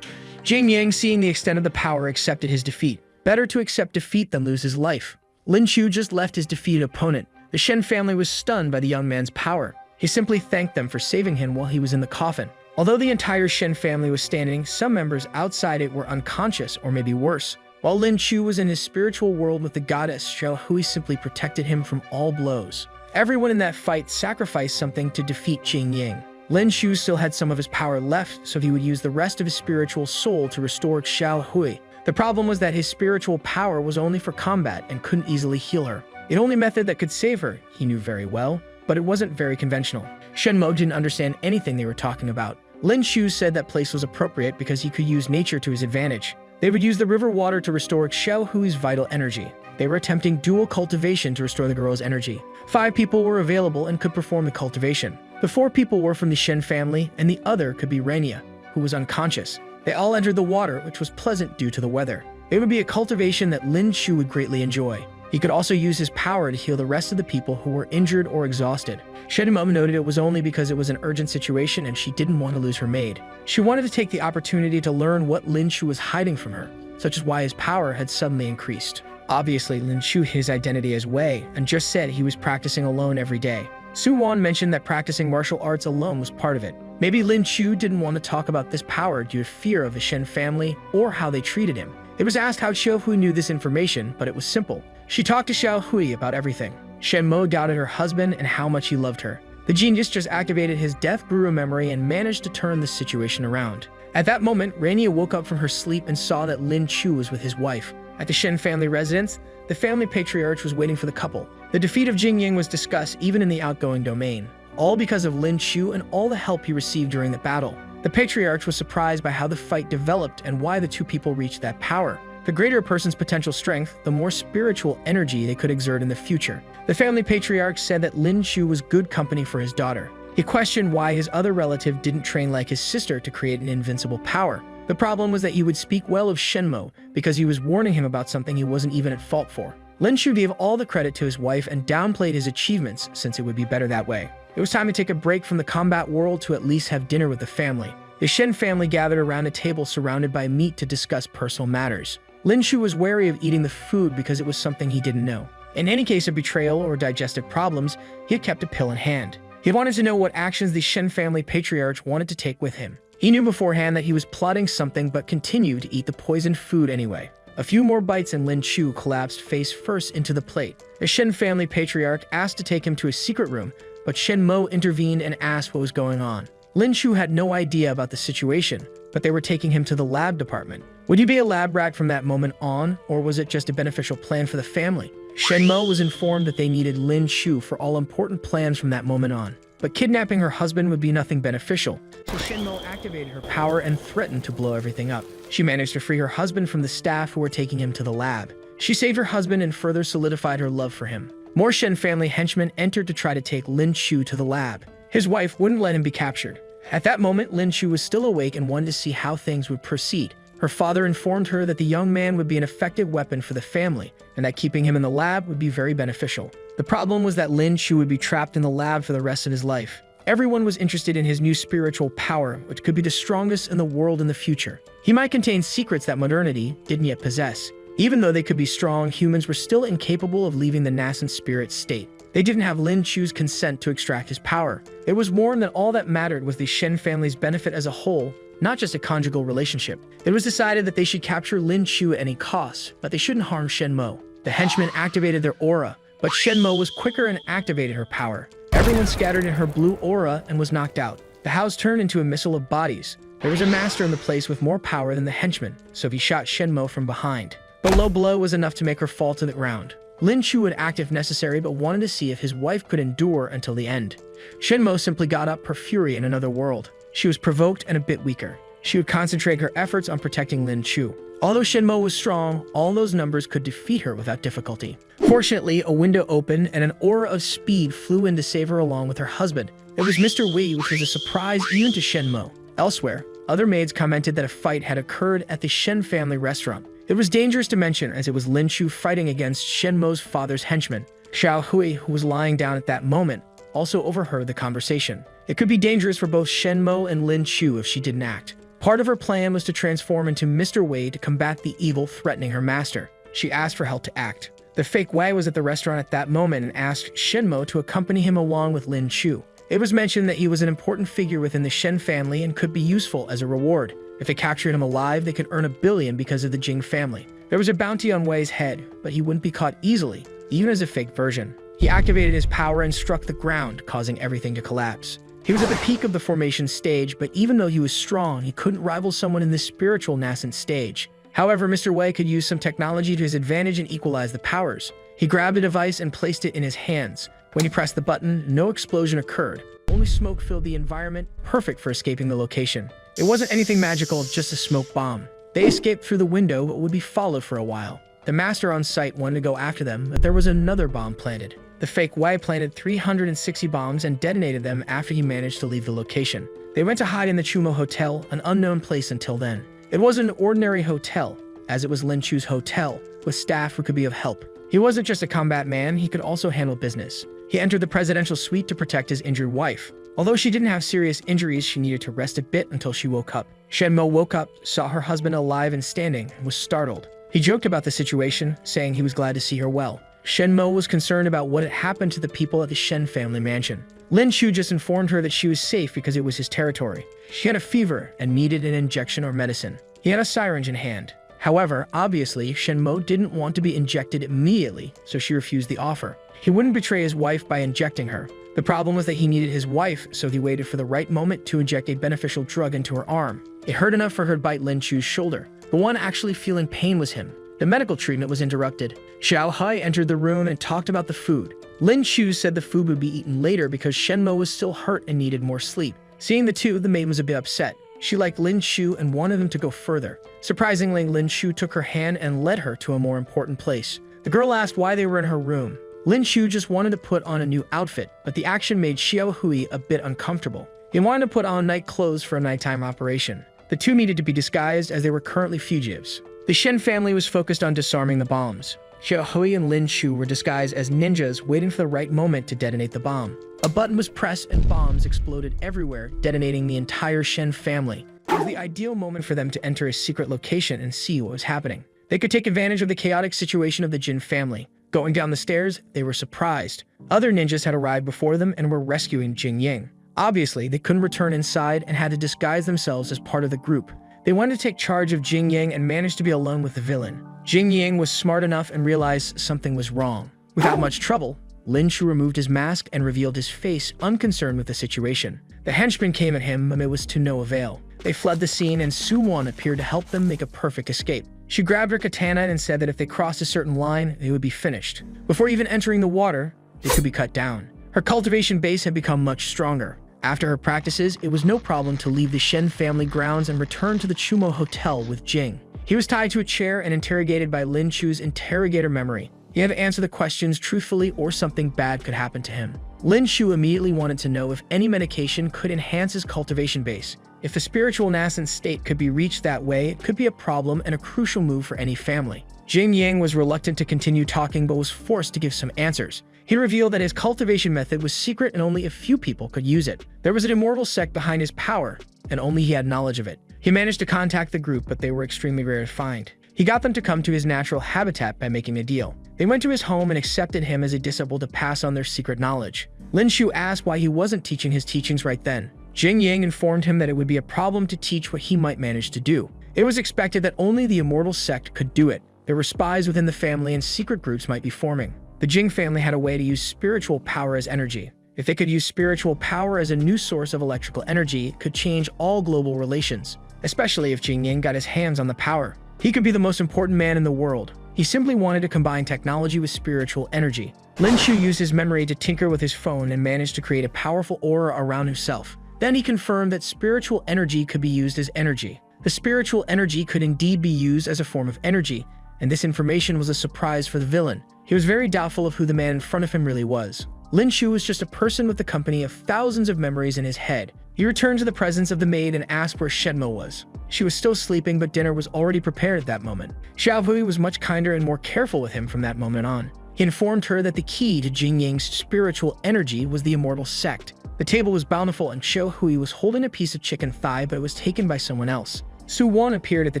Jing Yang, seeing the extent of the power, accepted his defeat. Better to accept defeat than lose his life. Lin Chu just left his defeated opponent. The Shen family was stunned by the young man's power. He simply thanked them for saving him while he was in the coffin. Although the entire Shen family was standing, some members outside it were unconscious or maybe worse. While Lin Chu was in his spiritual world with the goddess, Xiao Hui simply protected him from all blows. Everyone in that fight sacrificed something to defeat Jing Yang. Lin Chu still had some of his power left, so he would use the rest of his spiritual soul to restore Xiao Hui. The problem was that his spiritual power was only for combat and couldn't easily heal her. The only method that could save her, he knew very well, but it wasn't very conventional. Shen Mo didn't understand anything they were talking about. Lin Chu said that place was appropriate because he could use nature to his advantage. They would use the river water to restore Xiao Hui's vital energy. They were attempting dual cultivation to restore the girl's energy. 5 people were available and could perform the cultivation. The 4 people were from the Shen family, and the other could be Rainier, who was unconscious. They all entered the water, which was pleasant due to the weather. It would be a cultivation that Lin Chu would greatly enjoy. He could also use his power to heal the rest of the people who were injured or exhausted. Shen Mo noted it was only because it was an urgent situation and she didn't want to lose her maid. She wanted to take the opportunity to learn what Lin Chu was hiding from her, such as why his power had suddenly increased. Obviously, Lin Chu hid his identity as Wei and just said he was practicing alone every day. Su Wan mentioned that practicing martial arts alone was part of it. Maybe Lin Chu didn't want to talk about this power due to fear of the Shen family or how they treated him. It was asked how Xiao Hui knew this information, but it was simple. She talked to Xiao Hui about everything. Shen Mo doubted her husband and how much he loved her. The genius just activated his death guru memory and managed to turn the situation around. At that moment, Rainier woke up from her sleep and saw that Lin Chu was with his wife. At the Shen family residence, the family patriarch was waiting for the couple. The defeat of Jing Yang was discussed even in the outgoing domain, all because of Lin Chu and all the help he received during the battle. The patriarch was surprised by how the fight developed and why the 2 people reached that power. The greater a person's potential strength, the more spiritual energy they could exert in the future. The family patriarch said that Lin Chu was good company for his daughter. He questioned why his other relative didn't train like his sister to create an invincible power. The problem was that he would speak well of Shen Mo because he was warning him about something he wasn't even at fault for. Lin Chu gave all the credit to his wife and downplayed his achievements since it would be better that way. It was time to take a break from the combat world to at least have dinner with the family. The Shen family gathered around a table surrounded by meat to discuss personal matters. Lin Chu was wary of eating the food because it was something he didn't know. In any case of betrayal or digestive problems, he had kept a pill in hand. He wanted to know what actions the Shen family patriarch wanted to take with him. He knew beforehand that he was plotting something but continued to eat the poisoned food anyway. A few more bites and Lin Chu collapsed face first into the plate. The Shen family patriarch asked to take him to a secret room, but Shen Mo intervened and asked what was going on. Lin Chu had no idea about the situation, but they were taking him to the lab department. Would he be a lab rat from that moment on, or was it just a beneficial plan for the family? Shen Mo was informed that they needed Lin Chu for all important plans from that moment on. But kidnapping her husband would be nothing beneficial, so Shen Mo activated her power and threatened to blow everything up. She managed to free her husband from the staff who were taking him to the lab. She saved her husband and further solidified her love for him. More Shen family henchmen entered to try to take Lin Chu to the lab. His wife wouldn't let him be captured. At that moment, Lin Chu was still awake and wanted to see how things would proceed. Her father informed her that the young man would be an effective weapon for the family, and that keeping him in the lab would be very beneficial. The problem was that Lin Chu would be trapped in the lab for the rest of his life. Everyone was interested in his new spiritual power, which could be the strongest in the world in the future. He might contain secrets that modernity didn't yet possess. Even though they could be strong, humans were still incapable of leaving the nascent spirit state. They didn't have Lin Chu's consent to extract his power. It was more that all that mattered was the Shen family's benefit as a whole, not just a conjugal relationship. It was decided that they should capture Lin Chu at any cost, but they shouldn't harm Shen Mo. The henchmen activated their aura, but Shen Mo was quicker and activated her power. Everyone scattered in her blue aura and was knocked out. The house turned into a missile of bodies. There was a master in the place with more power than the henchmen, so he shot Shen Mo from behind. The low blow was enough to make her fall to the ground. Lin Chu would act if necessary, but wanted to see if his wife could endure until the end. Shen Mo simply got up per fury in another world. She was provoked and a bit weaker. She would concentrate her efforts on protecting Lin Chu. Although Shen Mo was strong, all those numbers could defeat her without difficulty. Fortunately, a window opened and an aura of speed flew in to save her along with her husband. It was Mr. Wei, which was a surprise even to Shen Mo. Elsewhere, other maids commented that a fight had occurred at the Shen family restaurant. It was dangerous to mention as it was Lin Chu fighting against Shen Mo's father's henchmen. Xiao Hui, who was lying down at that moment, also overheard the conversation. It could be dangerous for both Shen Mo and Lin Chu if she didn't act. Part of her plan was to transform into Mr. Wei to combat the evil threatening her master. She asked for help to act. The fake Wei was at the restaurant at that moment and asked Shen Mo to accompany him along with Lin Chu. It was mentioned that he was an important figure within the Shen family and could be useful as a reward. If they captured him alive, they could earn $1 billion because of the Jing family. There was a bounty on Wei's head, but he wouldn't be caught easily, even as a fake version. He activated his power and struck the ground, causing everything to collapse. He was at the peak of the formation stage, but even though he was strong, he couldn't rival someone in the spiritual nascent stage. However, Mr. Wei could use some technology to his advantage and equalize the powers. He grabbed a device and placed it in his hands. When he pressed the button, no explosion occurred. Only smoke filled the environment, perfect for escaping the location. It wasn't anything magical, just a smoke bomb. They escaped through the window, but would be followed for a while. The master on site wanted to go after them, but there was another bomb planted. The fake Wei planted 360 bombs and detonated them after he managed to leave the location. They went to hide in the Chumo Hotel, an unknown place until then. It wasn't an ordinary hotel, as it was Lin Chu's hotel, with staff who could be of help. He wasn't just a combat man, he could also handle business. He entered the presidential suite to protect his injured wife. Although she didn't have serious injuries, she needed to rest a bit until she woke up. Shen Mo woke up, saw her husband alive and standing, and was startled. He joked about the situation, saying he was glad to see her well. Shen Mo was concerned about what had happened to the people at the Shen family mansion. Lin Chu just informed her that she was safe because it was his territory. She had a fever and needed an injection or medicine. He had a syringe in hand. However, obviously, Shen Mo didn't want to be injected immediately, so she refused the offer. He wouldn't betray his wife by injecting her. The problem was that he needed his wife, so he waited for the right moment to inject a beneficial drug into her arm. It hurt enough for her to bite Lin Chu's shoulder. The one actually feeling pain was him. The medical treatment was interrupted. Xiao Hai entered the room and talked about the food. Lin Chu said the food would be eaten later because Shen Mo was still hurt and needed more sleep. Seeing the two, the maid was a bit upset. She liked Lin Chu and wanted him to go further. Surprisingly, Lin Chu took her hand and led her to a more important place. The girl asked why they were in her room. Lin Chu just wanted to put on a new outfit, but the action made Xiao Hui a bit uncomfortable. He wanted to put on night clothes for a nighttime operation. The two needed to be disguised as they were currently fugitives. The Shen family was focused on disarming the bombs. Xiao Hui and Lin Chu were disguised as ninjas waiting for the right moment to detonate the bomb. A button was pressed and bombs exploded everywhere, detonating the entire Shen family. It was the ideal moment for them to enter a secret location and see what was happening. They could take advantage of the chaotic situation of the Jin family. Going down the stairs, they were surprised. Other ninjas had arrived before them and were rescuing Jing Ying. Obviously, they couldn't return inside and had to disguise themselves as part of the group. They wanted to take charge of Jing Ying and managed to be alone with the villain. Jing Ying was smart enough and realized something was wrong. Without much trouble, Lin Chu removed his mask and revealed his face, unconcerned with the situation. The henchman came at him, but it was to no avail. They fled the scene and Su Wan appeared to help them make a perfect escape. She grabbed her katana and said that if they crossed a certain line, they would be finished. Before even entering the water, they could be cut down. Her cultivation base had become much stronger. After her practices, it was no problem to leave the Shen family grounds and return to the Chumo Hotel with Jing. He was tied to a chair and interrogated by Lin Chu's interrogator memory. He had to answer the questions truthfully or something bad could happen to him. Lin Chu immediately wanted to know if any medication could enhance his cultivation base. If the spiritual nascent state could be reached that way, it could be a problem and a crucial move for any family. Jing Yang was reluctant to continue talking but was forced to give some answers. He revealed that his cultivation method was secret and only a few people could use it. There was an immortal sect behind his power, and only he had knowledge of it. He managed to contact the group, but they were extremely rare to find. He got them to come to his natural habitat by making a deal. They went to his home and accepted him as a disciple to pass on their secret knowledge. Lin Chu asked why he wasn't teaching his teachings right then. Jing Yang informed him that it would be a problem to teach what he might manage to do. It was expected that only the immortal sect could do it. There were spies within the family and secret groups might be forming. The Jing family had a way to use spiritual power as energy. If they could use spiritual power as a new source of electrical energy, it could change all global relations, especially if Jing Yang got his hands on the power. He could be the most important man in the world. He simply wanted to combine technology with spiritual energy. Lin Chu used his memory to tinker with his phone and managed to create a powerful aura around himself. Then he confirmed that spiritual energy could be used as energy. The spiritual energy could indeed be used as a form of energy, and this information was a surprise for the villain. He was very doubtful of who the man in front of him really was. Lin Chu was just a person with the company of thousands of memories in his head. He returned to the presence of the maid and asked where Shenmo was. She was still sleeping, but dinner was already prepared at that moment. Xiao Hui was much kinder and more careful with him from that moment on. He informed her that the key to Jing Yang's spiritual energy was the immortal sect. The table was bountiful and Cho Hui was holding a piece of chicken thigh, but it was taken by someone else. Su Won appeared at the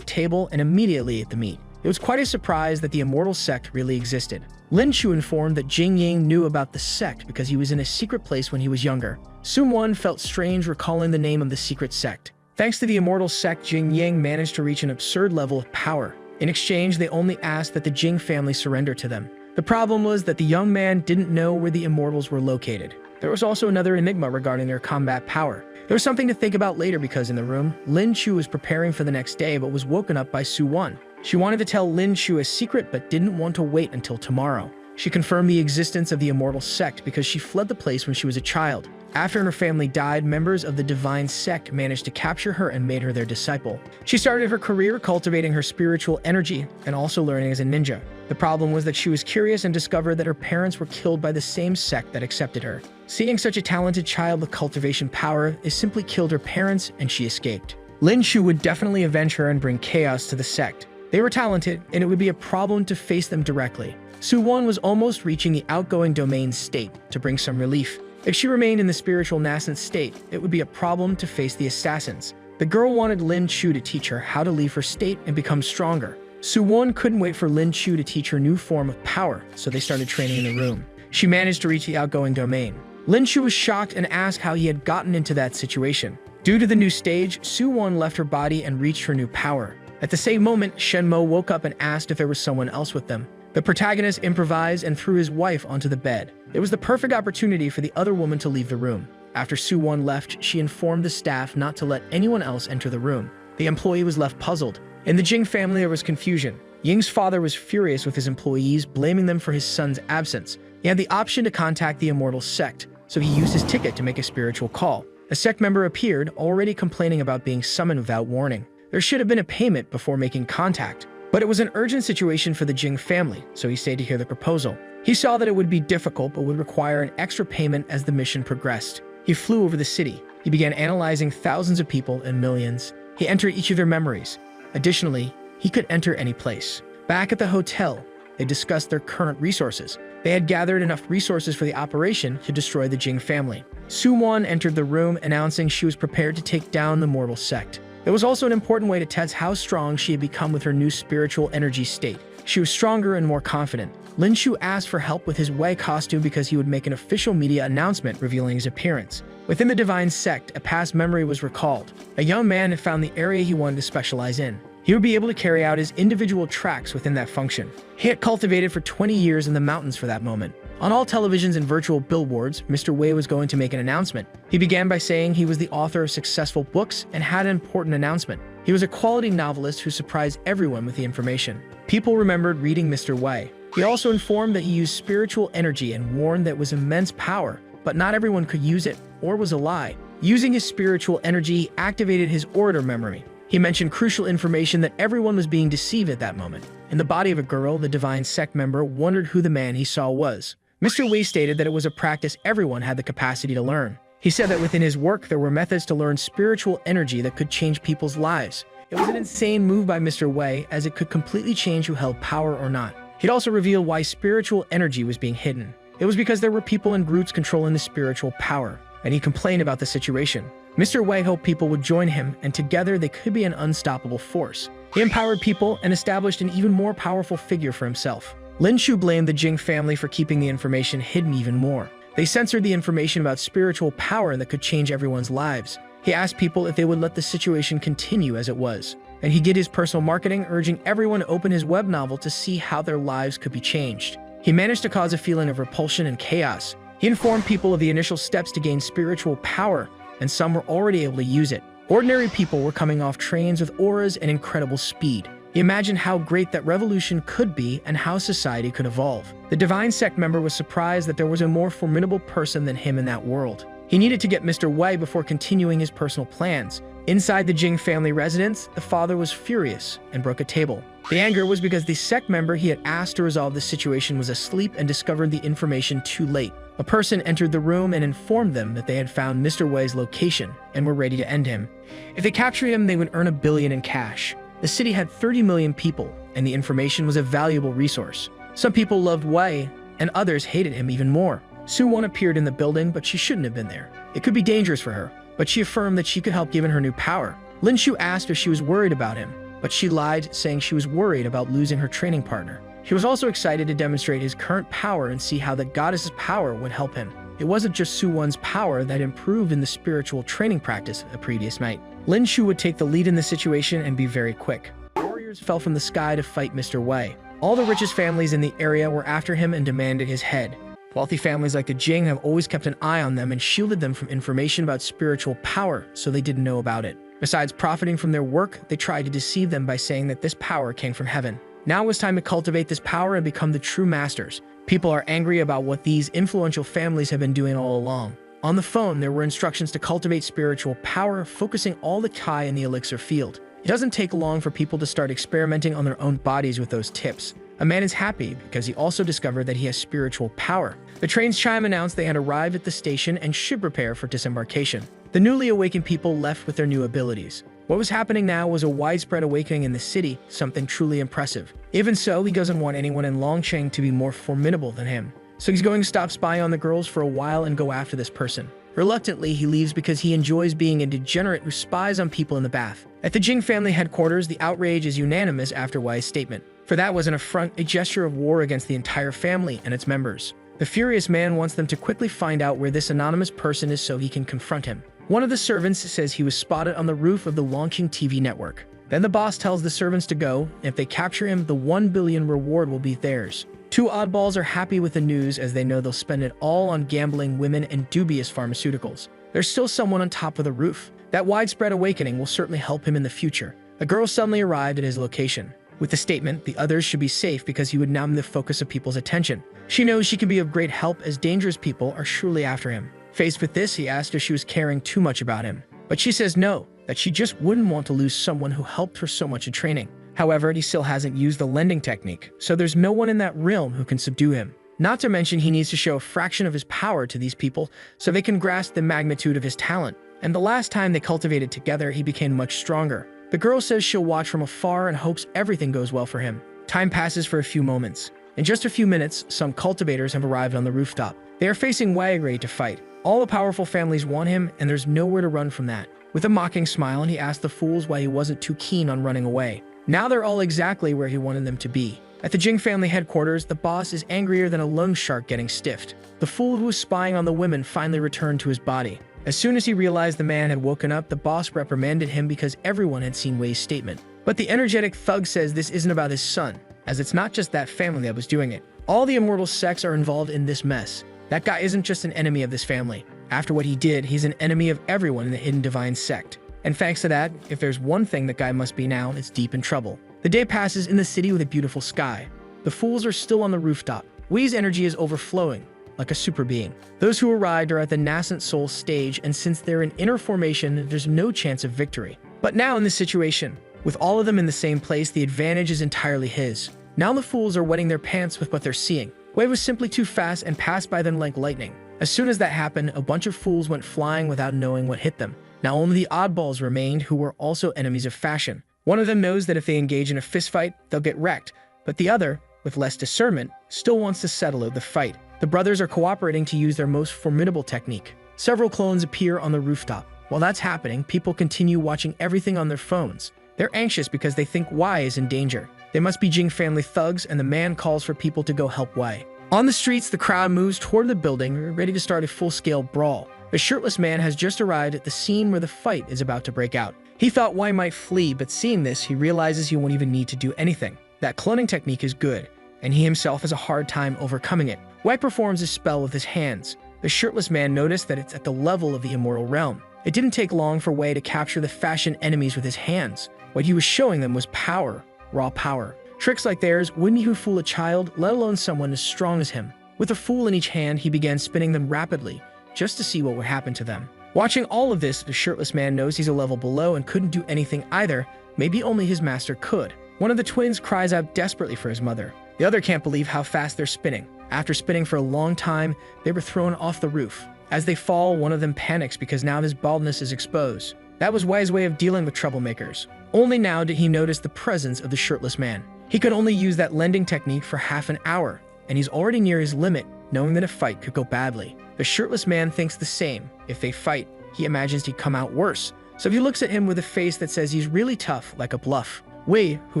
table and immediately ate the meat. It was quite a surprise that the immortal sect really existed. Lin Chu informed that Jing Yang knew about the sect because he was in a secret place when he was younger. Su Won felt strange recalling the name of the secret sect. Thanks to the immortal sect, Jing Yang managed to reach an absurd level of power. In exchange, they only asked that the Jing family surrender to them. The problem was that the young man didn't know where the immortals were located. There was also another enigma regarding their combat power. There was something to think about later because in the room, Lin Chu was preparing for the next day but was woken up by Su Won. She wanted to tell Lin Chu a secret but didn't want to wait until tomorrow. She confirmed the existence of the immortal sect because she fled the place when she was a child. After her family died, members of the divine sect managed to capture her and made her their disciple. She started her career cultivating her spiritual energy and also learning as a ninja. The problem was that she was curious and discovered that her parents were killed by the same sect that accepted her. Seeing such a talented child with cultivation power, it simply killed her parents and she escaped. Lin Chu would definitely avenge her and bring chaos to the sect. They were talented, and it would be a problem to face them directly. Su Won was almost reaching the outgoing domain state to bring some relief. If she remained in the spiritual nascent state, it would be a problem to face the assassins. The girl wanted Lin Chu to teach her how to leave her state and become stronger. Su Won couldn't wait for Lin Chu to teach her new form of power, so they started training in the room. She managed to reach the outgoing domain. Lin Chu was shocked and asked how he had gotten into that situation. Due to the new stage, Su Won left her body and reached her new power. At the same moment, Shen Mo woke up and asked if there was someone else with them. The protagonist improvised and threw his wife onto the bed. It was the perfect opportunity for the other woman to leave the room. After Su Won left, she informed the staff not to let anyone else enter the room. The employee was left puzzled. In the Jing family, there was confusion. Ying's father was furious with his employees, blaming them for his son's absence. He had the option to contact the immortal sect, so he used his ticket to make a spiritual call. A sect member appeared, already complaining about being summoned without warning. There should have been a payment before making contact. But it was an urgent situation for the Jing family, so he stayed to hear the proposal. He saw that it would be difficult but would require an extra payment as the mission progressed. He flew over the city. He began analyzing thousands of people and millions. He entered each of their memories. Additionally, he could enter any place. Back at the hotel, they discussed their current resources. They had gathered enough resources for the operation to destroy the Jing family. Su Won entered the room, announcing she was prepared to take down the mortal sect. It was also an important way to test how strong she had become with her new spiritual energy state. She was stronger and more confident. Lin Chu asked for help with his Wei costume because he would make an official media announcement revealing his appearance. Within the divine sect, a past memory was recalled. A young man had found the area he wanted to specialize in. He would be able to carry out his individual tracks within that function. He had cultivated for 20 years in the mountains for that moment. On all televisions and virtual billboards, Mr. Wei was going to make an announcement. He began by saying he was the author of successful books and had an important announcement. He was a quality novelist who surprised everyone with the information. People remembered reading Mr. Wei. He also informed that he used spiritual energy and warned that it was immense power, but not everyone could use it, or was a lie. Using his spiritual energy, he activated his orator memory. He mentioned crucial information that everyone was being deceived at that moment. In the body of a girl, the divine sect member wondered who the man he saw was. Mr. Wei stated that it was a practice everyone had the capacity to learn. He said that within his work, there were methods to learn spiritual energy that could change people's lives. It was an insane move by Mr. Wei, as it could completely change who held power or not. He'd also revealed why spiritual energy was being hidden. It was because there were people and groups controlling the spiritual power, and he complained about the situation. Mr. Wei hoped people would join him, and together they could be an unstoppable force. He empowered people and established an even more powerful figure for himself. Lin Chu blamed the Jing family for keeping the information hidden even more. They censored the information about spiritual power that could change everyone's lives. He asked people if they would let the situation continue as it was. And he did his personal marketing, urging everyone to open his web novel to see how their lives could be changed. He managed to cause a feeling of repulsion and chaos. He informed people of the initial steps to gain spiritual power, and some were already able to use it. Ordinary people were coming off trains with auras and incredible speed. He imagined how great that revolution could be and how society could evolve. The divine sect member was surprised that there was a more formidable person than him in that world. He needed to get Mr. Wei before continuing his personal plans. Inside the Jing family residence, the father was furious and broke a table. The anger was because the sect member he had asked to resolve the situation was asleep and discovered the information too late. A person entered the room and informed them that they had found Mr. Wei's location and were ready to end him. If they captured him, they would earn $1 billion in cash. The city had 30 million people, and the information was a valuable resource. Some people loved Wei, and others hated him even more. Su-won appeared in the building, but she shouldn't have been there. It could be dangerous for her, but she affirmed that she could help given her new power. Lin Shu asked if she was worried about him, but she lied, saying she was worried about losing her training partner. She was also excited to demonstrate his current power and see how the goddess's power would help him. It wasn't just Su-won's power that improved in the spiritual training practice the previous night. Lin Shu would take the lead in the situation and be very quick. Warriors fell from the sky to fight Mr. Wei. All the richest families in the area were after him and demanded his head. Wealthy families like the Jing have always kept an eye on them and shielded them from information about spiritual power so they didn't know about it. Besides profiting from their work, they tried to deceive them by saying that this power came from heaven. Now it was time to cultivate this power and become the true masters. People are angry about what these influential families have been doing all along. On the phone, there were instructions to cultivate spiritual power, focusing all the Kai in the elixir field. It doesn't take long for people to start experimenting on their own bodies with those tips. A man is happy because he also discovered that he has spiritual power. The train's chime announced they had arrived at the station and should prepare for disembarkation. The newly awakened people left with their new abilities. What was happening now was a widespread awakening in the city, something truly impressive. Even so, he doesn't want anyone in Longcheng to be more formidable than him. So he's going to stop spying on the girls for a while and go after this person. Reluctantly, he leaves because he enjoys being a degenerate who spies on people in the bath. At the Jing family headquarters, the outrage is unanimous after Wei's statement. For that was an affront, a gesture of war against the entire family and its members. The furious man wants them to quickly find out where this anonymous person is so he can confront him. One of the servants says he was spotted on the roof of the Longqing TV network. Then the boss tells the servants to go, and if they capture him, the 1 billion reward will be theirs. Two oddballs are happy with the news as they know they'll spend it all on gambling, women, and dubious pharmaceuticals. There's still someone on top of the roof. That widespread awakening will certainly help him in the future. A girl suddenly arrived at his location. With the statement, the others should be safe because he would now be the focus of people's attention. She knows she can be of great help as dangerous people are surely after him. Faced with this, he asked if she was caring too much about him. But she says no, that she just wouldn't want to lose someone who helped her so much in training. However, he still hasn't used the lending technique, so there's no one in that realm who can subdue him. Not to mention he needs to show a fraction of his power to these people so they can grasp the magnitude of his talent. And the last time they cultivated together, he became much stronger. The girl says she'll watch from afar and hopes everything goes well for him. Time passes for a few moments. In just a few minutes, some cultivators have arrived on the rooftop. They are facing Wei ready to fight. All the powerful families want him, and there's nowhere to run from that. With a mocking smile, he asked the fools why he wasn't too keen on running away. Now they're all exactly where he wanted them to be. At the Jing family headquarters, the boss is angrier than a loan shark getting stiffed. The fool who was spying on the women finally returned to his body. As soon as he realized the man had woken up, the boss reprimanded him because everyone had seen Wei's statement. But the energetic thug says this isn't about his son, as it's not just that family that was doing it. All the immortal sects are involved in this mess. That guy isn't just an enemy of this family. After what he did, he's an enemy of everyone in the hidden divine sect. And thanks to that, if there's one thing that guy must be now, it's deep in trouble. The day passes in the city with a beautiful sky. The fools are still on the rooftop. Wei's energy is overflowing, like a super being. Those who arrived are at the nascent soul stage, and since they're in inner formation, there's no chance of victory. But now in this situation, with all of them in the same place, the advantage is entirely his. Now the fools are wetting their pants with what they're seeing. Wei was simply too fast and passed by them like lightning. As soon as that happened, a bunch of fools went flying without knowing what hit them. Now only the oddballs remained, who were also enemies of fashion. One of them knows that if they engage in a fistfight, they'll get wrecked, but the other, with less discernment, still wants to settle out the fight. The brothers are cooperating to use their most formidable technique. Several clones appear on the rooftop. While that's happening, people continue watching everything on their phones. They're anxious because they think Wei is in danger. They must be Jing family thugs, and the man calls for people to go help Wei. On the streets, the crowd moves toward the building, ready to start a full-scale brawl. The shirtless man has just arrived at the scene where the fight is about to break out. He thought Wei might flee, but seeing this, he realizes he won't even need to do anything. That cloning technique is good, and he himself has a hard time overcoming it. Wei performs his spell with his hands. The shirtless man noticed that it's at the level of the immortal realm. It didn't take long for Wei to capture the fashion enemies with his hands. What he was showing them was power, raw power. Tricks like theirs wouldn't even fool a child, let alone someone as strong as him. With a fool in each hand, he began spinning them rapidly, just to see what would happen to them. Watching all of this, the shirtless man knows he's a level below and couldn't do anything either. Maybe only his master could. One of the twins cries out desperately for his mother. The other can't believe how fast they're spinning. After spinning for a long time, they were thrown off the roof. As they fall, one of them panics because now his baldness is exposed. That was Wei's way of dealing with troublemakers. Only now did he notice the presence of the shirtless man. He could only use that lending technique for half an hour. and he's already near his limit, knowing that a fight could go badly. The shirtless man thinks the same. If they fight, he imagines he'd come out worse. So he looks at him with a face that says he's really tough, like a bluff. Wei, who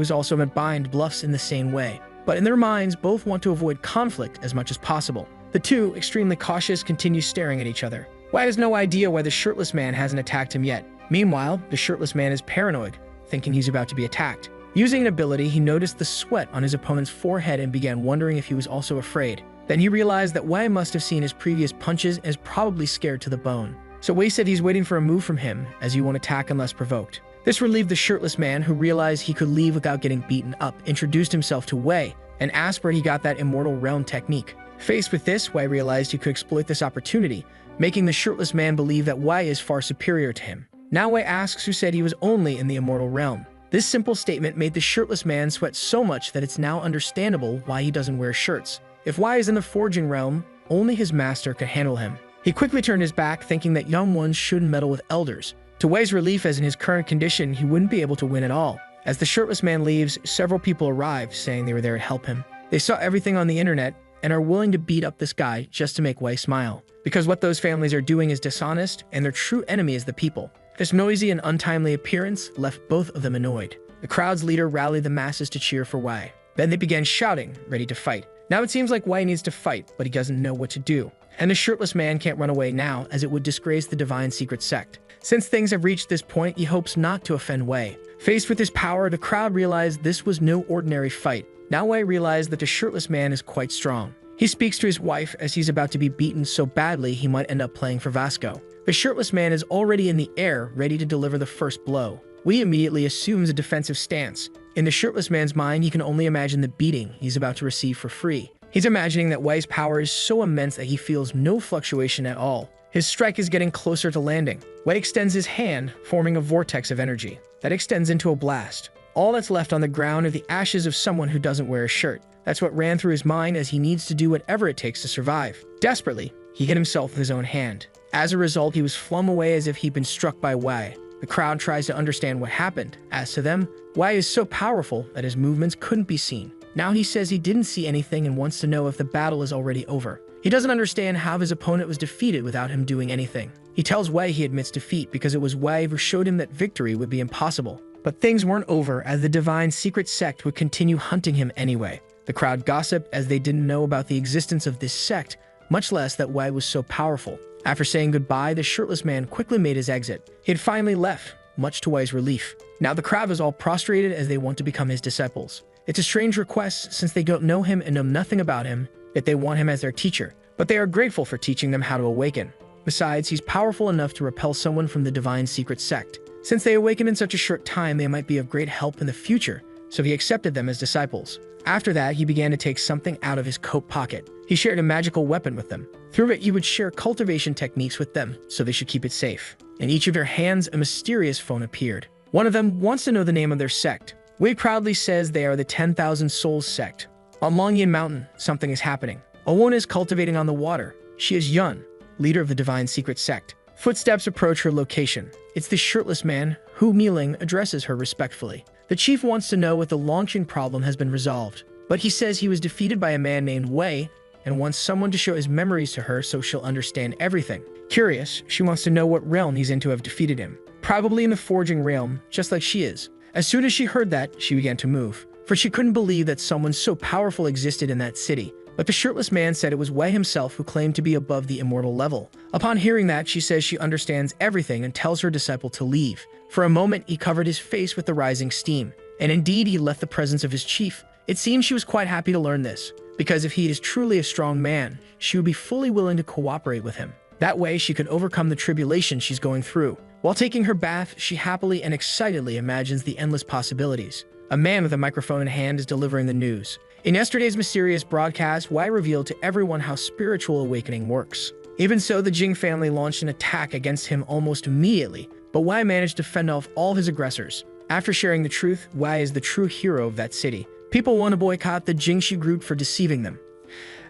is also a bind, bluffs in the same way. But in their minds, both want to avoid conflict as much as possible. The two, extremely cautious, continue staring at each other. Wei has no idea why the shirtless man hasn't attacked him yet. Meanwhile, the shirtless man is paranoid, thinking he's about to be attacked. Using an ability, he noticed the sweat on his opponent's forehead and began wondering if he was also afraid. Then he realized that Wei must have seen his previous punches and is probably scared to the bone. So Wei said he's waiting for a move from him, as he won't attack unless provoked. This relieved the shirtless man, who realized he could leave without getting beaten up, introduced himself to Wei, and asked where he got that immortal realm technique. Faced with this, Wei realized he could exploit this opportunity, making the shirtless man believe that Wei is far superior to him. Now Wei asks who said he was only in the immortal realm. This simple statement made the shirtless man sweat so much that it's now understandable why he doesn't wear shirts. If Wei is in the forging realm, only his master could handle him. He quickly turned his back, thinking that young ones shouldn't meddle with elders. To Wei's relief, as in his current condition, he wouldn't be able to win at all. As the shirtless man leaves, several people arrive, saying they were there to help him. They saw everything on the internet and are willing to beat up this guy just to make Wei smile. Because what those families are doing is dishonest, and their true enemy is the people. This noisy and untimely appearance left both of them annoyed. The crowd's leader rallied the masses to cheer for Wei. Then they began shouting, ready to fight. Now it seems like Wei needs to fight, but he doesn't know what to do. And the shirtless man can't run away now, as it would disgrace the divine secret sect. Since things have reached this point, he hopes not to offend Wei. Faced with his power, the crowd realized this was no ordinary fight. Now Wei realized that the shirtless man is quite strong. He speaks to his wife as he's about to be beaten so badly he might end up playing for Vasco. The shirtless man is already in the air, ready to deliver the first blow. Wei immediately assumes a defensive stance. In the shirtless man's mind, he can only imagine the beating he's about to receive for free. He's imagining that Wei's power is so immense that he feels no fluctuation at all. His strike is getting closer to landing. Wei extends his hand, forming a vortex of energy that extends into a blast. All that's left on the ground are the ashes of someone who doesn't wear a shirt. That's what ran through his mind, as he needs to do whatever it takes to survive. Desperately, he hit himself with his own hand. As a result, he was flung away as if he'd been struck by Wei. The crowd tries to understand what happened. As to them, Wei is so powerful that his movements couldn't be seen. Now he says he didn't see anything and wants to know if the battle is already over. He doesn't understand how his opponent was defeated without him doing anything. He tells Wei he admits defeat because it was Wei who showed him that victory would be impossible. But things weren't over, as the divine secret sect would continue hunting him anyway. The crowd gossiped, as they didn't know about the existence of this sect, much less that Wei was so powerful. After saying goodbye, the shirtless man quickly made his exit. He had finally left, much to Wei's relief. Now the crowd is all prostrated as they want to become his disciples. It's a strange request, since they don't know him and know nothing about him, that they want him as their teacher. But they are grateful for teaching them how to awaken. Besides, he's powerful enough to repel someone from the divine secret sect. Since they awakened in such a short time, they might be of great help in the future, so he accepted them as disciples. After that, he began to take something out of his coat pocket. He shared a magical weapon with them. Through it, he would share cultivation techniques with them, so they should keep it safe. In each of their hands, a mysterious phone appeared. One of them wants to know the name of their sect. Wei proudly says they are the 10,000 Souls sect. On Longyan Mountain, something is happening. A woman is cultivating on the water. She is Yun, leader of the divine secret sect. Footsteps approach her location. It's the shirtless man, who Miling addresses her respectfully. The chief wants to know if the Longqing problem has been resolved, but he says he was defeated by a man named Wei and wants someone to show his memories to her so she'll understand everything. Curious, she wants to know what realm he's in to have defeated him. Probably in the forging realm, just like she is. As soon as she heard that, she began to move, for she couldn't believe that someone so powerful existed in that city. But the shirtless man said it was Wei himself who claimed to be above the immortal level. Upon hearing that, she says she understands everything and tells her disciple to leave. For a moment, he covered his face with the rising steam, and indeed he left the presence of his chief. It seems she was quite happy to learn this, because if he is truly a strong man, she would be fully willing to cooperate with him. That way, she could overcome the tribulation she's going through. While taking her bath, she happily and excitedly imagines the endless possibilities. A man with a microphone in hand is delivering the news. In yesterday's mysterious broadcast, Wei revealed to everyone how spiritual awakening works. Even so, the Jing family launched an attack against him almost immediately, but Wei managed to fend off all his aggressors. After sharing the truth, Wei is the true hero of that city. People want to boycott the Jingxi group for deceiving them.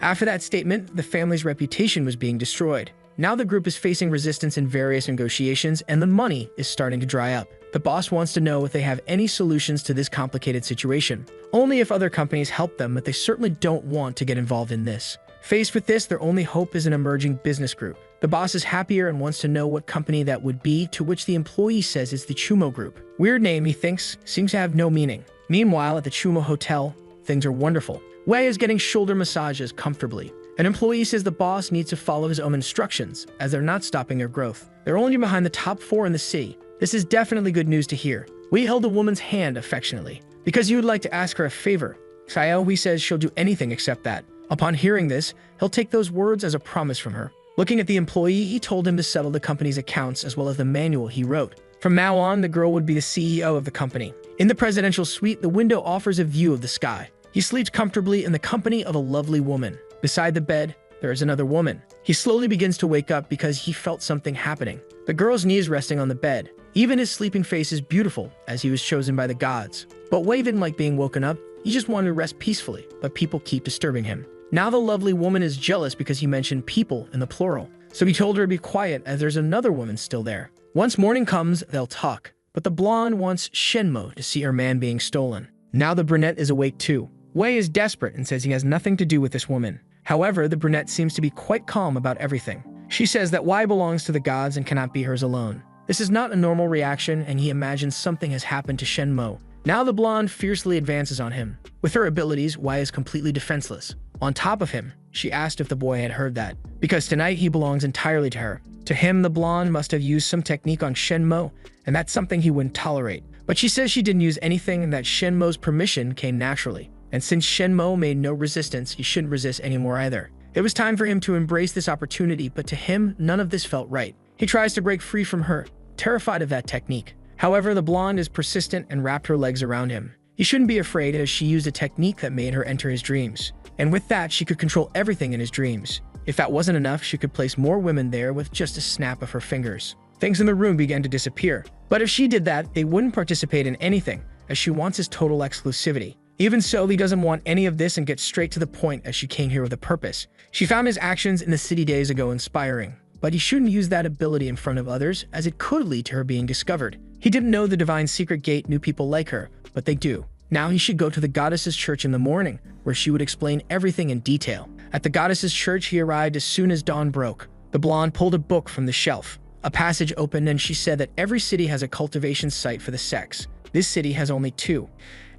After that statement, the family's reputation was being destroyed. Now the group is facing resistance in various negotiations, and the money is starting to dry up. The boss wants to know if they have any solutions to this complicated situation. Only if other companies help them, but they certainly don't want to get involved in this. Faced with this, their only hope is an emerging business group. The boss is happier and wants to know what company that would be, to which the employee says it's the Chumo Group. Weird name, he thinks, seems to have no meaning. Meanwhile, at the Chumo Hotel, things are wonderful. Wei is getting shoulder massages comfortably. An employee says the boss needs to follow his own instructions, as they're not stopping their growth. They're only behind the top 4 in the city. This is definitely good news to hear. Wei held the woman's hand affectionately. Because you would like to ask her a favor. Xiaohui says she'll do anything except that. Upon hearing this, he'll take those words as a promise from her. Looking at the employee, he told him to settle the company's accounts as well as the manual he wrote. From now on, the girl would be the CEO of the company. In the presidential suite, the window offers a view of the sky. He sleeps comfortably in the company of a lovely woman. Beside the bed, there is another woman. He slowly begins to wake up because he felt something happening. The girl's knee is resting on the bed. Even his sleeping face is beautiful, as he was chosen by the gods. But Wei didn't like being woken up. He just wanted to rest peacefully, but people keep disturbing him. Now the lovely woman is jealous because he mentioned people in the plural. So he told her to be quiet, as there's another woman still there. Once morning comes, they'll talk. But the blonde wants Shenmo to see her man being stolen. Now the brunette is awake too. Wei is desperate and says he has nothing to do with this woman. However, the brunette seems to be quite calm about everything. She says that Wei belongs to the gods and cannot be hers alone. This is not a normal reaction, and he imagines something has happened to Shenmo. Now the blonde fiercely advances on him. With her abilities, Wei is completely defenseless. On top of him, she asked if the boy had heard that, because tonight he belongs entirely to her. To him, the blonde must have used some technique on Shenmo, and that's something he wouldn't tolerate. But she says she didn't use anything and that Shenmo's permission came naturally. And since Shenmo made no resistance, he shouldn't resist anymore either. It was time for him to embrace this opportunity, but to him, none of this felt right. He tries to break free from her, terrified of that technique. However, the blonde is persistent and wrapped her legs around him. He shouldn't be afraid, as she used a technique that made her enter his dreams. And with that, she could control everything in his dreams. If that wasn't enough, she could place more women there with just a snap of her fingers. Things in the room began to disappear. But if she did that, they wouldn't participate in anything, as she wants his total exclusivity. Even so, he doesn't want any of this and gets straight to the point, as she came here with a purpose. She found his actions in the city days ago inspiring, but he shouldn't use that ability in front of others, as it could lead to her being discovered. He didn't know the Divine Secret Gate knew people like her, but they do. Now he should go to the goddess's church in the morning, where she would explain everything in detail. At the goddess's church, he arrived as soon as dawn broke. The blonde pulled a book from the shelf. A passage opened, and she said that every city has a cultivation site for the sex. This city has only 2.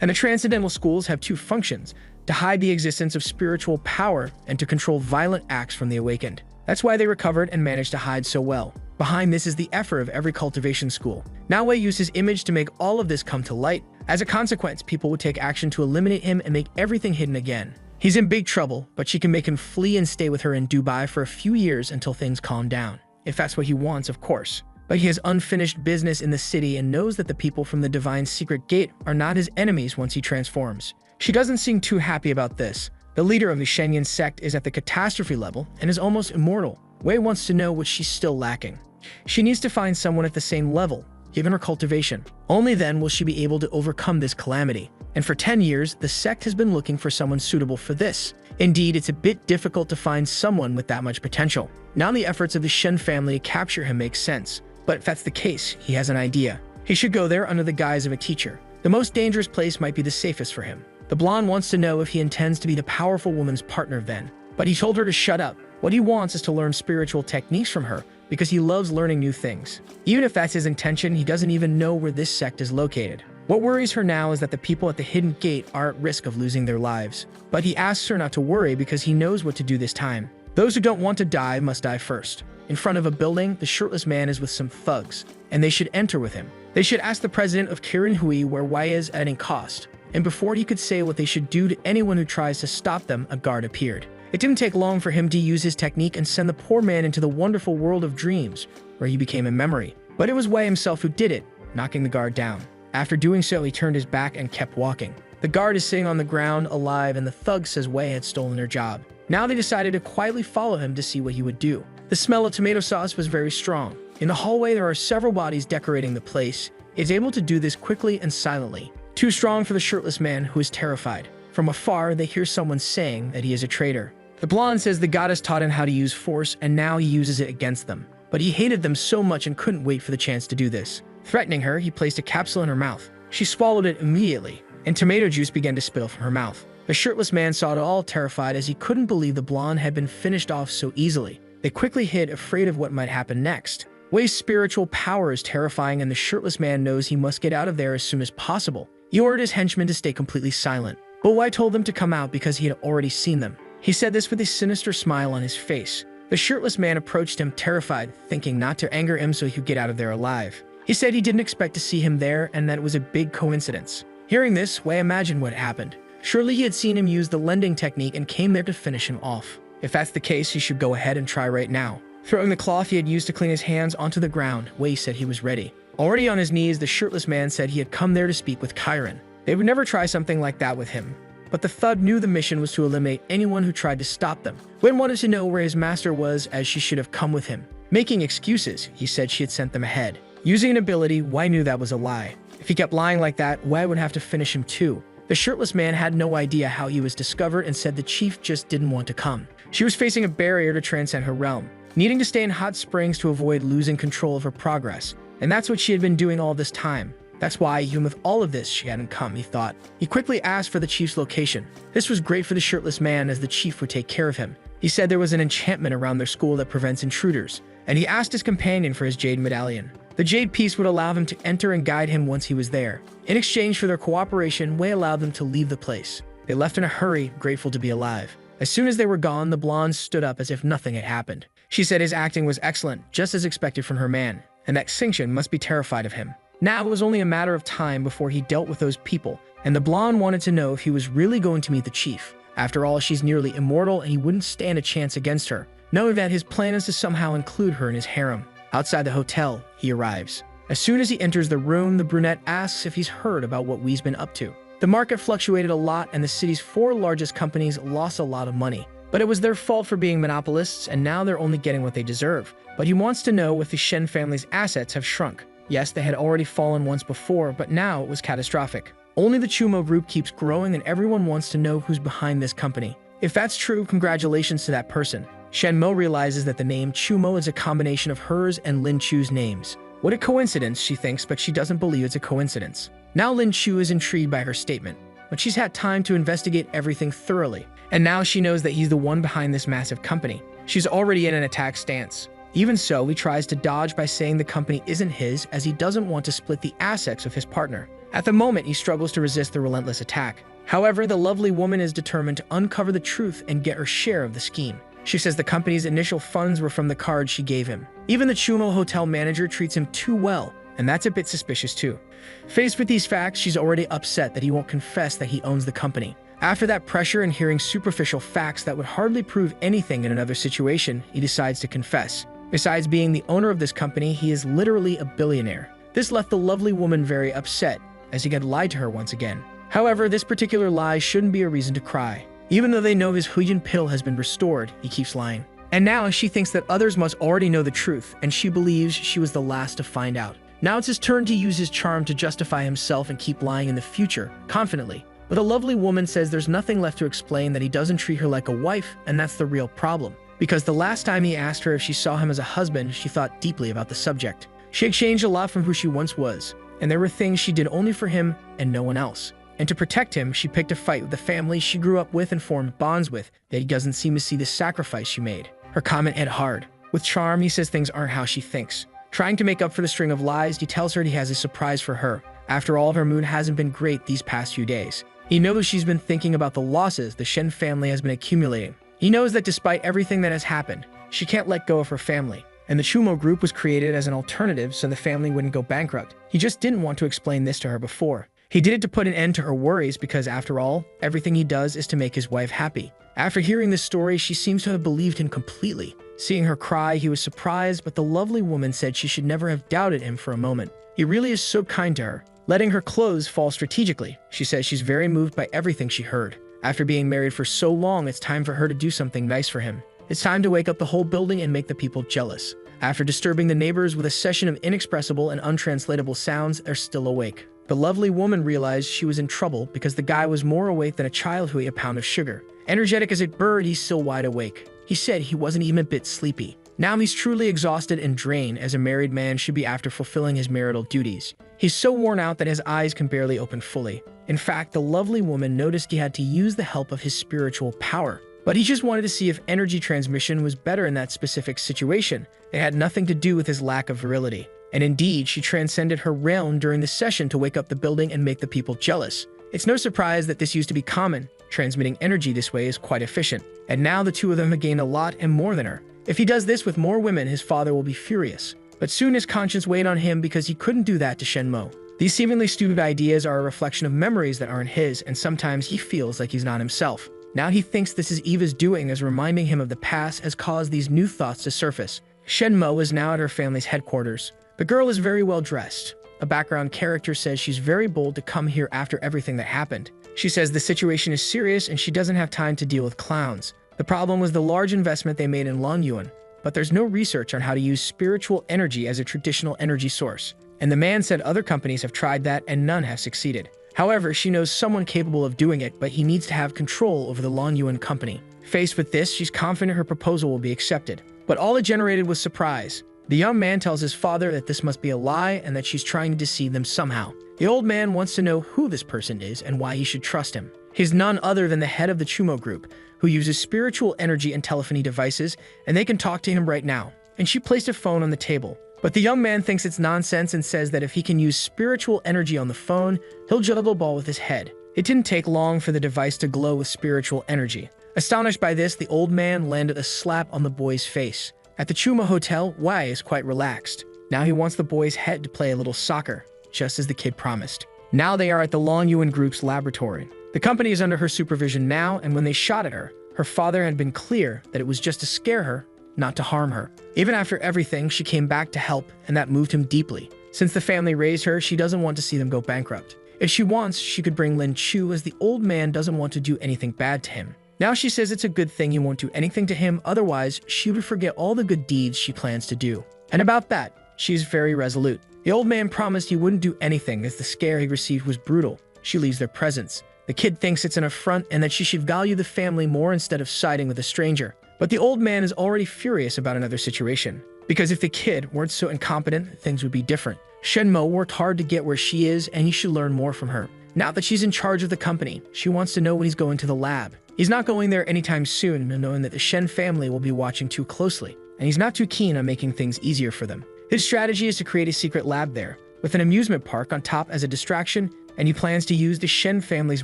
And the transcendental schools have 2 functions: to hide the existence of spiritual power and to control violent acts from the awakened. That's why they recovered and managed to hide so well. Behind this is the effort of every cultivation school. Now Wei used his image to make all of this come to light. As a consequence, people would take action to eliminate him and make everything hidden again. He's in big trouble, but she can make him flee and stay with her in Dubai for a few years until things calm down. If that's what he wants, of course. But he has unfinished business in the city and knows that the people from the Divine Secret Gate are not his enemies once he transforms. She doesn't seem too happy about this. The leader of the Shenyang sect is at the catastrophe level and is almost immortal. Wei wants to know what she's still lacking. She needs to find someone at the same level, given her cultivation. Only then will she be able to overcome this calamity. And for 10 years, the sect has been looking for someone suitable for this. Indeed, it's a bit difficult to find someone with that much potential. Now the efforts of the Shen family to capture him make sense. But if that's the case, he has an idea. He should go there under the guise of a teacher. The most dangerous place might be the safest for him. The blonde wants to know if he intends to be the powerful woman's partner then. But he told her to shut up. What he wants is to learn spiritual techniques from her, because he loves learning new things. Even if that's his intention, he doesn't even know where this sect is located. What worries her now is that the people at the hidden gate are at risk of losing their lives. But he asks her not to worry because he knows what to do this time. Those who don't want to die must die first. In front of a building, the shirtless man is with some thugs, and they should enter with him. They should ask the president of Kirin Hui where Wei is at any cost. And before he could say what they should do to anyone who tries to stop them, a guard appeared. It didn't take long for him to use his technique and send the poor man into the wonderful world of dreams, where he became a memory. But it was Wei himself who did it, knocking the guard down. After doing so, he turned his back and kept walking. The guard is sitting on the ground, alive, and the thug says Wei had stolen her job. Now they decided to quietly follow him to see what he would do. The smell of tomato sauce was very strong. In the hallway, there are several bodies decorating the place. He is able to do this quickly and silently. Too strong for the shirtless man, who is terrified. From afar, they hear someone saying that he is a traitor. The blonde says the goddess taught him how to use force, and now he uses it against them. But he hated them so much and couldn't wait for the chance to do this. Threatening her, he placed a capsule in her mouth. She swallowed it immediately, and tomato juice began to spill from her mouth. The shirtless man saw it all, terrified, as he couldn't believe the blonde had been finished off so easily. They quickly hid, afraid of what might happen next. Wei's spiritual power is terrifying, and the shirtless man knows he must get out of there as soon as possible. He ordered his henchmen to stay completely silent, but Wei told them to come out because he had already seen them. He said this with a sinister smile on his face. The shirtless man approached him, terrified, thinking not to anger him so he could get out of there alive. He said he didn't expect to see him there and that it was a big coincidence. Hearing this, Wei imagined what happened. Surely he had seen him use the lending technique and came there to finish him off. If that's the case, he should go ahead and try right now. Throwing the cloth he had used to clean his hands onto the ground, Wei said he was ready. Already on his knees, the shirtless man said he had come there to speak with Chiron. They would never try something like that with him. But the thug knew the mission was to eliminate anyone who tried to stop them. Wen wanted to know where his master was, as she should have come with him. Making excuses, he said she had sent them ahead. Using an ability, Wei knew that was a lie. If he kept lying like that, Wei would have to finish him too. The shirtless man had no idea how he was discovered and said the chief just didn't want to come. She was facing a barrier to transcend her realm, needing to stay in hot springs to avoid losing control of her progress. And that's what she had been doing all this time. That's why, even with all of this, she hadn't come, he thought. He quickly asked for the chief's location. This was great for the shirtless man, as the chief would take care of him. He said there was an enchantment around their school that prevents intruders, and he asked his companion for his jade medallion. The jade piece would allow him to enter and guide him once he was there. In exchange for their cooperation, Wei allowed them to leave the place. They left in a hurry, grateful to be alive. As soon as they were gone, the blonde stood up as if nothing had happened. She said his acting was excellent, just as expected from her man, and that Xingqian must be terrified of him. Now it was only a matter of time before he dealt with those people, and the blonde wanted to know if he was really going to meet the chief. After all, she's nearly immortal and he wouldn't stand a chance against her, knowing that his plan is to somehow include her in his harem. Outside the hotel, he arrives. As soon as he enters the room, the brunette asks if he's heard about what Wei's been up to. The market fluctuated a lot and the city's 4 largest companies lost a lot of money. But it was their fault for being monopolists, and now they're only getting what they deserve. But he wants to know if the Shen family's assets have shrunk. Yes, they had already fallen once before, but now it was catastrophic. Only the Chumo group keeps growing and everyone wants to know who's behind this company. If that's true, congratulations to that person. Shen Mo realizes that the name Chumo is a combination of hers and Lin Chu's names. What a coincidence, she thinks, but she doesn't believe it's a coincidence. Now Lin Chu is intrigued by her statement, but she's had time to investigate everything thoroughly. And now she knows that he's the one behind this massive company. She's already in an attack stance. Even so, he tries to dodge by saying the company isn't his, as he doesn't want to split the assets of his partner. At the moment, he struggles to resist the relentless attack. However, the lovely woman is determined to uncover the truth and get her share of the scheme. She says the company's initial funds were from the card she gave him. Even the Chumo hotel manager treats him too well, and that's a bit suspicious too. Faced with these facts, she's already upset that he won't confess that he owns the company. After that pressure and hearing superficial facts that would hardly prove anything in another situation, he decides to confess. Besides being the owner of this company, he is literally a billionaire. This left the lovely woman very upset, as he had lied to her once again. However, this particular lie shouldn't be a reason to cry. Even though they know his Huijin pill has been restored, he keeps lying. And now she thinks that others must already know the truth, and she believes she was the last to find out. Now it's his turn to use his charm to justify himself and keep lying in the future, confidently. But the lovely woman says there's nothing left to explain, that he doesn't treat her like a wife, and that's the real problem. Because the last time he asked her if she saw him as a husband, she thought deeply about the subject. She had changed a lot from who she once was, and there were things she did only for him and no one else. And to protect him, she picked a fight with the family she grew up with and formed bonds with, that he doesn't seem to see the sacrifice she made. Her comment hit hard. With charm, he says things aren't how she thinks. Trying to make up for the string of lies, he tells her he has a surprise for her. After all, her mood hasn't been great these past few days. He knows she's been thinking about the losses the Shen family has been accumulating. He knows that despite everything that has happened, she can't let go of her family. And the Chumo group was created as an alternative so the family wouldn't go bankrupt. He just didn't want to explain this to her before. He did it to put an end to her worries because, after all, everything he does is to make his wife happy. After hearing this story, she seems to have believed him completely. Seeing her cry, he was surprised, but the lovely woman said she should never have doubted him for a moment. He really is so kind to her, letting her clothes fall strategically. She says she's very moved by everything she heard. After being married for so long, it's time for her to do something nice for him. It's time to wake up the whole building and make the people jealous. After disturbing the neighbors with a session of inexpressible and untranslatable sounds, they're still awake. The lovely woman realized she was in trouble because the guy was more awake than a child who ate a pound of sugar. Energetic as a bird, he's still wide awake. He said he wasn't even a bit sleepy. Now he's truly exhausted and drained, as a married man should be after fulfilling his marital duties. He's so worn out that his eyes can barely open fully. In fact, the lovely woman noticed he had to use the help of his spiritual power. But he just wanted to see if energy transmission was better in that specific situation. It had nothing to do with his lack of virility. And indeed, she transcended her realm during the session to wake up the building and make the people jealous. It's no surprise that this used to be common. Transmitting energy this way is quite efficient. And now the two of them have gained a lot and more than her. If he does this with more women, his father will be furious. But soon his conscience weighed on him because he couldn't do that to Shenmo. These seemingly stupid ideas are a reflection of memories that aren't his, and sometimes he feels like he's not himself. Now he thinks this is Eva's doing, as reminding him of the past has caused these new thoughts to surface. Shenmo is now at her family's headquarters. The girl is very well dressed. A background character says she's very bold to come here after everything that happened. She says the situation is serious and she doesn't have time to deal with clowns. The problem was the large investment they made in Longyuan, but there's no research on how to use spiritual energy as a traditional energy source. And the man said other companies have tried that and none have succeeded. However, she knows someone capable of doing it, but he needs to have control over the Longyuan company. Faced with this, she's confident her proposal will be accepted. But all it generated was surprise. The young man tells his father that this must be a lie and that she's trying to deceive them somehow. The old man wants to know who this person is and why he should trust him. He's none other than the head of the Chumo group, who uses spiritual energy and telephony devices, and they can talk to him right now. And she placed a phone on the table. But the young man thinks it's nonsense and says that if he can use spiritual energy on the phone, he'll juggle the ball with his head. It didn't take long for the device to glow with spiritual energy. Astonished by this, the old man landed a slap on the boy's face. At the Chuma Hotel, Wei is quite relaxed. Now he wants the boy's head to play a little soccer, just as the kid promised. Now they are at the Longyuan Group's laboratory. The company is under her supervision now, and when they shot at her, her father had been clear that it was just to scare her, not to harm her. Even after everything, she came back to help, and that moved him deeply. Since the family raised her, she doesn't want to see them go bankrupt. If she wants, she could bring Lin Chu, as the old man doesn't want to do anything bad to him. Now she says it's a good thing he won't do anything to him, otherwise she would forget all the good deeds she plans to do. And about that, she's very resolute. The old man promised he wouldn't do anything, as the scare he received was brutal. She leaves their presence. The kid thinks it's an affront and that she should value the family more instead of siding with a stranger. But the old man is already furious about another situation. Because if the kid weren't so incompetent, things would be different. Shenmo worked hard to get where she is, and he should learn more from her. Now that she's in charge of the company, she wants to know when he's going to the lab. He's not going there anytime soon, knowing that the Shen family will be watching too closely, and he's not too keen on making things easier for them. His strategy is to create a secret lab there, with an amusement park on top as a distraction, and he plans to use the Shen family's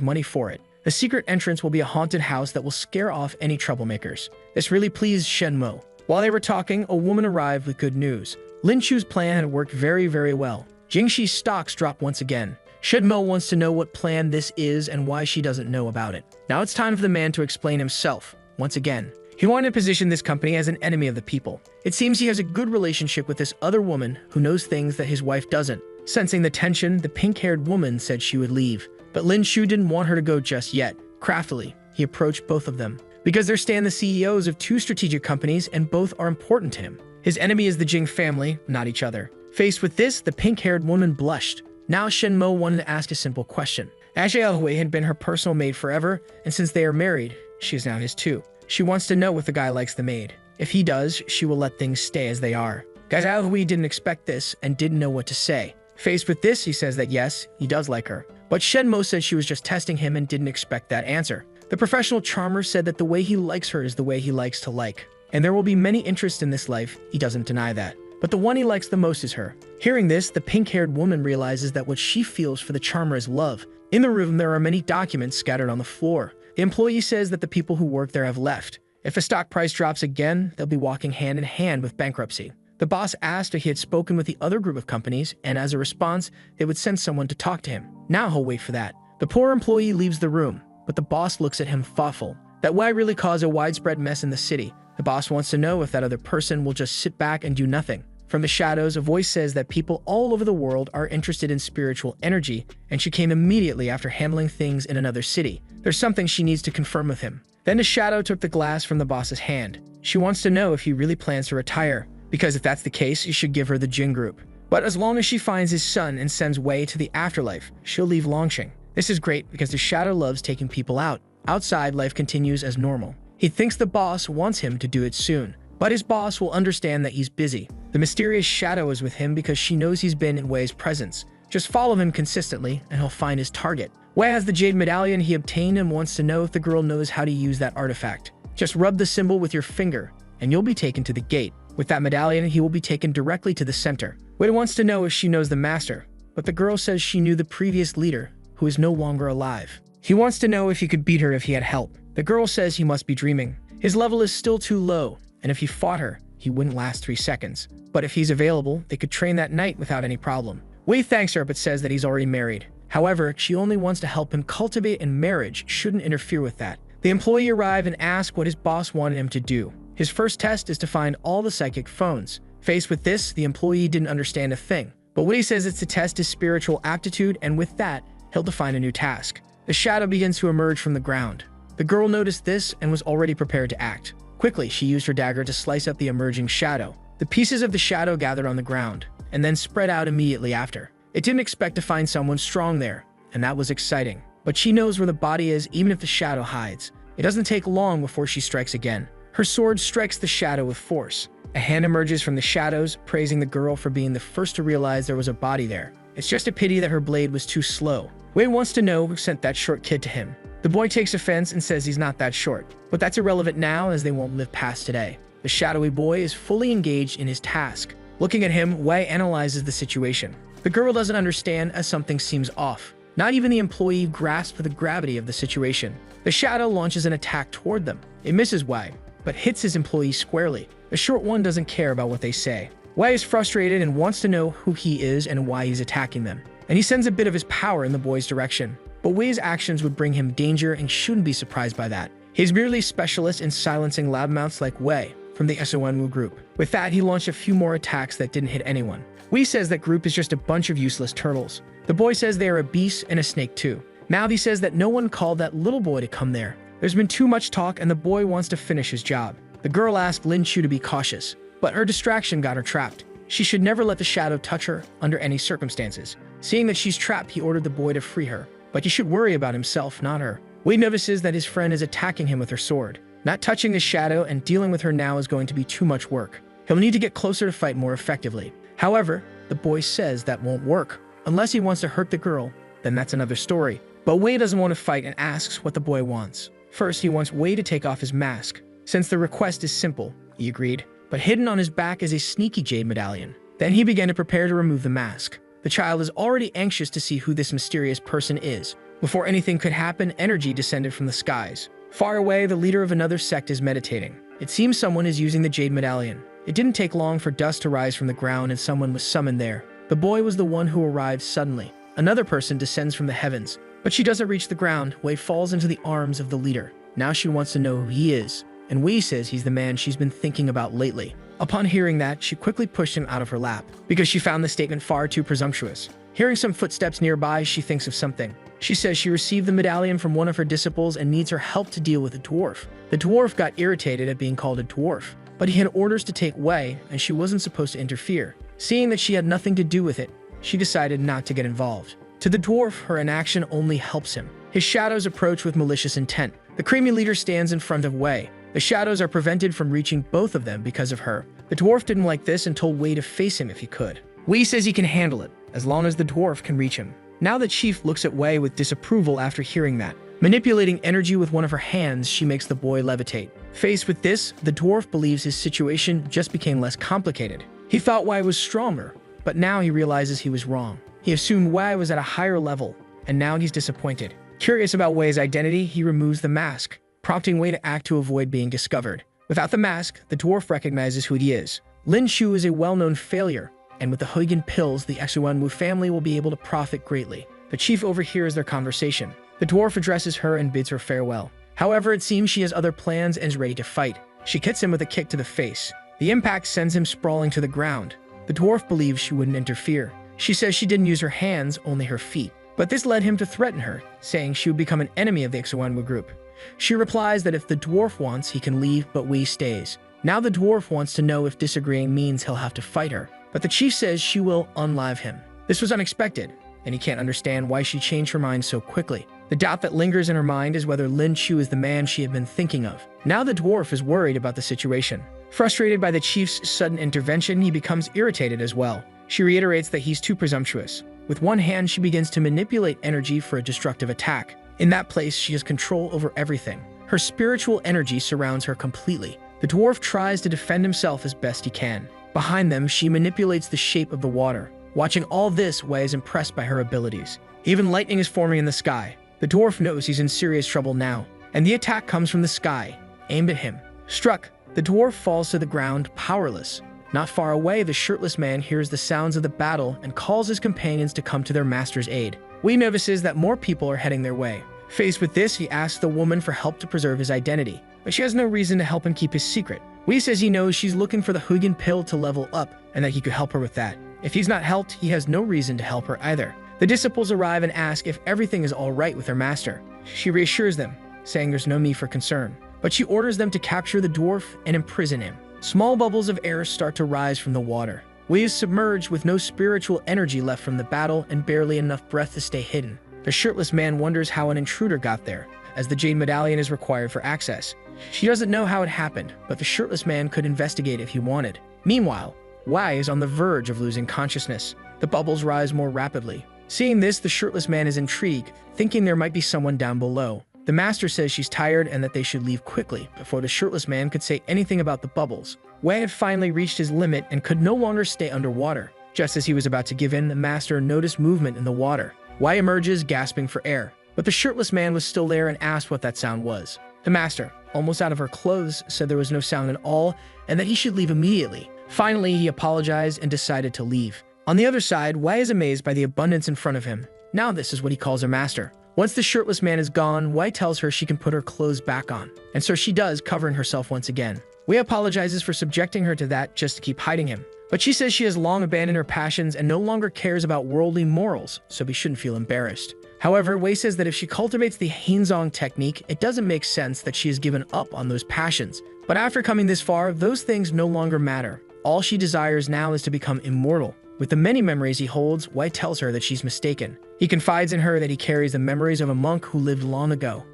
money for it. The secret entrance will be a haunted house that will scare off any troublemakers. This really pleased Shenmo. While they were talking, a woman arrived with good news. Lin Chu's plan had worked very, very well. Jingxi's stocks dropped once again. Shenmo wants to know what plan this is and why she doesn't know about it. Now it's time for the man to explain himself, once again. He wanted to position this company as an enemy of the people. It seems he has a good relationship with this other woman who knows things that his wife doesn't. Sensing the tension, the pink-haired woman said she would leave. But Lin Chu didn't want her to go just yet. Craftily, he approached both of them. Because they're the CEOs of two strategic companies and both are important to him. His enemy is the Jing family, not each other. Faced with this, the pink-haired woman blushed. Now Shenmo wanted to ask a simple question. Hui had been her personal maid forever, and since they are married, she is now his too. She wants to know if the guy likes the maid. If he does, she will let things stay as they are. Hui didn't expect this and didn't know what to say. Faced with this, he says that yes, he does like her. But Shenmo said she was just testing him and didn't expect that answer. The professional charmer said that the way he likes her is the way he likes to like. And there will be many interests in this life, he doesn't deny that. But the one he likes the most is her. Hearing this, the pink-haired woman realizes that what she feels for the charmer is love. In the room, there are many documents scattered on the floor. The employee says that the people who work there have left. If a stock price drops again, they'll be walking hand in hand with bankruptcy. The boss asked if he had spoken with the other group of companies, and as a response, they would send someone to talk to him. Now he'll wait for that. The poor employee leaves the room, but the boss looks at him thoughtful. That why really cause a widespread mess in the city? The boss wants to know if that other person will just sit back and do nothing. From the shadows, a voice says that people all over the world are interested in spiritual energy, and she came immediately after handling things in another city. There's something she needs to confirm with him. Then the shadow took the glass from the boss's hand. She wants to know if he really plans to retire, because if that's the case, he should give her the Jin group. But as long as she finds his son and sends Wei to the afterlife, she'll leave Longxing. This is great because the shadow loves taking people out. Outside, life continues as normal. He thinks the boss wants him to do it soon. but his boss will understand that he's busy. The mysterious shadow is with him because she knows he's been in Wei's presence. Just follow him consistently and he'll find his target. Wei has the jade medallion he obtained and wants to know if the girl knows how to use that artifact. Just rub the symbol with your finger and you'll be taken to the gate. With that medallion, he will be taken directly to the center. Wei wants to know if she knows the master, but the girl says she knew the previous leader, who is no longer alive. He wants to know if he could beat her if he had help. The girl says he must be dreaming. His level is still too low, and if he fought her, he wouldn't last 3 seconds. But if he's available, they could train that night without any problem. Wei thanks her but says that he's already married. However, she only wants to help him cultivate, and marriage shouldn't interfere with that. The employee arrive and ask what his boss wanted him to do. His first test is to find all the psychic phones. Faced with this, the employee didn't understand a thing. But Wei says it's to test his spiritual aptitude, and with that, he'll define a new task. The shadow begins to emerge from the ground. The girl noticed this and was already prepared to act. Quickly, she used her dagger to slice up the emerging shadow. The pieces of the shadow gathered on the ground, and then spread out immediately after. It didn't expect to find someone strong there, and that was exciting. But she knows where the body is even if the shadow hides. It doesn't take long before she strikes again. Her sword strikes the shadow with force. A hand emerges from the shadows, praising the girl for being the first to realize there was a body there. It's just a pity that her blade was too slow. Wei wants to know who sent that short kid to him. The boy takes offense and says he's not that short, but that's irrelevant now as they won't live past today. The shadowy boy is fully engaged in his task. Looking at him, Wei analyzes the situation. The girl doesn't understand as something seems off. Not even the employee grasps the gravity of the situation. The shadow launches an attack toward them. It misses Wei, but hits his employee squarely. The short one doesn't care about what they say. Wei is frustrated and wants to know who he is and why he's attacking them. And he sends a bit of his power in the boy's direction. But Wei's actions would bring him danger and shouldn't be surprised by that. He's merely a specialist in silencing loudmouths like Wei from the Sonwu group. With that, he launched a few more attacks that didn't hit anyone. Wei says that group is just a bunch of useless turtles. The boy says they are a beast and a snake too. Now he says that no one called that little boy to come there. There's been too much talk and the boy wants to finish his job. The girl asked Lin Chu to be cautious, but her distraction got her trapped. She should never let the shadow touch her under any circumstances. Seeing that she's trapped, he ordered the boy to free her. But he should worry about himself, not her. Wei notices that his friend is attacking him with her sword. Not touching the shadow and dealing with her now is going to be too much work. He'll need to get closer to fight more effectively. However, the boy says that won't work. Unless he wants to hurt the girl, then that's another story. But Wei doesn't want to fight and asks what the boy wants. First, he wants Wei to take off his mask. Since the request is simple, he agreed. But hidden on his back is a sneaky jade medallion. Then he began to prepare to remove the mask. The child is already anxious to see who this mysterious person is. Before anything could happen, energy descended from the skies. Far away, the leader of another sect is meditating. It seems someone is using the jade medallion. It didn't take long for dust to rise from the ground and someone was summoned there. The boy was the one who arrived suddenly. Another person descends from the heavens, but she doesn't reach the ground. Wei falls into the arms of the leader. Now she wants to know who he is, and Wei says he's the man she's been thinking about lately. Upon hearing that, she quickly pushed him out of her lap, because she found the statement far too presumptuous. Hearing some footsteps nearby, she thinks of something. She says she received the medallion from one of her disciples and needs her help to deal with a dwarf. The dwarf got irritated at being called a dwarf, but he had orders to take Wei, and she wasn't supposed to interfere. Seeing that she had nothing to do with it, she decided not to get involved. To the dwarf, her inaction only helps him. His shadows approach with malicious intent. The creamy leader stands in front of Wei. The shadows are prevented from reaching both of them because of her. The dwarf didn't like this and told Wei to face him if he could. Wei says he can handle it, as long as the dwarf can reach him. Now the chief looks at Wei with disapproval after hearing that. Manipulating energy with one of her hands, she makes the boy levitate. Faced with this, the dwarf believes his situation just became less complicated. He thought Wei was stronger, but now he realizes he was wrong. He assumed Wei was at a higher level, and now he's disappointed. Curious about Wei's identity, he removes the mask, prompting Wei to act to avoid being discovered. Without the mask, the dwarf recognizes who he is. Lin Chu is a well-known failure, and with the Huygen pills, the Xuanwu family will be able to profit greatly. The chief overhears their conversation. The dwarf addresses her and bids her farewell. However, it seems she has other plans and is ready to fight. She hits him with a kick to the face. The impact sends him sprawling to the ground. The dwarf believes she wouldn't interfere. She says she didn't use her hands, only her feet. But this led him to threaten her, saying she would become an enemy of the Xuanwu group. She replies that if the dwarf wants, he can leave, but Wei stays. Now the dwarf wants to know if disagreeing means he'll have to fight her. But the chief says she will unlive him. This was unexpected, and he can't understand why she changed her mind so quickly. The doubt that lingers in her mind is whether Lin Chu is the man she had been thinking of. Now the dwarf is worried about the situation. Frustrated by the chief's sudden intervention, he becomes irritated as well. She reiterates that he's too presumptuous. With one hand, she begins to manipulate energy for a destructive attack. In that place, she has control over everything. Her spiritual energy surrounds her completely. The dwarf tries to defend himself as best he can. Behind them, she manipulates the shape of the water. Watching all this, Wei is impressed by her abilities. Even lightning is forming in the sky. The dwarf knows he's in serious trouble now, and the attack comes from the sky, aimed at him. Struck, the dwarf falls to the ground, powerless. Not far away, the shirtless man hears the sounds of the battle and calls his companions to come to their master's aid. Wei notices that more people are heading their way. Faced with this, he asks the woman for help to preserve his identity, but she has no reason to help him keep his secret. Wei says he knows she's looking for the Huygen pill to level up and that he could help her with that. If he's not helped, he has no reason to help her either. The disciples arrive and ask if everything is all right with her master. She reassures them, saying there's no need for concern, but she orders them to capture the dwarf and imprison him. Small bubbles of air start to rise from the water. Wei is submerged with no spiritual energy left from the battle and barely enough breath to stay hidden. The shirtless man wonders how an intruder got there, as the jade medallion is required for access. She doesn't know how it happened, but the shirtless man could investigate if he wanted. Meanwhile, Wei is on the verge of losing consciousness. The bubbles rise more rapidly. Seeing this, the shirtless man is intrigued, thinking there might be someone down below. The master says she's tired and that they should leave quickly before the shirtless man could say anything about the bubbles. Wei had finally reached his limit and could no longer stay underwater. Just as he was about to give in, the master noticed movement in the water. Wei emerges, gasping for air, but the shirtless man was still there and asked what that sound was. The master, almost out of her clothes, said there was no sound at all and that he should leave immediately. Finally, he apologized and decided to leave. On the other side, Wei is amazed by the abundance in front of him. Now this is what he calls her master. Once the shirtless man is gone, Wei tells her she can put her clothes back on, and so she does, covering herself once again. Wei apologizes for subjecting her to that just to keep hiding him, but she says she has long abandoned her passions and no longer cares about worldly morals, so we shouldn't feel embarrassed. However, Wei says that if she cultivates the Hanzong technique, it doesn't make sense that she has given up on those passions. But after coming this far, those things no longer matter. All she desires now is to become immortal. With the many memories he holds, Wei tells her that she's mistaken. He confides in her that he carries the memories of a monk who lived long ago.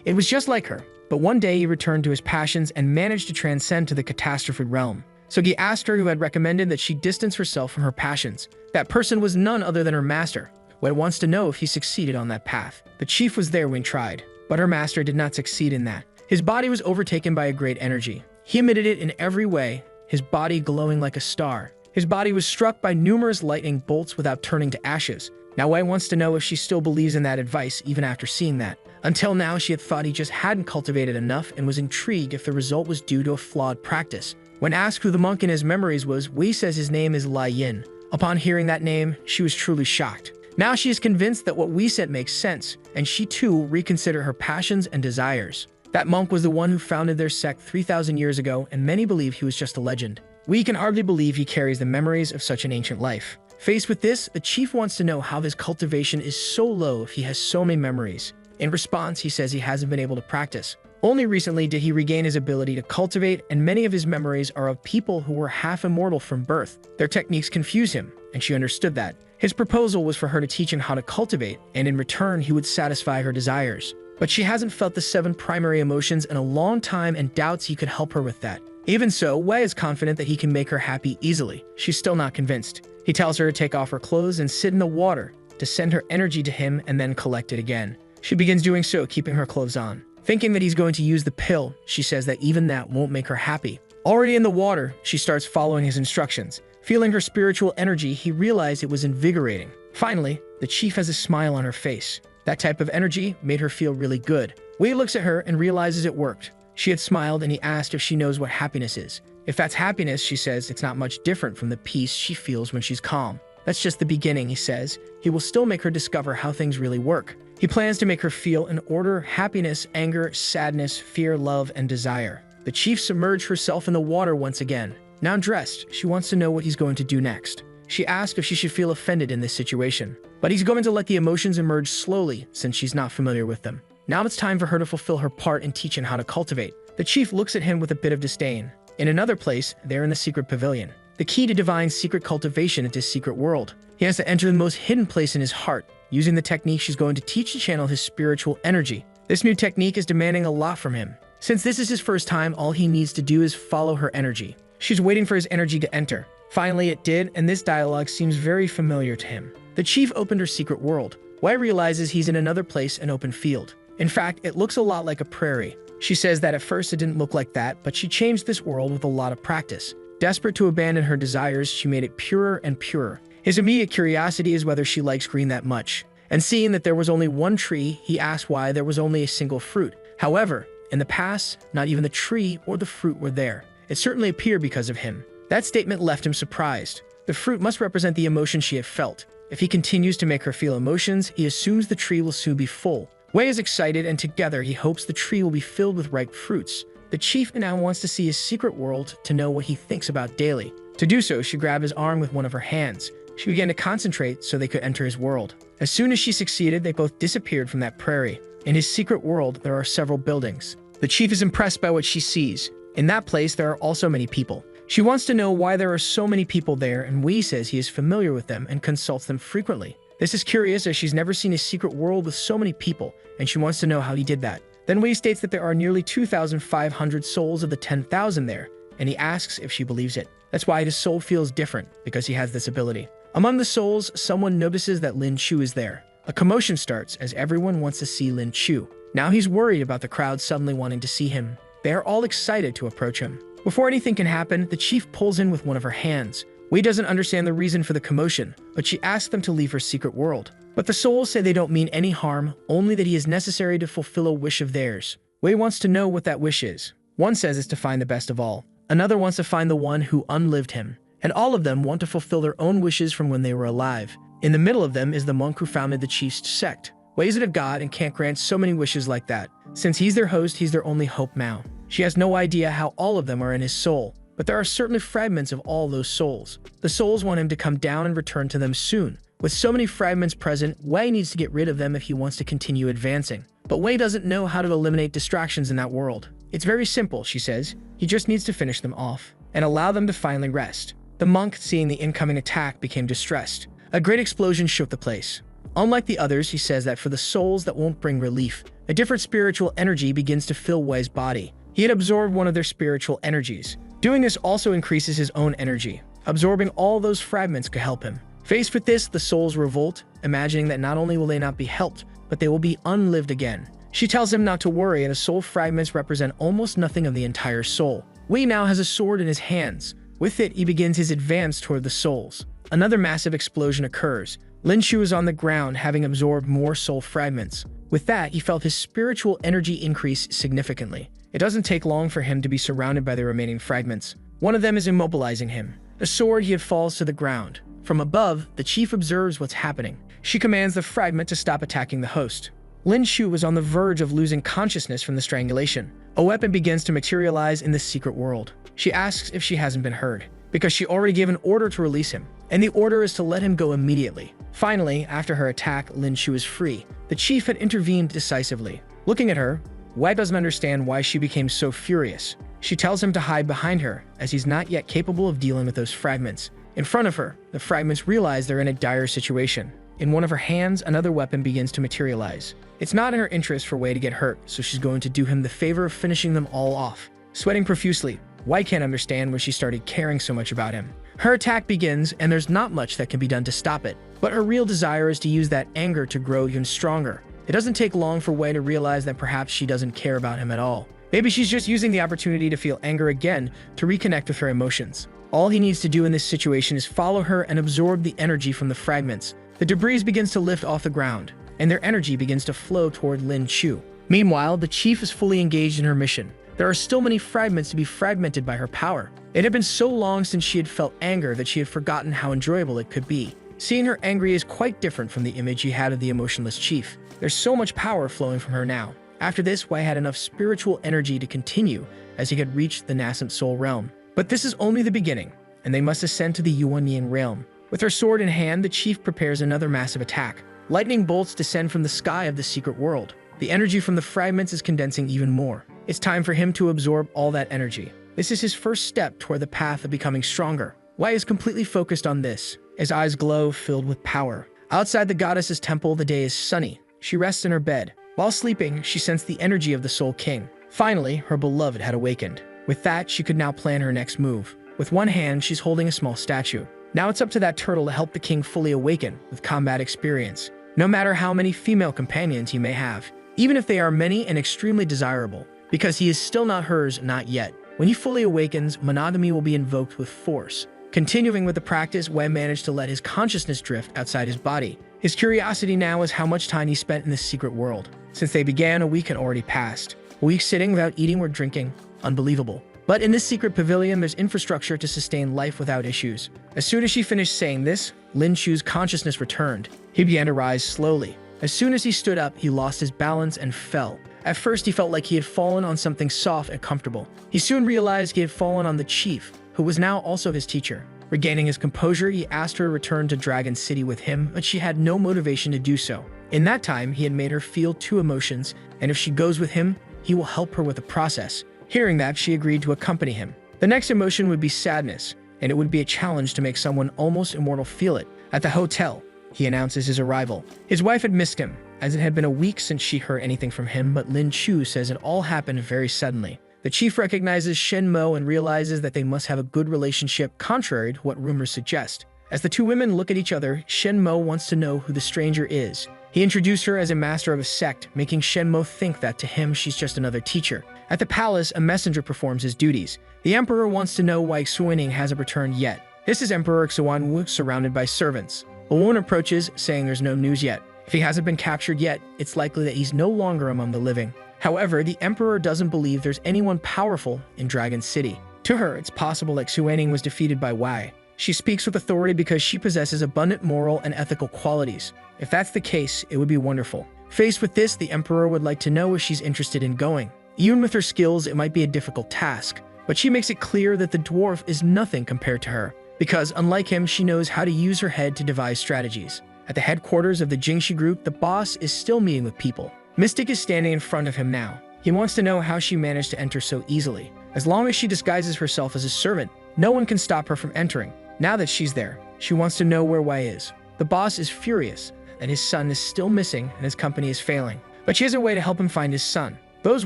It was just like her, but one day he returned to his passions and managed to transcend to the catastrophe realm. So he asked her who had recommended that she distance herself from her passions. That person was none other than her master. Wei wants to know if he succeeded on that path. The chief was there when tried, but her master did not succeed in that. His body was overtaken by a great energy. He emitted it in every way, his body glowing like a star. His body was struck by numerous lightning bolts without turning to ashes. Now Wei wants to know if she still believes in that advice even after seeing that. Until now, she had thought he just hadn't cultivated enough and was intrigued if the result was due to a flawed practice. When asked who the monk in his memories was, Wei says his name is Lai Yin. Upon hearing that name, she was truly shocked. Now she is convinced that what Wei said makes sense, and she too will reconsider her passions and desires. That monk was the one who founded their sect 3,000 years ago, and many believe he was just a legend. We can hardly believe he carries the memories of such an ancient life. Faced with this, the chief wants to know how his cultivation is so low if he has so many memories. In response, he says he hasn't been able to practice. Only recently did he regain his ability to cultivate, and many of his memories are of people who were half immortal from birth. Their techniques confuse him, and she understood that. His proposal was for her to teach him how to cultivate, and in return he would satisfy her desires. But she hasn't felt the 7 primary emotions in a long time and doubts he could help her with that. Even so, Wei is confident that he can make her happy easily. She's still not convinced. He tells her to take off her clothes and sit in the water to send her energy to him and then collect it again. She begins doing so, keeping her clothes on. Thinking that he's going to use the pill, she says that even that won't make her happy. Already in the water, she starts following his instructions. Feeling her spiritual energy, he realized it was invigorating. Finally, the chief has a smile on her face. That type of energy made her feel really good. Wei looks at her and realizes it worked. She had smiled and he asked if she knows what happiness is. If that's happiness, she says, it's not much different from the peace she feels when she's calm. That's just the beginning, he says. He will still make her discover how things really work. He plans to make her feel in order happiness, anger, sadness, fear, love, and desire. The chief submerged herself in the water once again. Now dressed, she wants to know what he's going to do next. She asked if she should feel offended in this situation, but he's going to let the emotions emerge slowly since she's not familiar with them. Now it's time for her to fulfill her part in teaching how to cultivate. The chief looks at him with a bit of disdain. In another place, they're in the secret pavilion. The key to divine secret cultivation into his secret world. He has to enter the most hidden place in his heart, using the technique she's going to teach to channel his spiritual energy. This new technique is demanding a lot from him. Since this is his first time, all he needs to do is follow her energy. She's waiting for his energy to enter. Finally, it did, and this dialogue seems very familiar to him. The chief opened her secret world. Wei realizes he's in another place, an open field. In fact, it looks a lot like a prairie. She says that at first it didn't look like that, but she changed this world with a lot of practice. Desperate to abandon her desires, she made it purer and purer. His immediate curiosity is whether she likes green that much. And seeing that there was only one tree, he asked why there was only a single fruit. However, in the past, not even the tree or the fruit were there. It certainly appeared because of him. That statement left him surprised. The fruit must represent the emotion she had felt. If he continues to make her feel emotions, he assumes the tree will soon be full. Wei is excited, and together he hopes the tree will be filled with ripe fruits. The chief now wants to see his secret world to know what he thinks about daily. To do so, she grabbed his arm with one of her hands. She began to concentrate so they could enter his world. As soon as she succeeded, they both disappeared from that prairie. In his secret world, there are several buildings. The chief is impressed by what she sees. In that place, there are also many people. She wants to know why there are so many people there, and Wei says he is familiar with them and consults them frequently. This is curious, as she's never seen a secret world with so many people, and she wants to know how he did that. Then Wei states that there are nearly 2,500 souls of the 10,000 there, and he asks if she believes it. That's why his soul feels different, because he has this ability. Among the souls, someone notices that Lin Chu is there. A commotion starts as everyone wants to see Lin Chu. Now he's worried about the crowd suddenly wanting to see him. They are all excited to approach him. Before anything can happen, the chief pulls in with one of her hands. Wei doesn't understand the reason for the commotion, but she asks them to leave her secret world. But the souls say they don't mean any harm, only that he is necessary to fulfill a wish of theirs. Wei wants to know what that wish is. One says it's to find the best of all. Another wants to find the one who unlived him. And all of them want to fulfill their own wishes from when they were alive. In the middle of them is the monk who founded the chief's sect. Wei is a god and can't grant so many wishes like that. Since he's their host, he's their only hope now. She has no idea how all of them are in his soul, but there are certainly fragments of all those souls. The souls want him to come down and return to them soon. With so many fragments present, Wei needs to get rid of them if he wants to continue advancing. But Wei doesn't know how to eliminate distractions in that world. It's very simple, she says. He just needs to finish them off and allow them to finally rest. The monk, seeing the incoming attack, became distressed. A great explosion shook the place. Unlike the others, he says that for the souls that won't bring relief, a different spiritual energy begins to fill Wei's body. He had absorbed one of their spiritual energies. Doing this also increases his own energy. Absorbing all those fragments could help him. Faced with this, the souls revolt, imagining that not only will they not be helped, but they will be unlived again. She tells him not to worry, and the soul fragments represent almost nothing of the entire soul. Wei now has a sword in his hands. With it, he begins his advance toward the souls. Another massive explosion occurs. Lin Chu is on the ground, having absorbed more soul fragments. With that, he felt his spiritual energy increase significantly. It doesn't take long for him to be surrounded by the remaining fragments. One of them is immobilizing him. The sword he had falls to the ground. From above, the chief observes what's happening. She commands the fragment to stop attacking the host. Lin Chu was on the verge of losing consciousness from the strangulation. A weapon begins to materialize in the secret world. She asks if she hasn't been heard, because she already gave an order to release him, and the order is to let him go immediately. Finally, after her attack, Lin Chu is free. The chief had intervened decisively. Looking at her, Wei doesn't understand why she became so furious. She tells him to hide behind her, as he's not yet capable of dealing with those fragments. In front of her, the fragments realize they're in a dire situation. In one of her hands, another weapon begins to materialize. It's not in her interest for Wei to get hurt, so she's going to do him the favor of finishing them all off. Sweating profusely, Wei can't understand when she started caring so much about him. Her attack begins, and there's not much that can be done to stop it. But her real desire is to use that anger to grow even stronger. It doesn't take long for Wei to realize that perhaps she doesn't care about him at all. Maybe she's just using the opportunity to feel anger again to reconnect with her emotions. All he needs to do in this situation is follow her and absorb the energy from the fragments. The debris begins to lift off the ground, and their energy begins to flow toward Lin Chu. Meanwhile, the chief is fully engaged in her mission. There are still many fragments to be fragmented by her power. It had been so long since she had felt anger that she had forgotten how enjoyable it could be. Seeing her angry is quite different from the image he had of the emotionless chief. There's so much power flowing from her now. After this, Wei had enough spiritual energy to continue as he had reached the nascent soul realm. But this is only the beginning, and they must ascend to the Yuan-Yang realm. With her sword in hand, the chief prepares another massive attack. Lightning bolts descend from the sky of the secret world. The energy from the fragments is condensing even more. It's time for him to absorb all that energy. This is his first step toward the path of becoming stronger. Wei is completely focused on this. His eyes glow, filled with power. Outside the goddess's temple, the day is sunny. She rests in her bed. While sleeping, she sensed the energy of the Soul King. Finally, her beloved had awakened. With that, she could now plan her next move. With one hand, she's holding a small statue. Now it's up to that turtle to help the king fully awaken with combat experience. No matter how many female companions he may have, even if they are many and extremely desirable, because he is still not hers, not yet. When he fully awakens, monogamy will be invoked with force. Continuing with the practice, Wei managed to let his consciousness drift outside his body. His curiosity now is how much time he spent in this secret world. Since they began, a week had already passed. A week sitting without eating or drinking. Unbelievable. But in this secret pavilion, there's infrastructure to sustain life without issues. As soon as she finished saying this, Lin Chu's consciousness returned. He began to rise slowly. As soon as he stood up, he lost his balance and fell. At first, he felt like he had fallen on something soft and comfortable. He soon realized he had fallen on the chief, who was now also his teacher. Regaining his composure, he asked her to return to Dragon City with him, but she had no motivation to do so. In that time, he had made her feel two emotions, and if she goes with him, he will help her with the process. Hearing that, she agreed to accompany him. The next emotion would be sadness, and it would be a challenge to make someone almost immortal feel it. At the hotel, he announces his arrival. His wife had missed him, as it had been a week since she heard anything from him, but Lin Chu says it all happened very suddenly. The chief recognizes Shen Mo and realizes that they must have a good relationship, contrary to what rumors suggest. As the two women look at each other, Shen Mo wants to know who the stranger is. He introduced her as a master of a sect, making Shen Mo think that to him she's just another teacher. At the palace, a messenger performs his duties. The emperor wants to know why Xuening hasn't returned yet. This is Emperor Xuanwu, surrounded by servants. A woman approaches, saying there's no news yet. If he hasn't been captured yet, it's likely that he's no longer among the living. However, the emperor doesn't believe there's anyone powerful in Dragon City. To her, it's possible that Xuening was defeated by Wei. She speaks with authority because she possesses abundant moral and ethical qualities. If that's the case, it would be wonderful. Faced with this, the emperor would like to know if she's interested in going. Even with her skills, it might be a difficult task, but she makes it clear that the dwarf is nothing compared to her, because unlike him, she knows how to use her head to devise strategies. At the headquarters of the Jingxi group, the boss is still meeting with people. Mystic is standing in front of him now. He wants to know how she managed to enter so easily. As long as she disguises herself as a servant, no one can stop her from entering. Now that she's there, she wants to know where Wei is. The boss is furious that his son is still missing and his company is failing, but she has a way to help him find his son. Those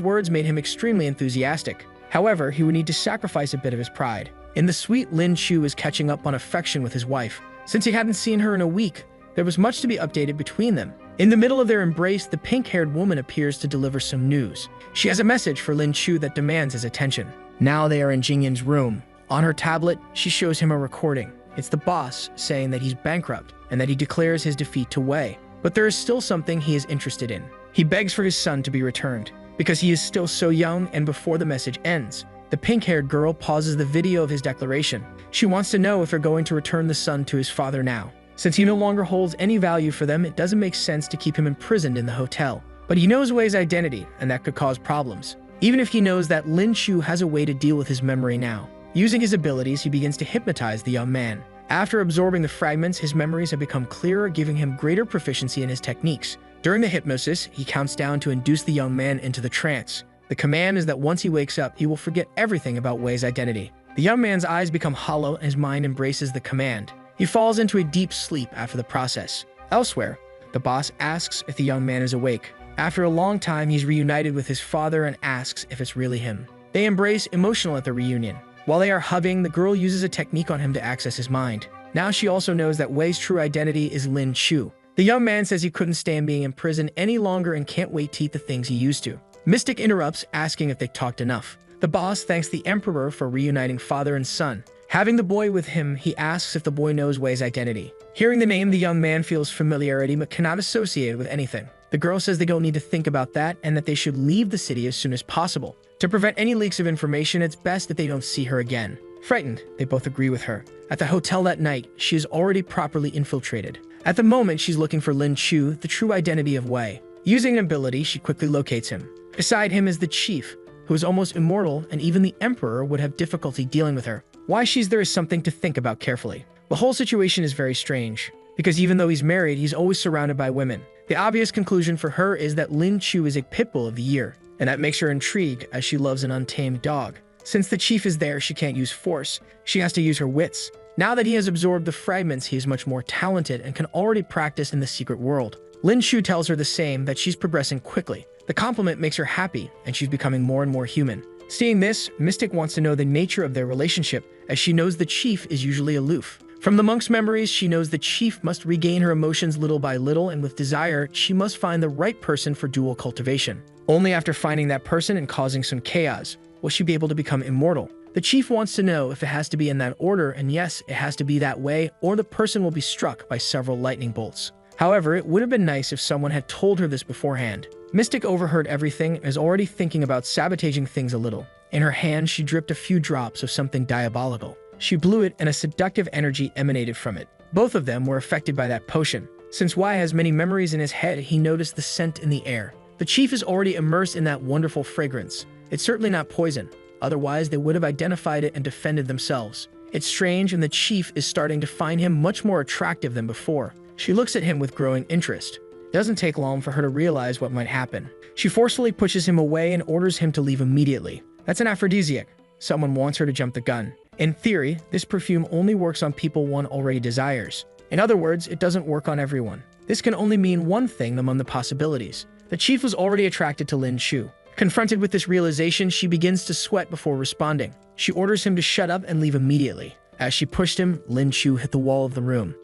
words made him extremely enthusiastic. However, he would need to sacrifice a bit of his pride. In the suite, Lin Chu is catching up on affection with his wife. Since he hadn't seen her in a week, there was much to be updated between them. In the middle of their embrace, the pink-haired woman appears to deliver some news. She has a message for Lin Chu that demands his attention. Now they are in Jingyin's room. On her tablet, she shows him a recording. It's the boss saying that he's bankrupt and that he declares his defeat to Wei. But there is still something he is interested in. He begs for his son to be returned, because he is still so young. And before the message ends, the pink-haired girl pauses the video of his declaration. She wants to know if they're going to return the son to his father now. Since he no longer holds any value for them, it doesn't make sense to keep him imprisoned in the hotel. But he knows Wei's identity, and that could cause problems. Even if he knows that Lin Chu has a way to deal with his memory now. Using his abilities, he begins to hypnotize the young man. After absorbing the fragments, his memories have become clearer, giving him greater proficiency in his techniques. During the hypnosis, he counts down to induce the young man into the trance. The command is that once he wakes up, he will forget everything about Wei's identity. The young man's eyes become hollow and his mind embraces the command. He falls into a deep sleep after the process. Elsewhere, the boss asks if the young man is awake. After a long time, he's reunited with his father and asks if it's really him. They embrace, emotional at the reunion. While they are hugging, the girl uses a technique on him to access his mind. Now she also knows that Wei's true identity is Lin Chu. The young man says he couldn't stand being in prison any longer and can't wait to eat the things he used to. Mystic interrupts, asking if they talked enough. The boss thanks the emperor for reuniting father and son. Having the boy with him, he asks if the boy knows Wei's identity. Hearing the name, the young man feels familiarity but cannot associate it with anything. The girl says they don't need to think about that and that they should leave the city as soon as possible. To prevent any leaks of information, it's best that they don't see her again. Frightened, they both agree with her. At the hotel that night, she is already properly infiltrated. At the moment, she's looking for Lin Chu, the true identity of Wei. Using an ability, she quickly locates him. Beside him is the chief, who is almost immortal, and even the emperor would have difficulty dealing with her. Why she's there is something to think about carefully. The whole situation is very strange, because even though he's married, he's always surrounded by women. The obvious conclusion for her is that Lin Chu is a pitbull of the year, and that makes her intrigued as she loves an untamed dog. Since the chief is there, she can't use force. She has to use her wits. Now that he has absorbed the fragments, he is much more talented and can already practice in the secret world. Lin Chu tells her the same, that she's progressing quickly. The compliment makes her happy, and she's becoming more and more human. Seeing this, Mystic wants to know the nature of their relationship, as she knows the chief is usually aloof. From the monk's memories, she knows the chief must regain her emotions little by little, and with desire, she must find the right person for dual cultivation. Only after finding that person and causing some chaos will she be able to become immortal. The chief wants to know if it has to be in that order, and yes, it has to be that way, or the person will be struck by several lightning bolts. However, it would have been nice if someone had told her this beforehand. Mystic overheard everything and is already thinking about sabotaging things a little. In her hand, she dripped a few drops of something diabolical. She blew it, and a seductive energy emanated from it. Both of them were affected by that potion. Since Y has many memories in his head, he noticed the scent in the air. The chief is already immersed in that wonderful fragrance. It's certainly not poison. Otherwise, they would have identified it and defended themselves. It's strange, and the chief is starting to find him much more attractive than before. She looks at him with growing interest. It doesn't take long for her to realize what might happen. She forcefully pushes him away and orders him to leave immediately. That's an aphrodisiac. Someone wants her to jump the gun. In theory, this perfume only works on people one already desires. In other words, it doesn't work on everyone. This can only mean one thing among the possibilities. The chief was already attracted to Lin Chu. Confronted with this realization, she begins to sweat before responding. She orders him to shut up and leave immediately. As she pushed him, Lin Chu hit the wall of the room.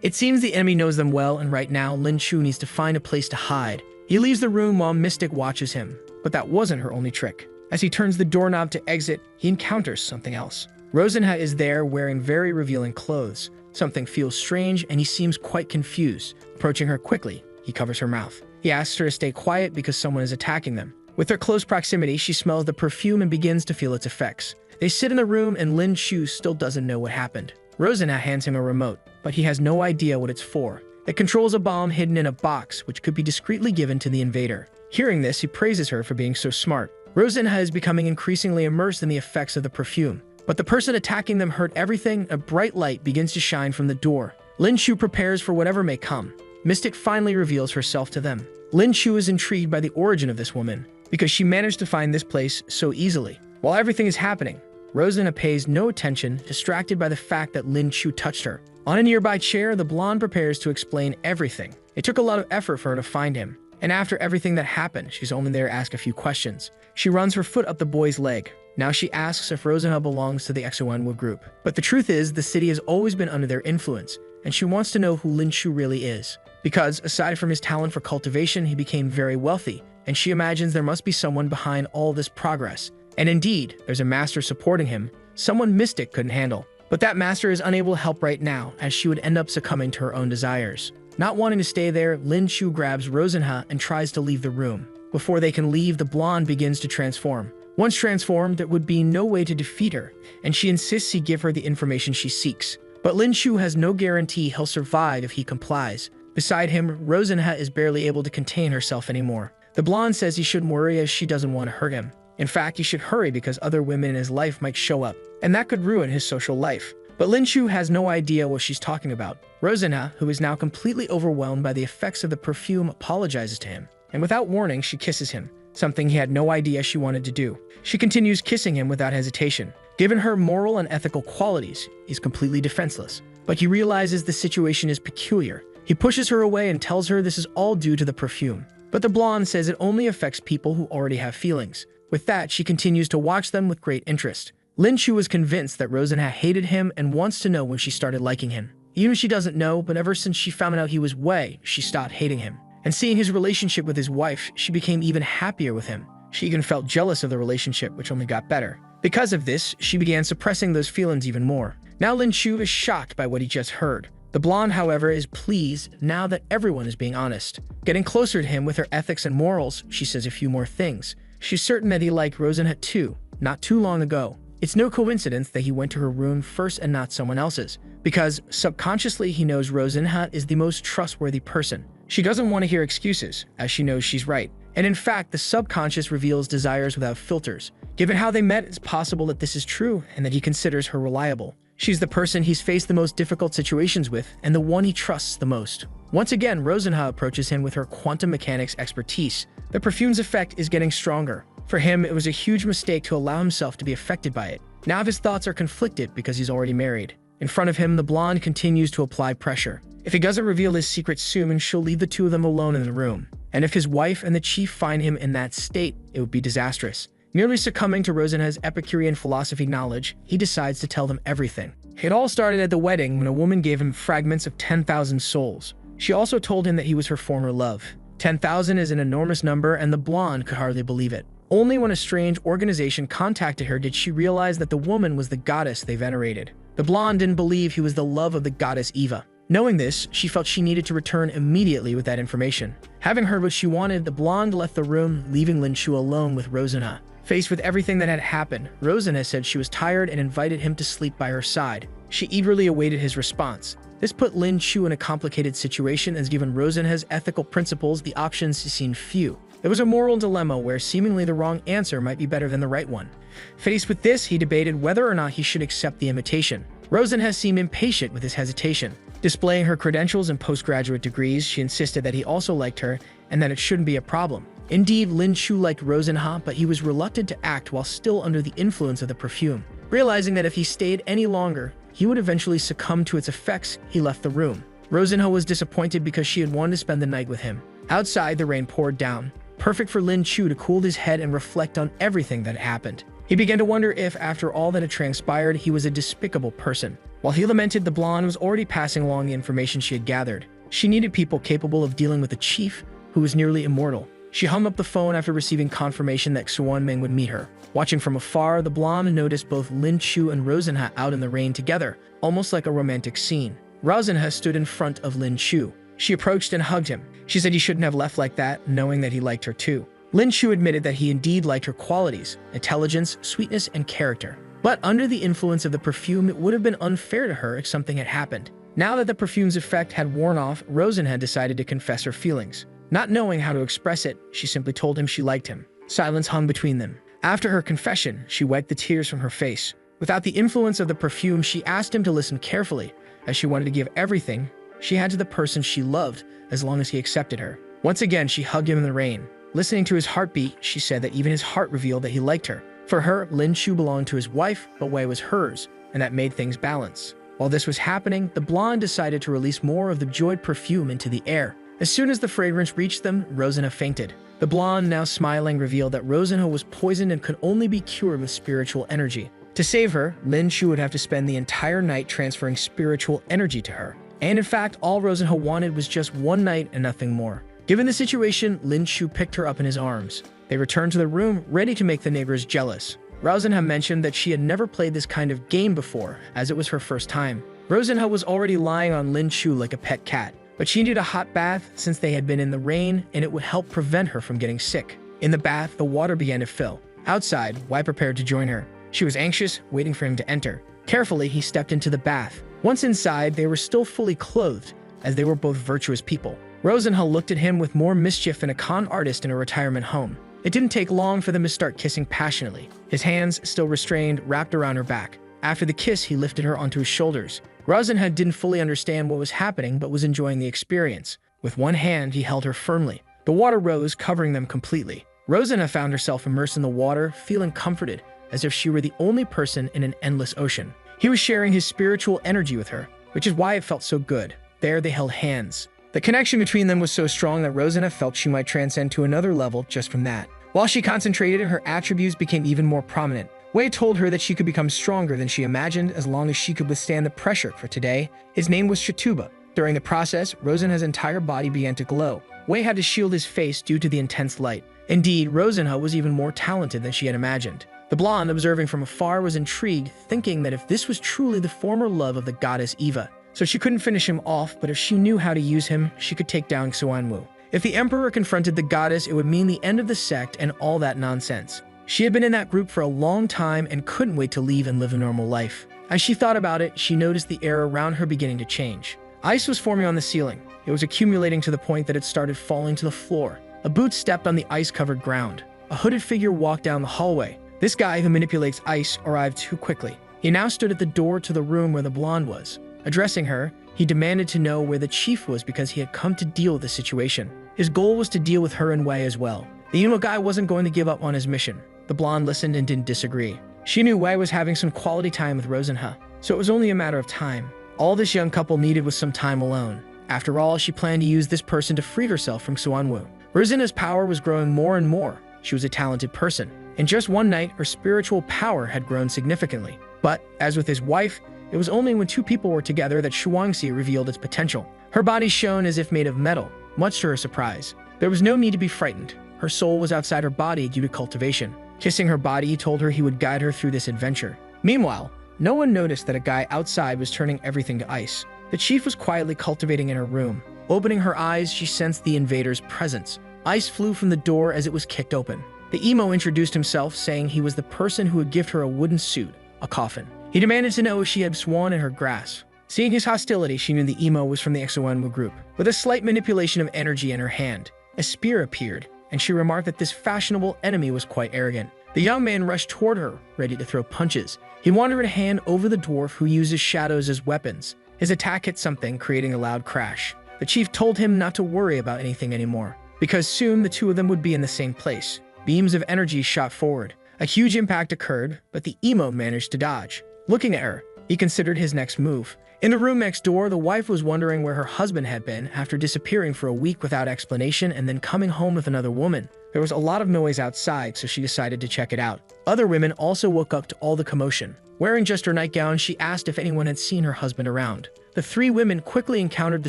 It seems the enemy knows them well, and right now, Lin Chu needs to find a place to hide. He leaves the room while Mystic watches him. But that wasn't her only trick. As he turns the doorknob to exit, he encounters something else. Rosenha is there wearing very revealing clothes. Something feels strange, and he seems quite confused. Approaching her quickly, he covers her mouth. He asks her to stay quiet because someone is attacking them. With their close proximity, she smells the perfume and begins to feel its effects. They sit in the room, and Lin Chu still doesn't know what happened. Rosenha hands him a remote, but he has no idea what it's for. It controls a bomb hidden in a box, which could be discreetly given to the invader. Hearing this, he praises her for being so smart. Rosenha is becoming increasingly immersed in the effects of the perfume. But the person attacking them heard everything. A bright light begins to shine from the door. Lin Chu prepares for whatever may come. Mystic finally reveals herself to them. Lin Chu is intrigued by the origin of this woman, because she managed to find this place so easily. While everything is happening, Rosenha pays no attention, distracted by the fact that Lin Chu touched her. On a nearby chair, the blonde prepares to explain everything. It took a lot of effort for her to find him, and after everything that happened, she's only there to ask a few questions. She runs her foot up the boy's leg. Now she asks if Rosenha belongs to the Exoanwa group. But the truth is, the city has always been under their influence, and she wants to know who Lin Chu really is. Because, aside from his talent for cultivation, he became very wealthy, and she imagines there must be someone behind all this progress. And indeed, there's a master supporting him, someone Mystic couldn't handle. But that master is unable to help right now, as she would end up succumbing to her own desires. Not wanting to stay there, Lin Chu grabs Rosenha and tries to leave the room. Before they can leave, the blonde begins to transform. Once transformed, there would be no way to defeat her, and she insists he give her the information she seeks. But Lin Chu has no guarantee he'll survive if he complies. Beside him, Rosenha is barely able to contain herself anymore. The blonde says he shouldn't worry as she doesn't want to hurt him. In fact, he should hurry because other women in his life might show up, and that could ruin his social life. But Lin Chu has no idea what she's talking about. Rosenha, who is now completely overwhelmed by the effects of the perfume, apologizes to him. And without warning, she kisses him, something he had no idea she wanted to do. She continues kissing him without hesitation. Given her moral and ethical qualities, he's completely defenseless. But he realizes the situation is peculiar. He pushes her away and tells her this is all due to the perfume. But the blonde says it only affects people who already have feelings. With that, she continues to watch them with great interest. Lin Chu is convinced that Rosenha hated him and wants to know when she started liking him. Even if she doesn't know, but ever since she found out he was Wei, she stopped hating him. And seeing his relationship with his wife, she became even happier with him. She even felt jealous of the relationship, which only got better. Because of this, she began suppressing those feelings even more. Now Lin Chu is shocked by what he just heard. The blonde, however, is pleased now that everyone is being honest. Getting closer to him with her ethics and morals, she says a few more things. She's certain that he liked Rosenha too, not too long ago. It's no coincidence that he went to her room first and not someone else's, because subconsciously he knows Rosenha is the most trustworthy person. She doesn't want to hear excuses, as she knows she's right. And in fact, the subconscious reveals desires without filters. Given how they met, it's possible that this is true and that he considers her reliable. She's the person he's faced the most difficult situations with and the one he trusts the most. Once again, Rosenha approaches him with her quantum mechanics expertise. The perfume's effect is getting stronger. For him, it was a huge mistake to allow himself to be affected by it. Now his thoughts are conflicted because he's already married. In front of him, the blonde continues to apply pressure. If he doesn't reveal his secret soon, she'll leave the two of them alone in the room. And if his wife and the chief find him in that state, it would be disastrous. Nearly succumbing to Rosanha's Epicurean philosophy knowledge, he decides to tell them everything. It all started at the wedding when a woman gave him fragments of 10,000 souls. She also told him that he was her former love. 10,000 is an enormous number, and the blonde could hardly believe it. Only when a strange organization contacted her did she realize that the woman was the goddess they venerated. The blonde didn't believe he was the love of the goddess Eva. Knowing this, she felt she needed to return immediately with that information. Having heard what she wanted, the blonde left the room, leaving Lin Shu alone with Rosanha. Faced with everything that had happened, Rosanha said she was tired and invited him to sleep by her side. She eagerly awaited his response. This put Lin Shu in a complicated situation, as given Rosanha's ethical principles, the options seemed few. There was a moral dilemma where seemingly the wrong answer might be better than the right one. Faced with this, he debated whether or not he should accept the invitation. Rosanha seemed impatient with his hesitation. Displaying her credentials and postgraduate degrees, she insisted that he also liked her and that it shouldn't be a problem. Indeed, Lin Shu liked Rosanha, but he was reluctant to act while still under the influence of the perfume. Realizing that if he stayed any longer, he would eventually succumb to its effects, he left the room. Rosanha was disappointed because she had wanted to spend the night with him. Outside, the rain poured down, perfect for Lin Shu to cool his head and reflect on everything that happened. He began to wonder if, after all that had transpired, he was a despicable person. While he lamented, the blonde was already passing along the information she had gathered. She needed people capable of dealing with a chief who was nearly immortal. She hung up the phone after receiving confirmation that Xuan Ming would meet her. Watching from afar, the blonde noticed both Lin Shu and Rosanha out in the rain together, almost like a romantic scene. Rosanha stood in front of Lin Shu. She approached and hugged him. She said he shouldn't have left like that, knowing that he liked her too. Lin Shu admitted that he indeed liked her qualities, intelligence, sweetness, and character. But under the influence of the perfume, it would have been unfair to her if something had happened. Now that the perfume's effect had worn off, Rosanha decided to confess her feelings. Not knowing how to express it, she simply told him she liked him. Silence hung between them. After her confession, she wiped the tears from her face. Without the influence of the perfume, she asked him to listen carefully, as she wanted to give everything she had to the person she loved, as long as he accepted her. Once again, she hugged him in the rain. Listening to his heartbeat, she said that even his heart revealed that he liked her. For her, Lin Shu belonged to his wife, but Wei was hers, and that made things balance. While this was happening, the blonde decided to release more of the joyed perfume into the air. As soon as the fragrance reached them, Rosanha fainted. The blonde, now smiling, revealed that Rosanha was poisoned and could only be cured with spiritual energy. To save her, Lin Shu would have to spend the entire night transferring spiritual energy to her. And in fact, all Rosanha wanted was just one night and nothing more. Given the situation, Lin Shu picked her up in his arms. They returned to the room, ready to make the neighbors jealous. Rosanha mentioned that she had never played this kind of game before, as it was her first time. Rosanha was already lying on Lin Shu like a pet cat, but she needed a hot bath since they had been in the rain, and it would help prevent her from getting sick. In the bath, the water began to fill. Outside, Wei prepared to join her. She was anxious, waiting for him to enter. Carefully, he stepped into the bath. Once inside, they were still fully clothed, as they were both virtuous people. Rosanha looked at him with more mischief than a con artist in a retirement home. It didn't take long for them to start kissing passionately. His hands, still restrained, wrapped around her back. After the kiss, he lifted her onto his shoulders. Rosanha didn't fully understand what was happening, but was enjoying the experience. With one hand, he held her firmly. The water rose, covering them completely. Rosanha found herself immersed in the water, feeling comforted, as if she were the only person in an endless ocean. He was sharing his spiritual energy with her, which is why it felt so good. There they held hands. The connection between them was so strong that Rosanha felt she might transcend to another level just from that. While she concentrated, her attributes became even more prominent. Wei told her that she could become stronger than she imagined as long as she could withstand the pressure. For today, his name was Shituba. During the process, Rosanha's entire body began to glow. Wei had to shield his face due to the intense light. Indeed, Rosanha was even more talented than she had imagined. The blonde, observing from afar, was intrigued, thinking that if this was truly the former love of the goddess Eva, so she couldn't finish him off, but if she knew how to use him, she could take down Xuanwu. If the emperor confronted the goddess, it would mean the end of the sect and all that nonsense. She had been in that group for a long time and couldn't wait to leave and live a normal life. As she thought about it, she noticed the air around her beginning to change. Ice was forming on the ceiling. It was accumulating to the point that it started falling to the floor. A boot stepped on the ice-covered ground. A hooded figure walked down the hallway. This guy who manipulates ice arrived too quickly. He now stood at the door to the room where the blonde was. Addressing her, he demanded to know where the chief was because he had come to deal with the situation. His goal was to deal with her and Wei as well. The emo guy wasn't going to give up on his mission. The blonde listened and didn't disagree. She knew Wei was having some quality time with Rosanha, so it was only a matter of time. All this young couple needed was some time alone. After all, she planned to use this person to free herself from Xuanwu. Rosina's power was growing more and more. She was a talented person. In just one night, her spiritual power had grown significantly. But, as with his wife, it was only when two people were together that Shuangxi revealed its potential. Her body shone as if made of metal, much to her surprise. There was no need to be frightened. Her soul was outside her body due to cultivation. Kissing her body, he told her he would guide her through this adventure. Meanwhile, no one noticed that a guy outside was turning everything to ice. The chief was quietly cultivating in her room. Opening her eyes, she sensed the invader's presence. Ice flew from the door as it was kicked open. The emo introduced himself, saying he was the person who would gift her a wooden suit, a coffin. He demanded to know if she had swan in her grass. Seeing his hostility, she knew the emo was from the Xuanwu group. With a slight manipulation of energy in her hand, a spear appeared, and she remarked that this fashionable enemy was quite arrogant. The young man rushed toward her, ready to throw punches. He wandered a hand over the dwarf, who uses shadows as weapons. His attack hit something, creating a loud crash. The chief told him not to worry about anything anymore, because soon the two of them would be in the same place. Beams of energy shot forward. A huge impact occurred, but the emo managed to dodge. Looking at her, he considered his next move. In the room next door, the wife was wondering where her husband had been after disappearing for a week without explanation and then coming home with another woman. There was a lot of noise outside, so she decided to check it out. Other women also woke up to all the commotion. Wearing just her nightgown, she asked if anyone had seen her husband around. The three women quickly encountered the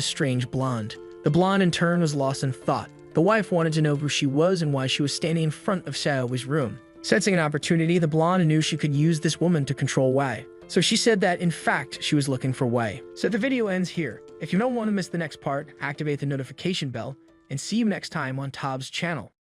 strange blonde. The blonde in turn was lost in thought. The wife wanted to know who she was and why she was standing in front of Xiaowi's room. Sensing an opportunity, the blonde knew she could use this woman to control Wei. So she said that, in fact, she was looking for Wei. So the video ends here. If you don't want to miss the next part, activate the notification bell, and see you next time on Tob's channel.